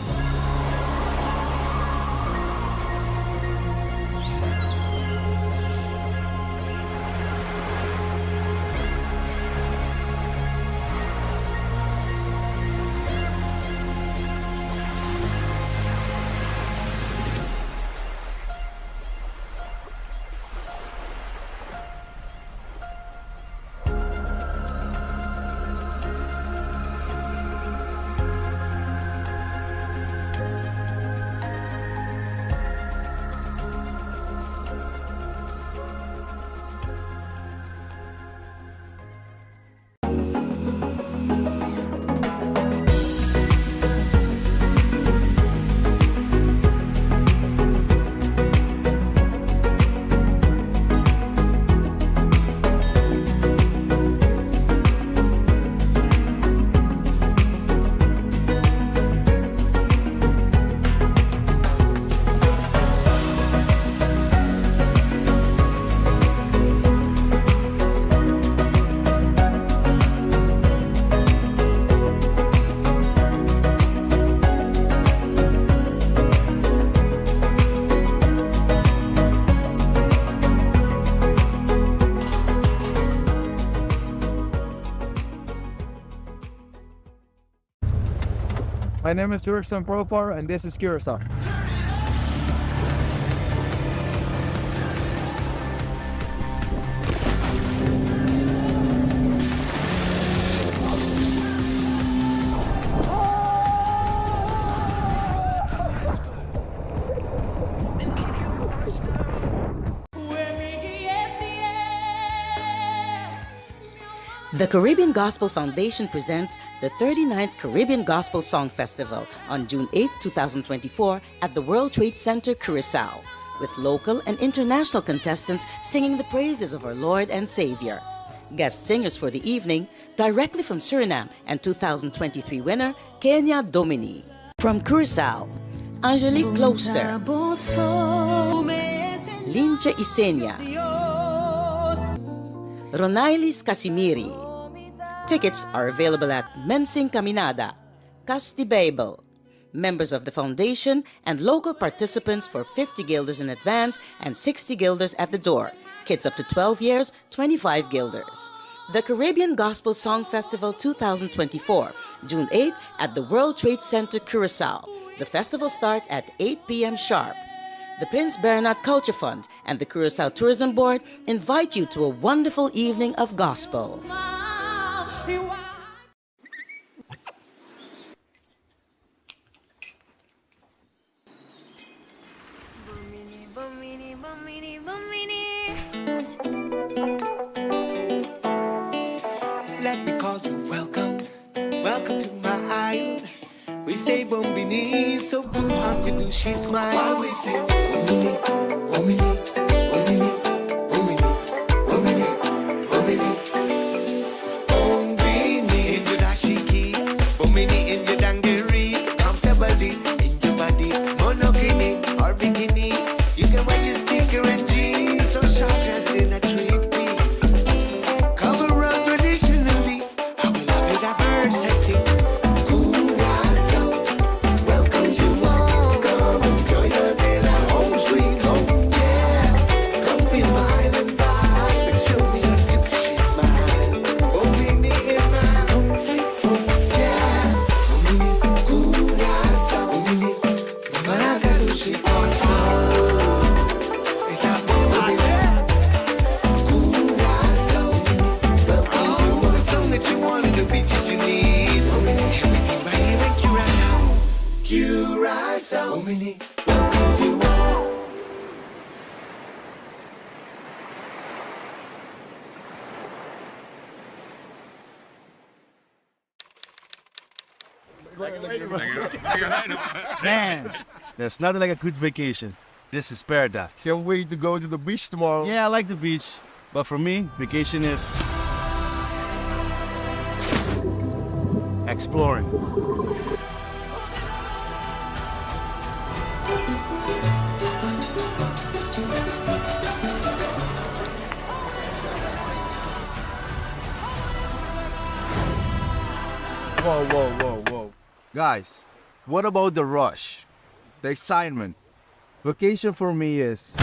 My name is Jurson Profar, and this is Curacao.
The Caribbean Gospel Foundation presents the 39th Caribbean Gospel Song Festival on June 8, 2024 at the World Trade Center, Curacao, with local and international contestants singing the praises of our Lord and Savior. Guest singers for the evening, directly from Suriname and 2023 winner, Kenya Domini. From Curacao, Angelique Closter, Lincha Isenia, Ronailis Casimiri. Tickets are available at Mensing Caminada, Castibable, members of the foundation, and local participants for 50 guilders in advance and 60 guilders at the door. Kids up to 12 years, 25 guilders. The Caribbean Gospel Song Festival 2024, June 8th at the World Trade Center, Curacao. The festival starts at 8 p.m. sharp. The Prince Bernard Culture Fund and the Curacao Tourism Board invite you to a wonderful evening of gospel.
Let me call you welcome, welcome to my island. We say Bombini, so boom, how you do she smile? Why we say Bombini, Bombini, Bombini, Bombini, Bombini, Bombini, Bombini in your dashiki, Bombini in your dungarees, comfortably in your body, monokini or bikini. You can wear your sneaker and jeans or short dress in a three-piece. Cover up traditionally, how we love your diversity. Welcome to all, come and join us in our home sweet home. Yeah, come feel my island vibe and show me how you she smile. Omini in my home sweet home. Yeah, Omini, Curacao, Omini, Maracatu she also. You wanted the beaches you need. Everything right here in Curacao. Curacao. Omini, welcome to all.
Man, there's nothing like a good vacation. This is paradise.
Can't wait to go to the beach tomorrow.
Yeah, I like the beach, but for me, vacation is exploring.
Whoa. Guys, what about the rush? The excitement? Vacation for me is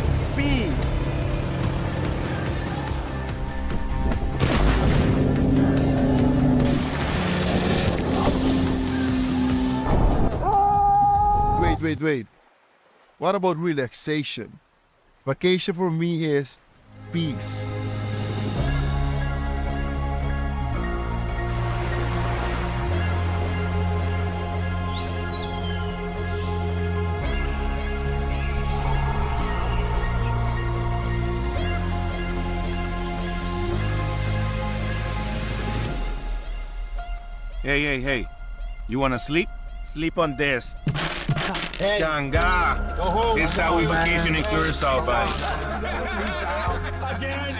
speed. Wait. What about relaxation? Vacation for me is peace.
Hey. You wanna sleep? Sleep on this. Changa. This is how we vacation in Curacao, buddy.
Again.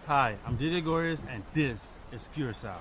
Hi, I'm Didier Gores, and this is Curacao.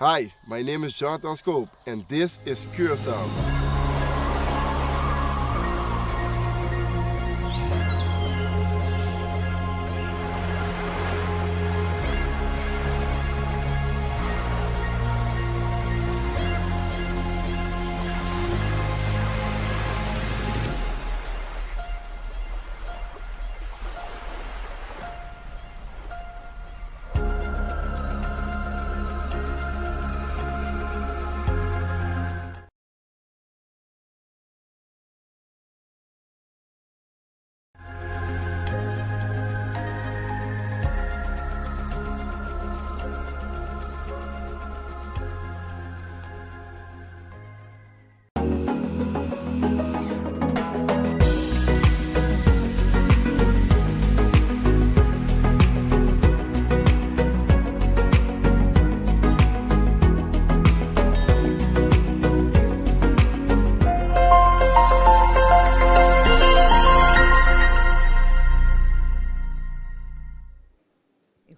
Hi, my name is Jonathan Scope, and this is Curacao.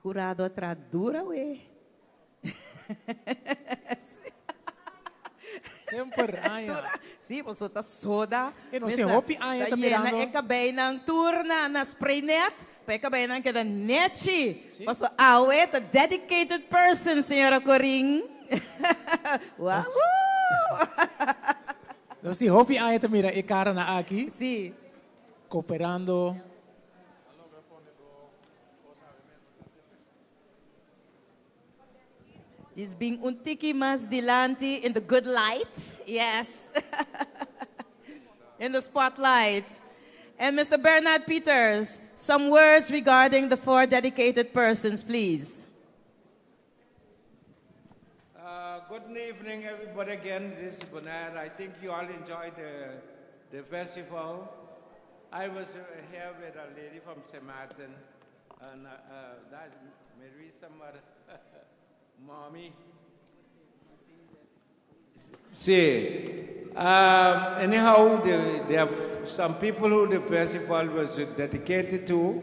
Jurado atradura, ué.
Sempre aya.
Sim, você tá soda.
E não se hopi aya tá mirando.
E acabei nang turna na spray net. Pa acabei nang kada neti. Paso awe ta dedicated person, senhora Coring. Wow.
Nós te hopi aya tá mira e cara na aqui.
Sim.
Cooperando.
Just being un tiki mas dilante in the good light. Yes. In the spotlight. And Mr. Bernard Peters, some words regarding the 4 dedicated persons, please.
Good evening, everybody. Again, this is Bernard. I think you all enjoyed the festival. I was here with a lady from St. Martin, and that's Marisa Mommy. See, anyhow, there are some people who the festival was dedicated to.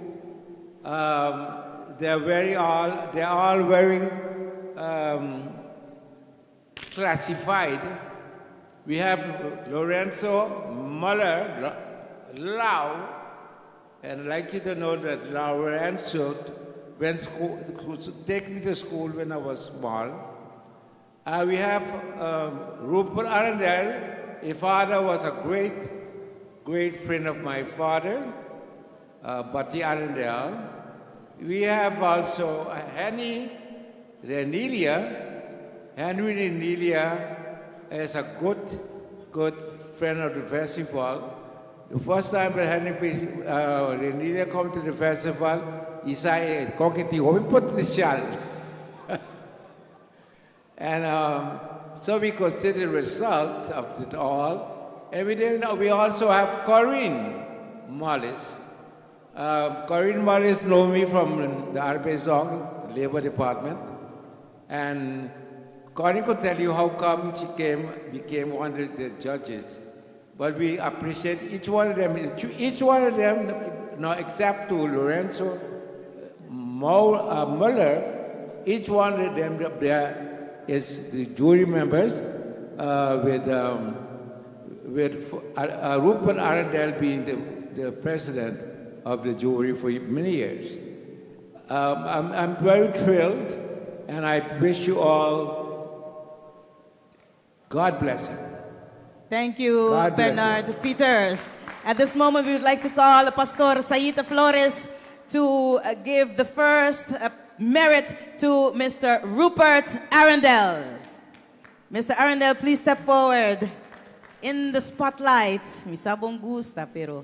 They are all very classified. We have Lorenzo Muller, Lau, and I'd like you to know that Lorenzo went to take me to school when I was small. We have Rupert Arundel. His father was a great friend of my father, Bati Arundel. We have also Henry Renelia. Henry Renelia is a good friend of the festival. The first time that Henry Renelia come to the festival, he said, "Kokiti, we put the shell." And so we consider the result of it all. And we also have Corinne Mollis. Corinne Mollis knows me from the Arbezong, the Labor Department. And Corinne could tell you how come she became one of the judges. But we appreciate each one of them. Each one of them, no, except to Lorenzo Muller, each one of them there is the jury members, with Rupert Arundel being the president of the jury for many years. I'm very thrilled, and I wish you all God bless you.
Thank you,
God bless
Bernard Peters. At this moment, we would like to call Pastor Saita Flores to give the first merit to Mr. Rupert Arundel. Mr. Arundel, please step forward in the spotlight. Mi sabong gusta, pero.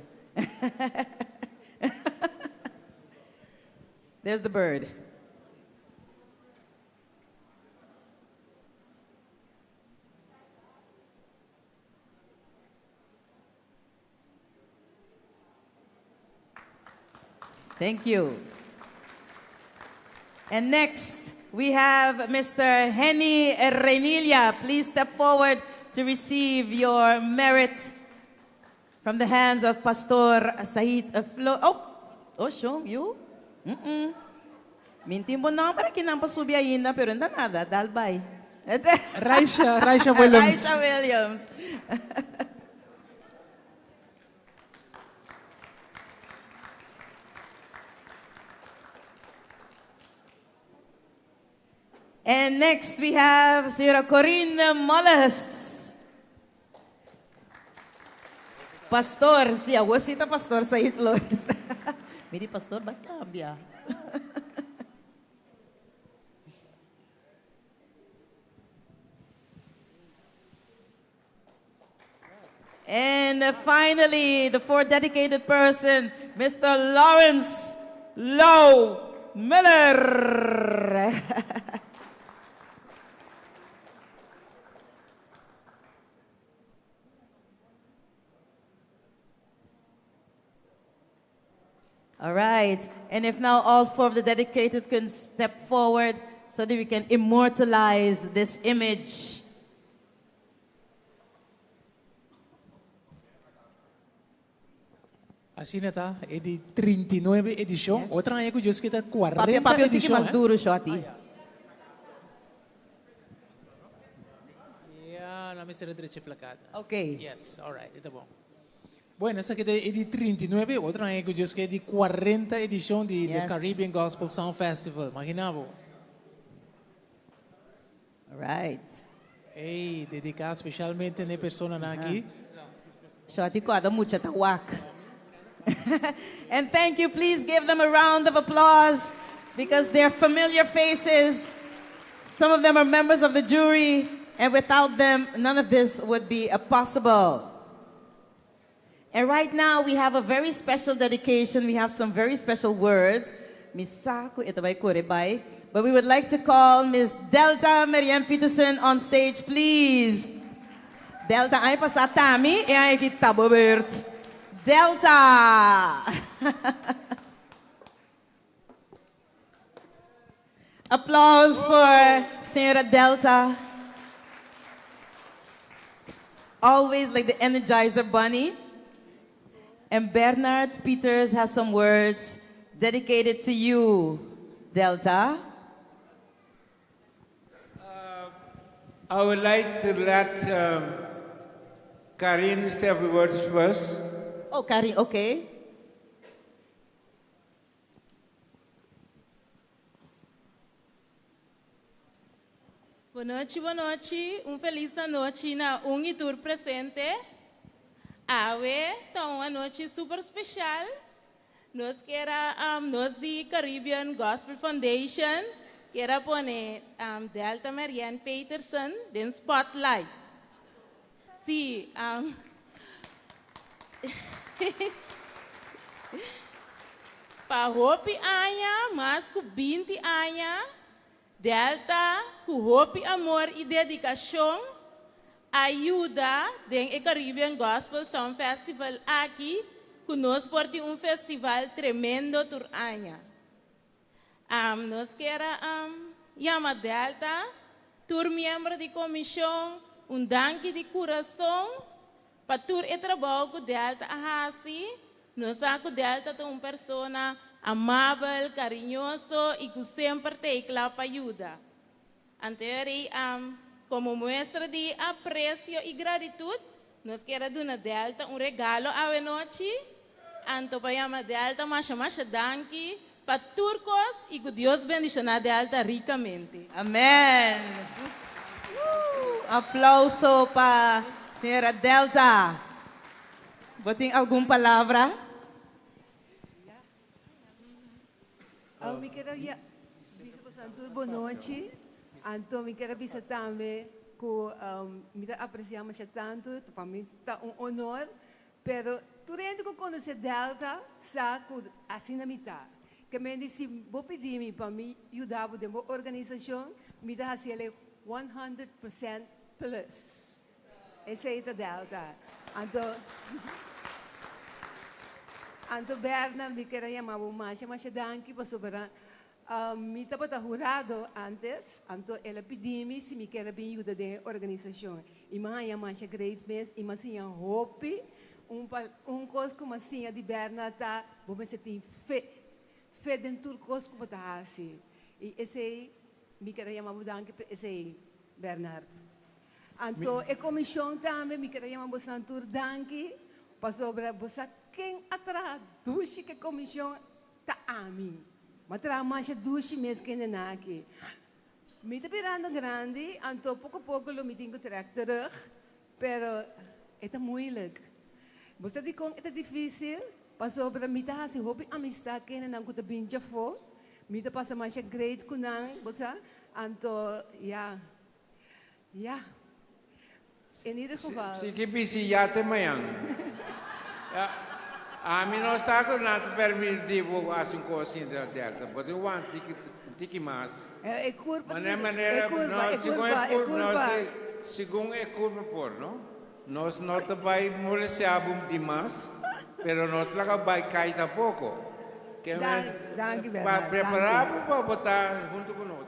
There's the bird. Thank you. And next, we have Mr. Henny Renelia. Please step forward to receive your merit from the hands of Pastor Said Flo. Oh, show you? Minti mo na para kinampasubiyayin na pero nada, dalbay.
Raisha Williams.
Raisha Williams. And next we have Sra. Corinne Mollis. Pastor, siya, wasita Pastor Said Flores. Miri Pastor, ba't cambia? And finally, the fourth dedicated person, Mr. Lawrence Lowe Miller. All right, and if now all four of the dedicated can step forward so that we can immortalize this image.
Así nata, edi 39 edición. Otra año que yo es que está 40
Papi,
edición.
mas duro siya, ati.
Yeah, na may derecha placada.
Okay.
Yes, all right, ito bom. Bueno, esa que es de 39, otra año que yo es que de 40 edición de
Yes.
Caribbean Gospel Song Festival. Imaginavo.
All right.
Hey, dedicado especialmente a persona aqui.
Siya, ati ko, ada mucha tawak. And thank you. Please give them a round of applause because they're familiar faces. Some of them are members of the jury, and without them, none of this would be possible. And right now, we have a very special dedication. We have some very special words. Misako, ito ba'y kurebay? But we would like to call Miss Delta Marianne Peterson on stage, please. Delta, ay pa sa tami, ay kita Bobert. Delta! Applause for Senora Delta. always like the Energizer Bunny. And Bernard Peters has some words dedicated to you, Delta.
I would like to let Karin say a few words first.
Oh, Karin, okay.
Boa noite, feliz noite na Unitur presente. Awe, então uma noite super especial. Nós nós de Caribbean Gospel Foundation, quero pôr Delta Marianne Peterson den spotlight. Sim, para hopi anya, mas com 20 anya, Delta, com hopi amor e dedicação, ajuda den Caribbean Gospel Song Festival aqui, conosco por festival tremendo tur anya. Nós queremos chamar Delta, tur membro de comissão, danke de coração, para tur e trabalho com Delta a hasi, nós saco Delta é uma pessoa amável, carinhoso e que sempre te para ajuda. Anterior, como mostra de apreço e gratitude, nós queremos dar Delta regalo a noite. Anto para chamar Delta, mas danke para turcos e que Deus bendiga Delta ricamente.
Amém. Aplauso para a senhora Delta. Botem alguma palavra?
Me quero boa noite. Então, me quero dizer também que me apreciamos tanto, para mim é honor, pero durante que conhecer Delta, saco assim na mitad. Que me disse, vou pedir para mim ajudar de uma organização, me dá assim 100% plus. Esse é o Delta. Então, Bernard, me quero chamar mas danke para sobrar. Me estava jurado antes, então ela pediu-me se me quer bem ajuda da organização. E mais great mess, e mais hope, coisa como assim de Bernard tá, vou me sentir fé dentro do coisa como tá assim. E esse me quer chamar danke esse Bernard. Então, a comissão também me quer chamar santur danke para sobrar você quem atrás duche que a comissão tá a mim. Mas mais duche mesmo que não aqui. Me está virando grande, então pouco a pouco eu me tenho que terug, pero é moeilijk. Você diz que é difícil, para sobre me está assim, hobby amistade que não está bem já for, me está passando mais great com não, você, então, ja. Em ieder geval.
Se que busy já te manhã. A mim não sabe nada permitir assim coisa Delta, mas eu want tiki mais.
É curva.
Mas é maneira não, segundo é curva por, não? Nós não vai molestar demais, pero nós lá vai cair tampouco. Para preparar para botar junto conosco.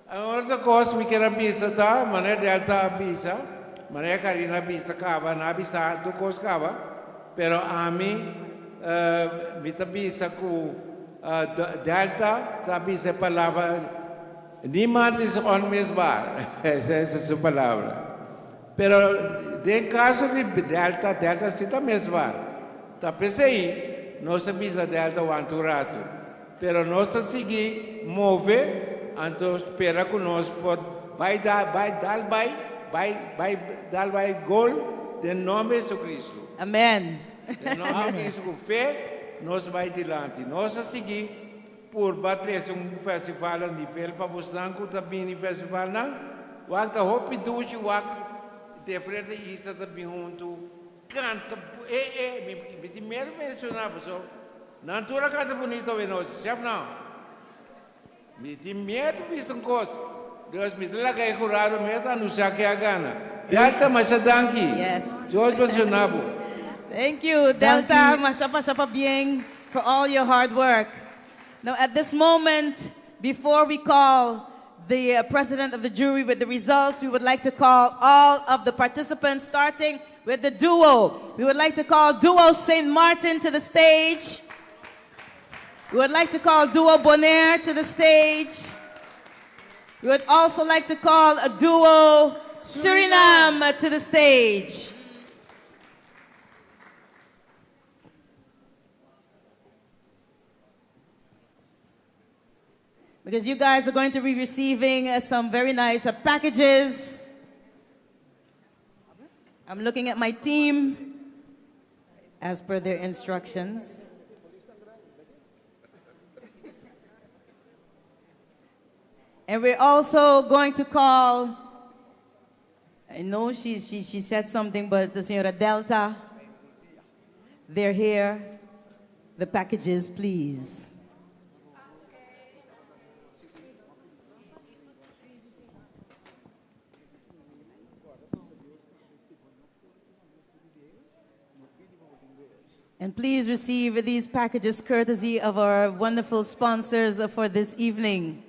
A outra coisa me quer avisar, tá? Maneira Delta avisa, maneira Karina avisa, cava, não avisa, tu coisa cava, pero a mim me avisa que Delta avisa a palavra niemand is onmisbaar. Essa é a sua palavra. Pero em caso de Delta está mesbar. Tá pensei, nós avisa Delta o anturato. Pero nós seguir move, então espera que nós vai dar gol de nome de Cristo.
Amém.
Em nome de Cristo, com fé, nós vai adiante. Nós a seguir, por bater festival a nível, para mostrar que também no festival, não, o acta hopi duche, o acta de frente a isso também junto, canta, me primeiro mencionar, pessoal, não toda canta bonita, nós, sabe não? Me tem medo, visto um coisa, Deus me dá que é curado, mesmo, não sei que é a gana. Delta, mas é danke.
Yes.
Deus mencionava.
Thank you, Delta. Masapa bien for all your hard work. Now, at this moment, before we call the president of the jury with the results. We would like to call all of the participants, starting with the duo. We would like to call Duo St. Martin to the stage. We would like to call Duo Bonaire to the stage. We would also like to call a Duo Suriname to the stage. Because you guys are going to be receiving some very nice packages. I'm looking at my team as per their instructions. And we're also going to call, I know she said something, but the Señora Delta, they're here. The packages, please. And please receive these packages courtesy of our wonderful sponsors for this evening.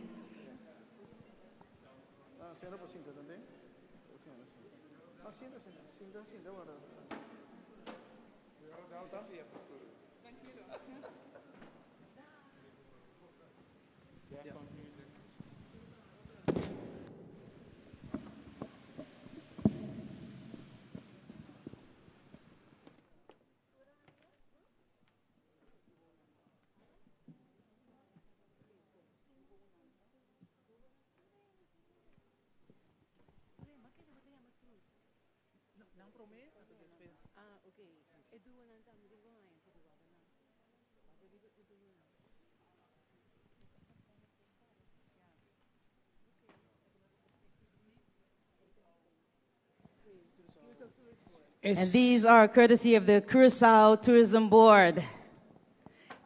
And these are courtesy of the Curacao Tourism Board.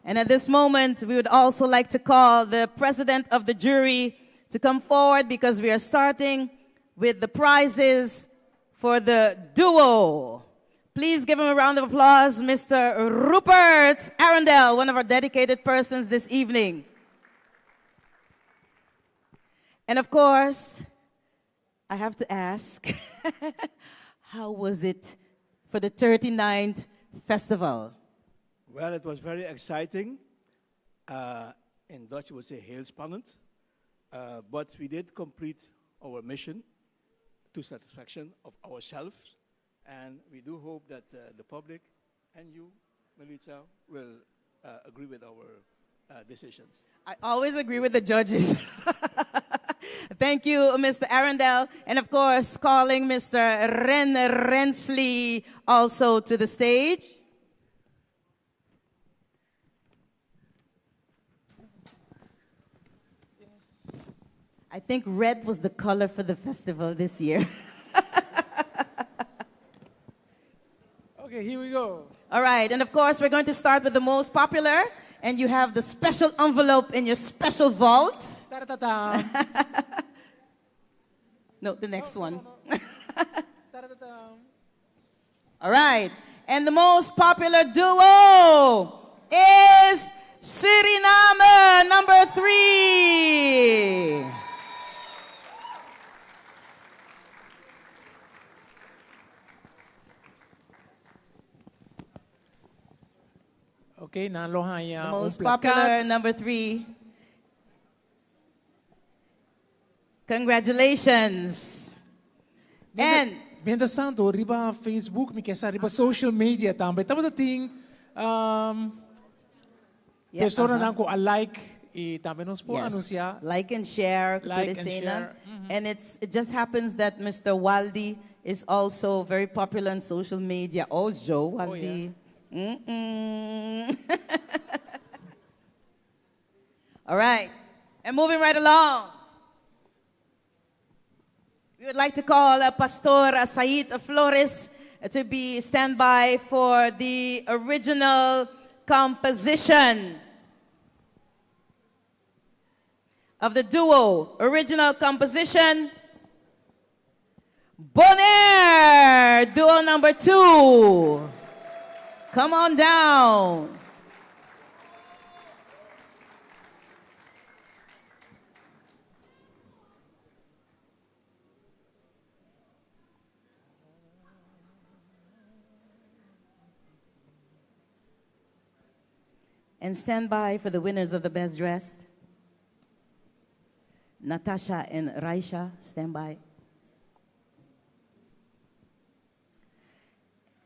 And at this moment, we would also like to call the president of the jury to come forward because we are starting with the prizes for the duo. Please give him a round of applause, Mr. Rupert Arundel, one of our dedicated persons this evening. And of course, I have to ask, how was it for the 39th festival?
Well, it was very exciting. In Dutch, we would say heel spannend. But we did complete our mission to satisfaction of ourselves. And we do hope that the public and you, Melissa, will agree with our decisions.
I always agree with the judges. Thank you, Mr. Arundel. And of course, calling Mr. Ren Rensley also to the stage. I think red was the color for the festival this year.
Okay, here we go.
All right, and of course, we're going to start with the most popular, and you have the special envelope in your special vault. No, the next one. All right, and the most popular duo is Suriname, number 3.
Okay,
the most popular, number 3. Congratulations. And
Benda santo, riba Facebook, mi kesa riba social media também. Tama dating persona nangko a like e também nos po anuncia.
Like and share,
like and share.
And it just happens that Mr. Waldi is also very popular on social media. Oh, Joe Waldi. All right, and moving right along, we would like to call Pastor Said Flores to be standby for the original composition of the duo. Original composition, Bonaire, duo number 2. Come on down. And stand by for the winners of the Best Dressed. Natasha and Raisha, stand by.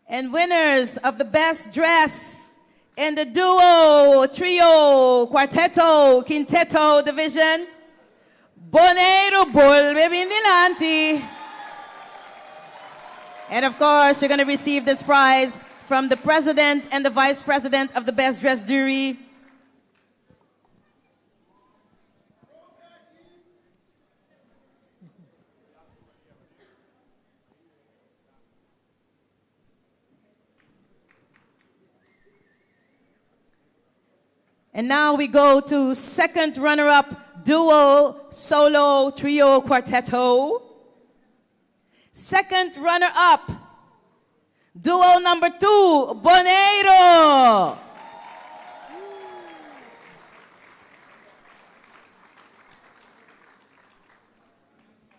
And winners of the Best Dressed in the duo, trio, quartetto, quintetto division, Boneiro Bolve Vindilanti. And of course, you're going to receive this prize from the president and the vice president of the Best Dressed jury. And now we go to second runner-up, duo, solo, trio, quartetto. Second runner-up, duo number 2, Boneiro.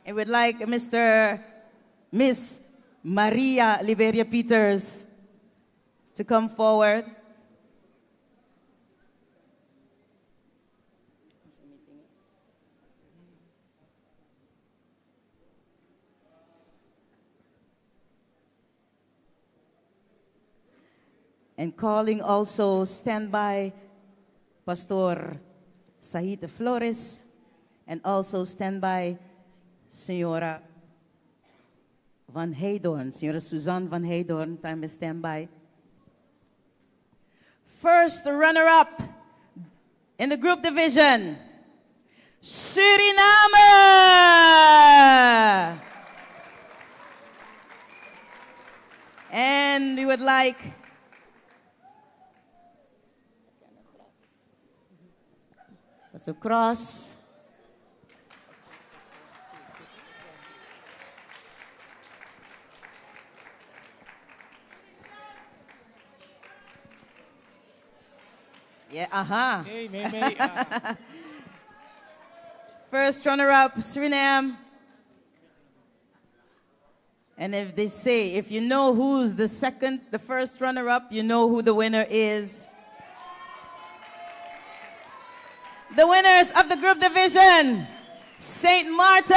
I would like Miss Maria Liberia Peters to come forward. And calling also standby Pastor Sahita Flores, and also standby Senora Van Heydorn, Senora Suzanne Van Heydorn, time is standby. First runner-up in the group division, Suriname! And we would like Pastor Cross. Yeah, First runner-up, Suriname. And if they say, if you know who's the first runner-up, you know who the winner is. The winners of the group division, St. Martin.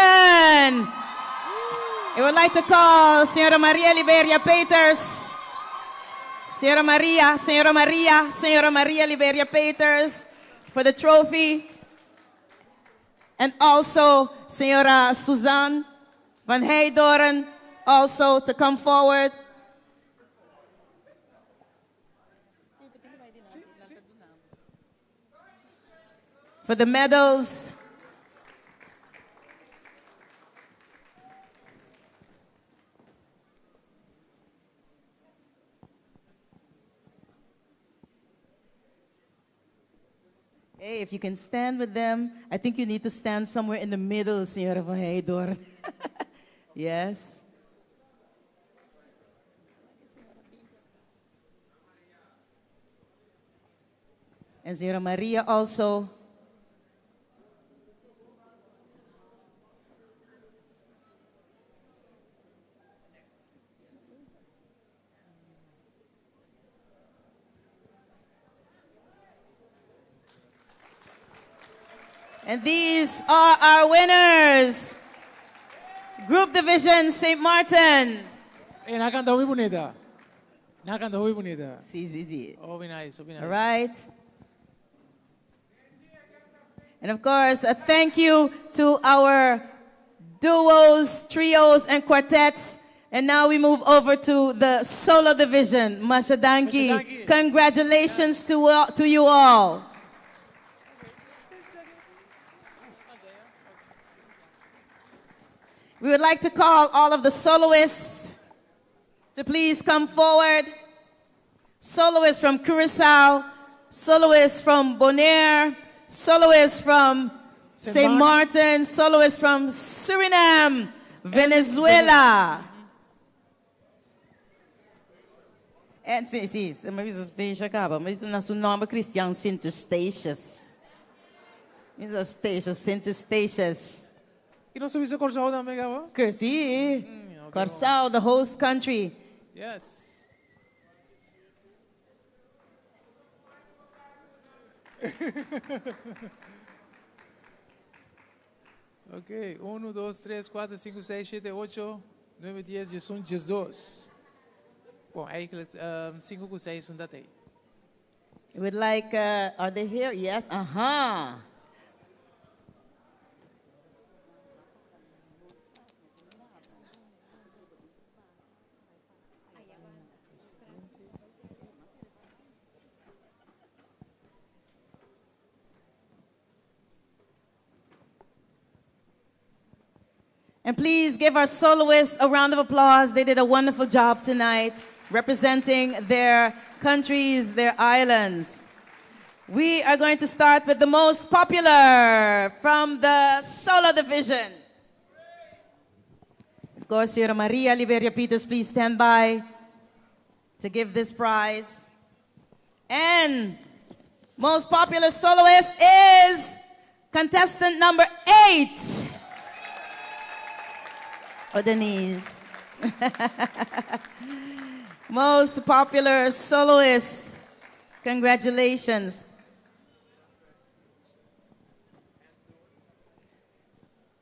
I would like to call Senora Maria Liberia Peters. Senora Maria Liberia Peters for the trophy. And also Senora Suzanne Van Heydorn also to come forward. For the medals, hey, if you can stand with them, I think you need to stand somewhere in the middle, Senora Van Heydorn. Yes. And Senora Maria also. And these are our winners. Group Division, St. Martin.
Eh, nakanta muy bonita. Nakanta muy bonita.
Sí.
Oh, be nice, be nice.
All right. And of course, a thank you to our duos, trios, and quartets. And now we move over to the solo division. Mashadanki, congratulations to you all. We would like to call all of the soloists to please come forward. Soloists from Curacao, soloists from Bonaire, soloists from St. Martin, soloists from Suriname, Venezuela. And sim, mas isso deixa acaba, mas nosso nome Cristiano Sinter-Statius. Mas Statius, Sinter-Statius.
E não sabia se Corsal também, gava?
Sim, Corsal, the host country.
Yes. Ok, 1, 2, 3, 4, 5, 6, 7, 8, 9, 10, je son 12. Bom, eigenlijk 5 com 6 son dat aí.
We'd like, are they here? Yes, uh-huh. And please give our soloists a round of applause. They did a wonderful job tonight, representing their countries, their islands. We are going to start with the most popular from the solo division. Of course, Sierra Maria Liberia Peters, please stand by to give this prize. And most popular soloist is contestant number 8. Oh, Denise. Most popular soloist. Congratulations.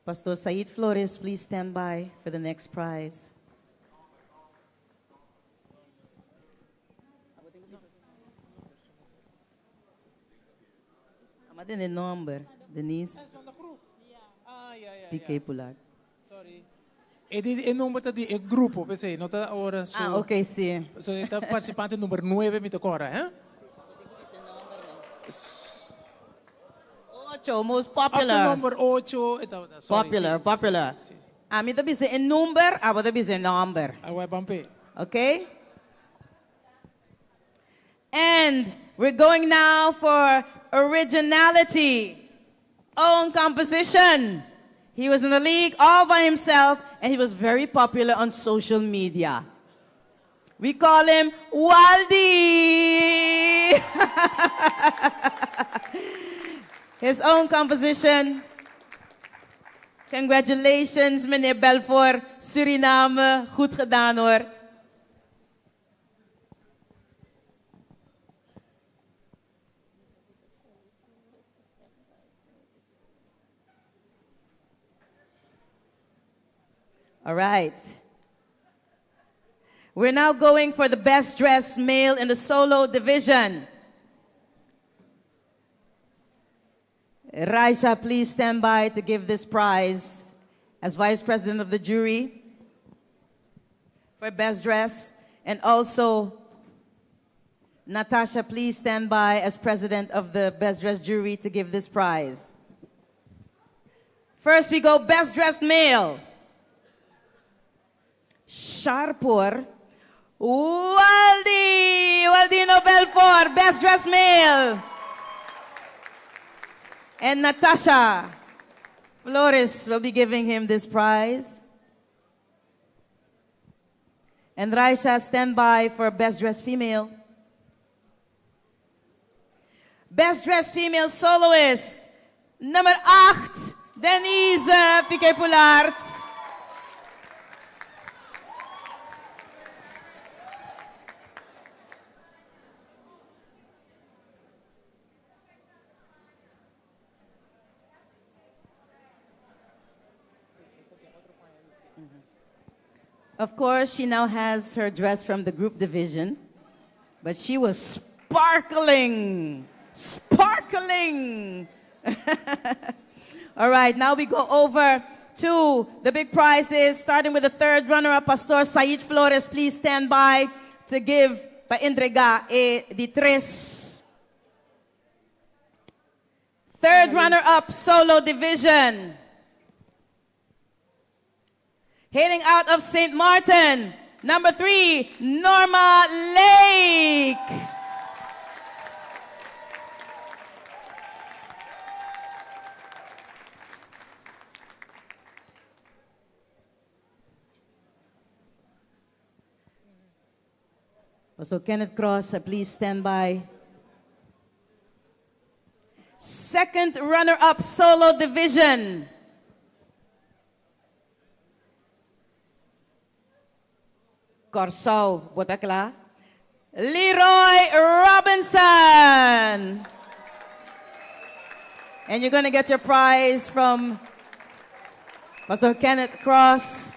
Pastor Said Flores, please stand by for the next prize. Ama din yung number. Denise. PK Pulag.
Sorry. E numero di e grupo, pensei, não tá ora so.
Ah, ok, sim.
So está participante número 9 me tocora, hein?
8, most popular.
After number 8,
Popular, popular. Ah, me tabi in number, ah, tabi in number.
Away bampe.
Okay? And we're going now for originality. Own composition. He was in the league all by himself, and he was very popular on social media. We call him Waldy. His own composition. Congratulations, meneer Belfort, Suriname. Goed gedaan hoor. All right. We're now going for the best dressed male in the solo division. Raisha, please stand by to give this prize as vice president of the jury for best dress. And also, Natasha, please stand by as president of the best dressed jury to give this prize. First, we go best dressed male. Sharpur Waldino Belfort, best dressed male. And Natasha Flores will be giving him this prize. And Raisha, stand by for best dressed female. Best dressed female soloist, number 8, Denise Piquet Poulard. Of course, she now has her dress from the group division, but she was sparkling, sparkling. All right, now we go over to the big prizes, starting with the third runner-up, Pastor Said Flores. Please stand by to give pa-entrega di tres. Third runner-up, solo division. Hailing out of St. Martin, number 3, Norma Lake. Also, Kenneth Cross, please stand by. Second runner-up, solo division. Corsao, Botakla. Leroy Robinson. And you're going to get your prize from Pastor Kenneth Cross.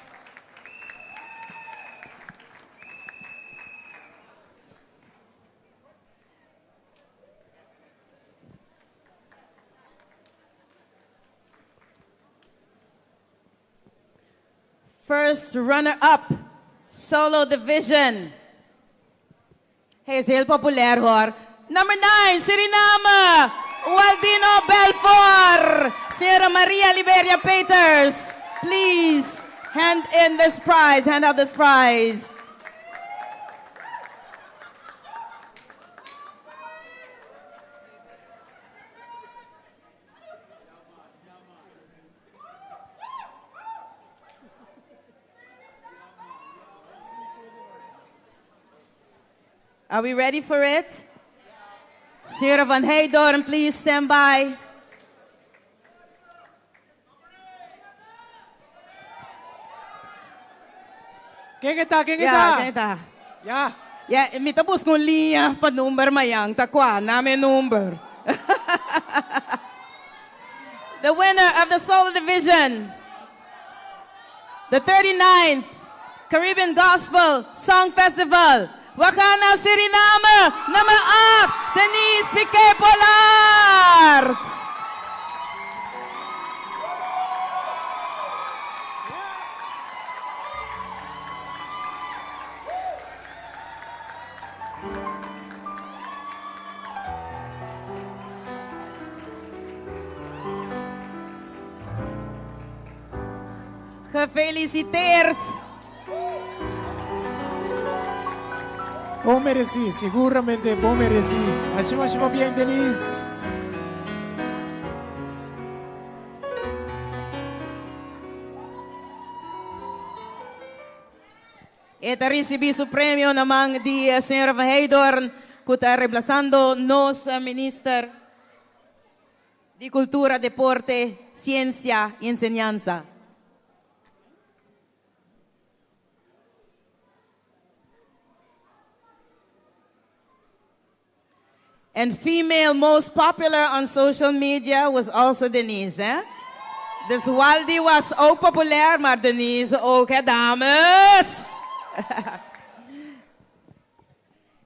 First runner-up, solo division. Hij is heel populair hoor. Number 9, Suriname, Waldino Belfort. Sierra Maria Liberia Peters, please hand out this prize. Are we ready for it? Sierra Van Heydorn, please stand by.
Quem está?
Ja. Ja, mita bus kung linya pa number mayang takwa namin number. The winner of the solo division, the 39th Caribbean Gospel Song Festival, Wakana Suriname, nummer 8, Denise Piquet Pollard. Gefeliciteerd.
Bom mereci, seguramente bom mereci. Achima bien, Denise.
Eta recibi su premio namang di Sra. Van Heydorn, que está reemplazando nos Minister de Cultura, Deporte, Ciencia y Enseñanza. And female most popular on social media was also Denise, eh? Dus Waldi was ook populair, maar Denise ook, hè, dames?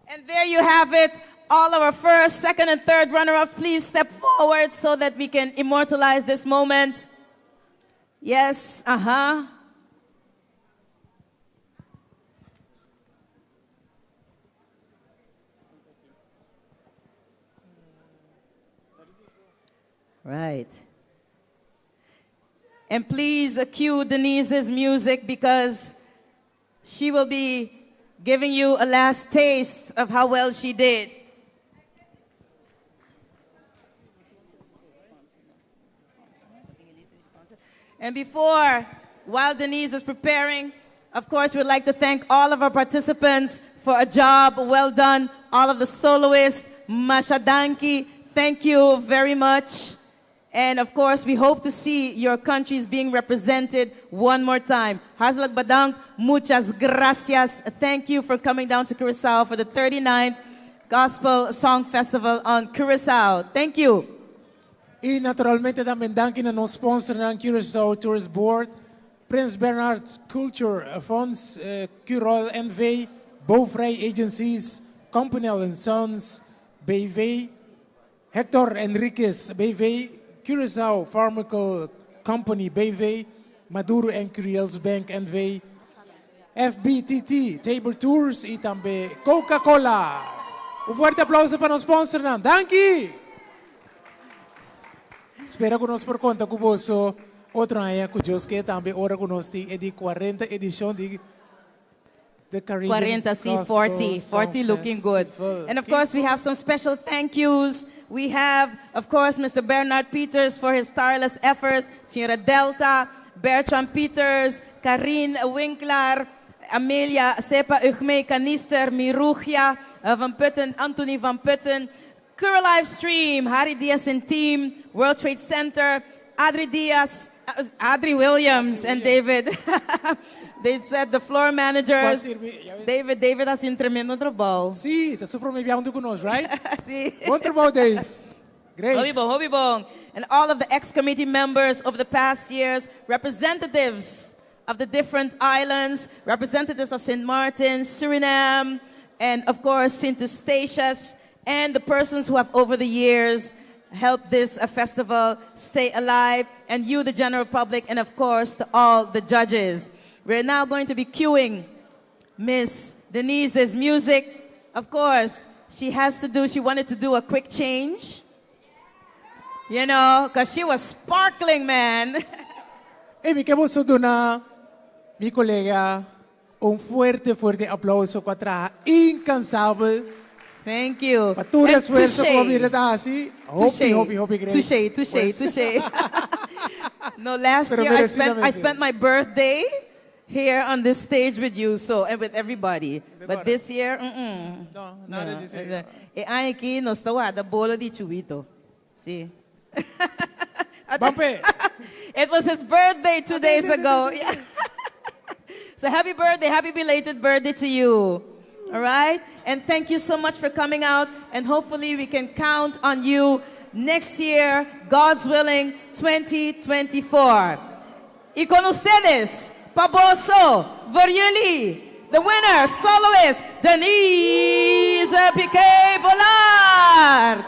And there you have it. All of our first, second, and third runner-ups, please step forward so that we can immortalize this moment. Yes, Right. And please cue Denise's music because she will be giving you a last taste of how well she did. And while Denise is preparing, of course, we'd like to thank all of our participants for a job well done. All of the soloists, Mashadanki, thank you very much. And of course, we hope to see your countries being represented one more time. Hartelijk bedankt, muchas gracias. Thank you for coming down to Curacao for the 39th Gospel Song Festival on Curacao. Thank you.
E naturalmente também danke na nosso sponsor ng Curacao Tourist Board, Prince Bernhard Culture Funds, Curol NV, Bouvrij Agencies, Company & Sons, BV, Hector Enriquez, BV, Curacao Pharmaceutical Company BV, Maduro and Curiels Bank NV, FBTT, Tabor Tours e também Coca-Cola. Forte aplauso para o sponsor na. Danke! Espero que nós por conta com você outro ano que Deus quer também ora conosco é de 40 edição de the Caribbean
40 looking good. And of course we have some special thank yous. We have, of course, Mr. Bernard Peters for his tireless efforts, Sra. Delta, Bertram Peters, Karine Winkler, Amelia Sepa Ugme Kanister, Mirugia Van Putten, Anthony Van Putten, Cura Livestream, Harry Diaz and team, World Trade Center, Adri Williams and David. They said the floor managers. David has um tremendo trabalho.
Sim, está super bem conosco, right?
Sim.
Bom trabalho, Dave. Great.
Hobby bom. and all of the ex-committee members over the past years, representatives of the different islands, representatives of St. Martin, Suriname, and of course, St. Eustatius, and the persons who have over the years helped this festival stay alive, and you, the general public, and of course, to all the judges. We're now going to be cueing Miss Denise's music. Of course, she wanted to do a quick change, you know, because she was sparkling, man.
Mi quero donar, mi colega, fuerte aplauso para incansável.
Thank you.
Para todo
And
esfuerzo
touche.
como mira así. Hopi, grace.
Touche. No, last
Pero
year I
merecidamente.
spent my birthday here on this stage with you, and with everybody. But this year,
No, nada disso aí.
E aqui nós estamos da bola de chuito. See?
Bampe.
It was his birthday 2 days ago. Yeah. So happy birthday, happy belated birthday to you. All right? And thank you so much for coming out. And hopefully we can count on you next year, God's willing, 2024. Y con ustedes, Paboso Variuli, the winner, soloist, Denise Piqué Volar.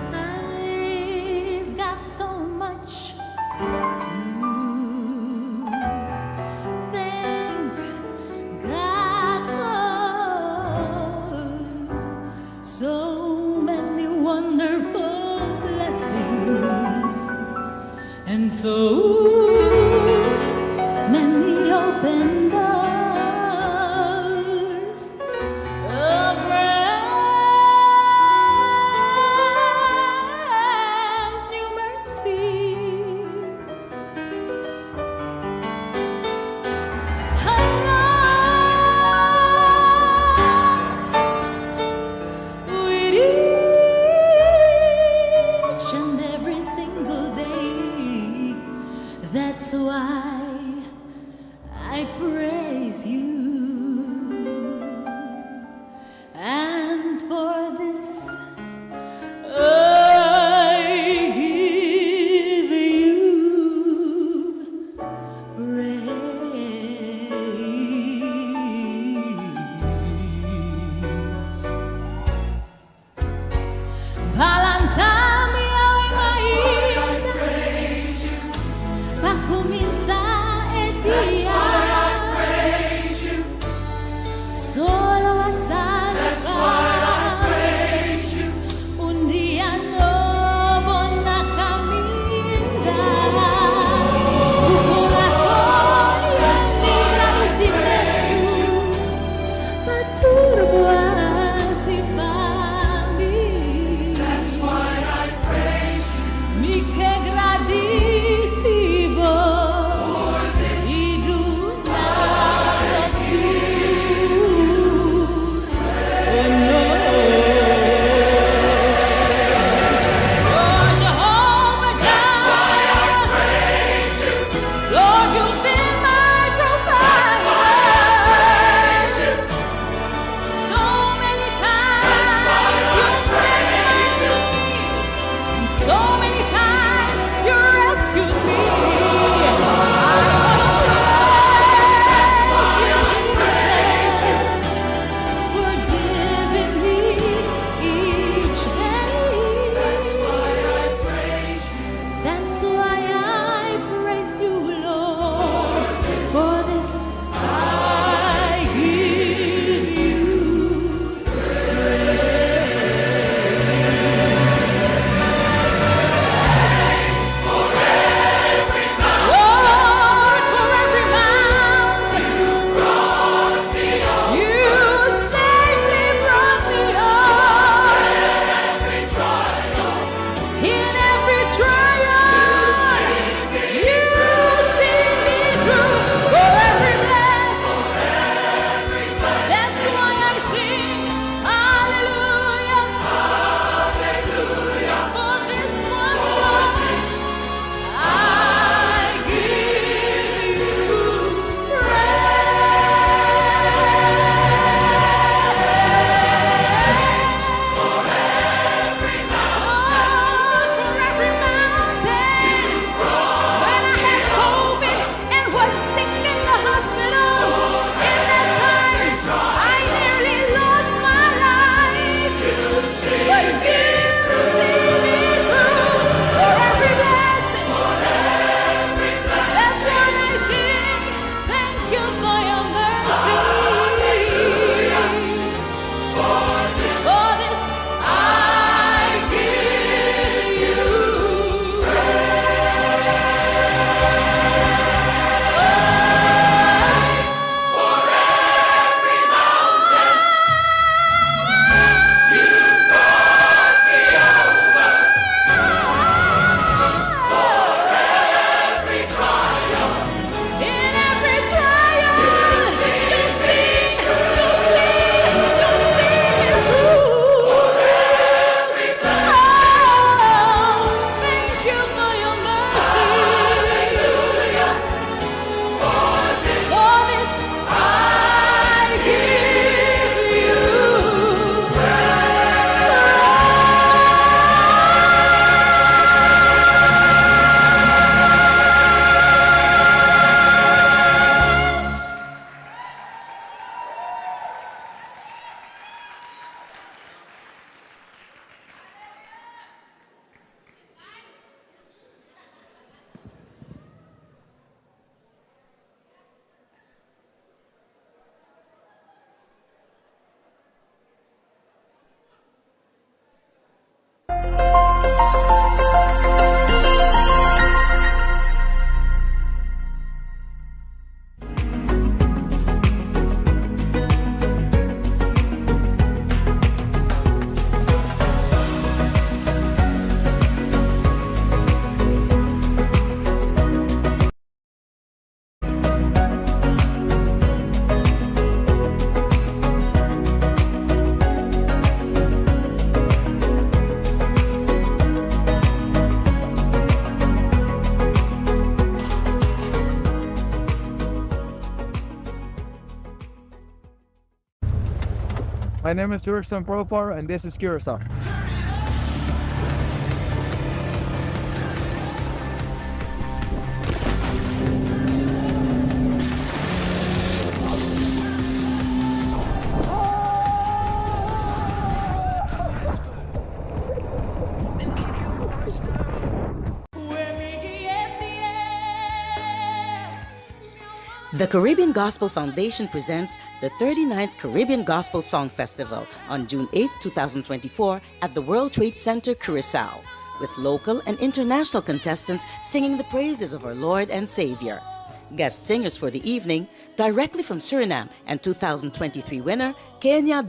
I've got so much to thank God for. So many wonderful blessings, and so many open doors. A brand new mercy. Along with each and every single day. That's why I praise you. And for this I give you praise. Valentami ao Imaíta, pra começar.
My name is Jurgen Profar, and this is Curacao.
The Caribbean Gospel Foundation presents the 39th Caribbean Gospel Song Festival on June 8, 2024 at the World Trade Center, Curacao, with local and international contestants singing the praises of our Lord and Savior. Guest singers for the evening, directly from Suriname and 2023 winner, Kenya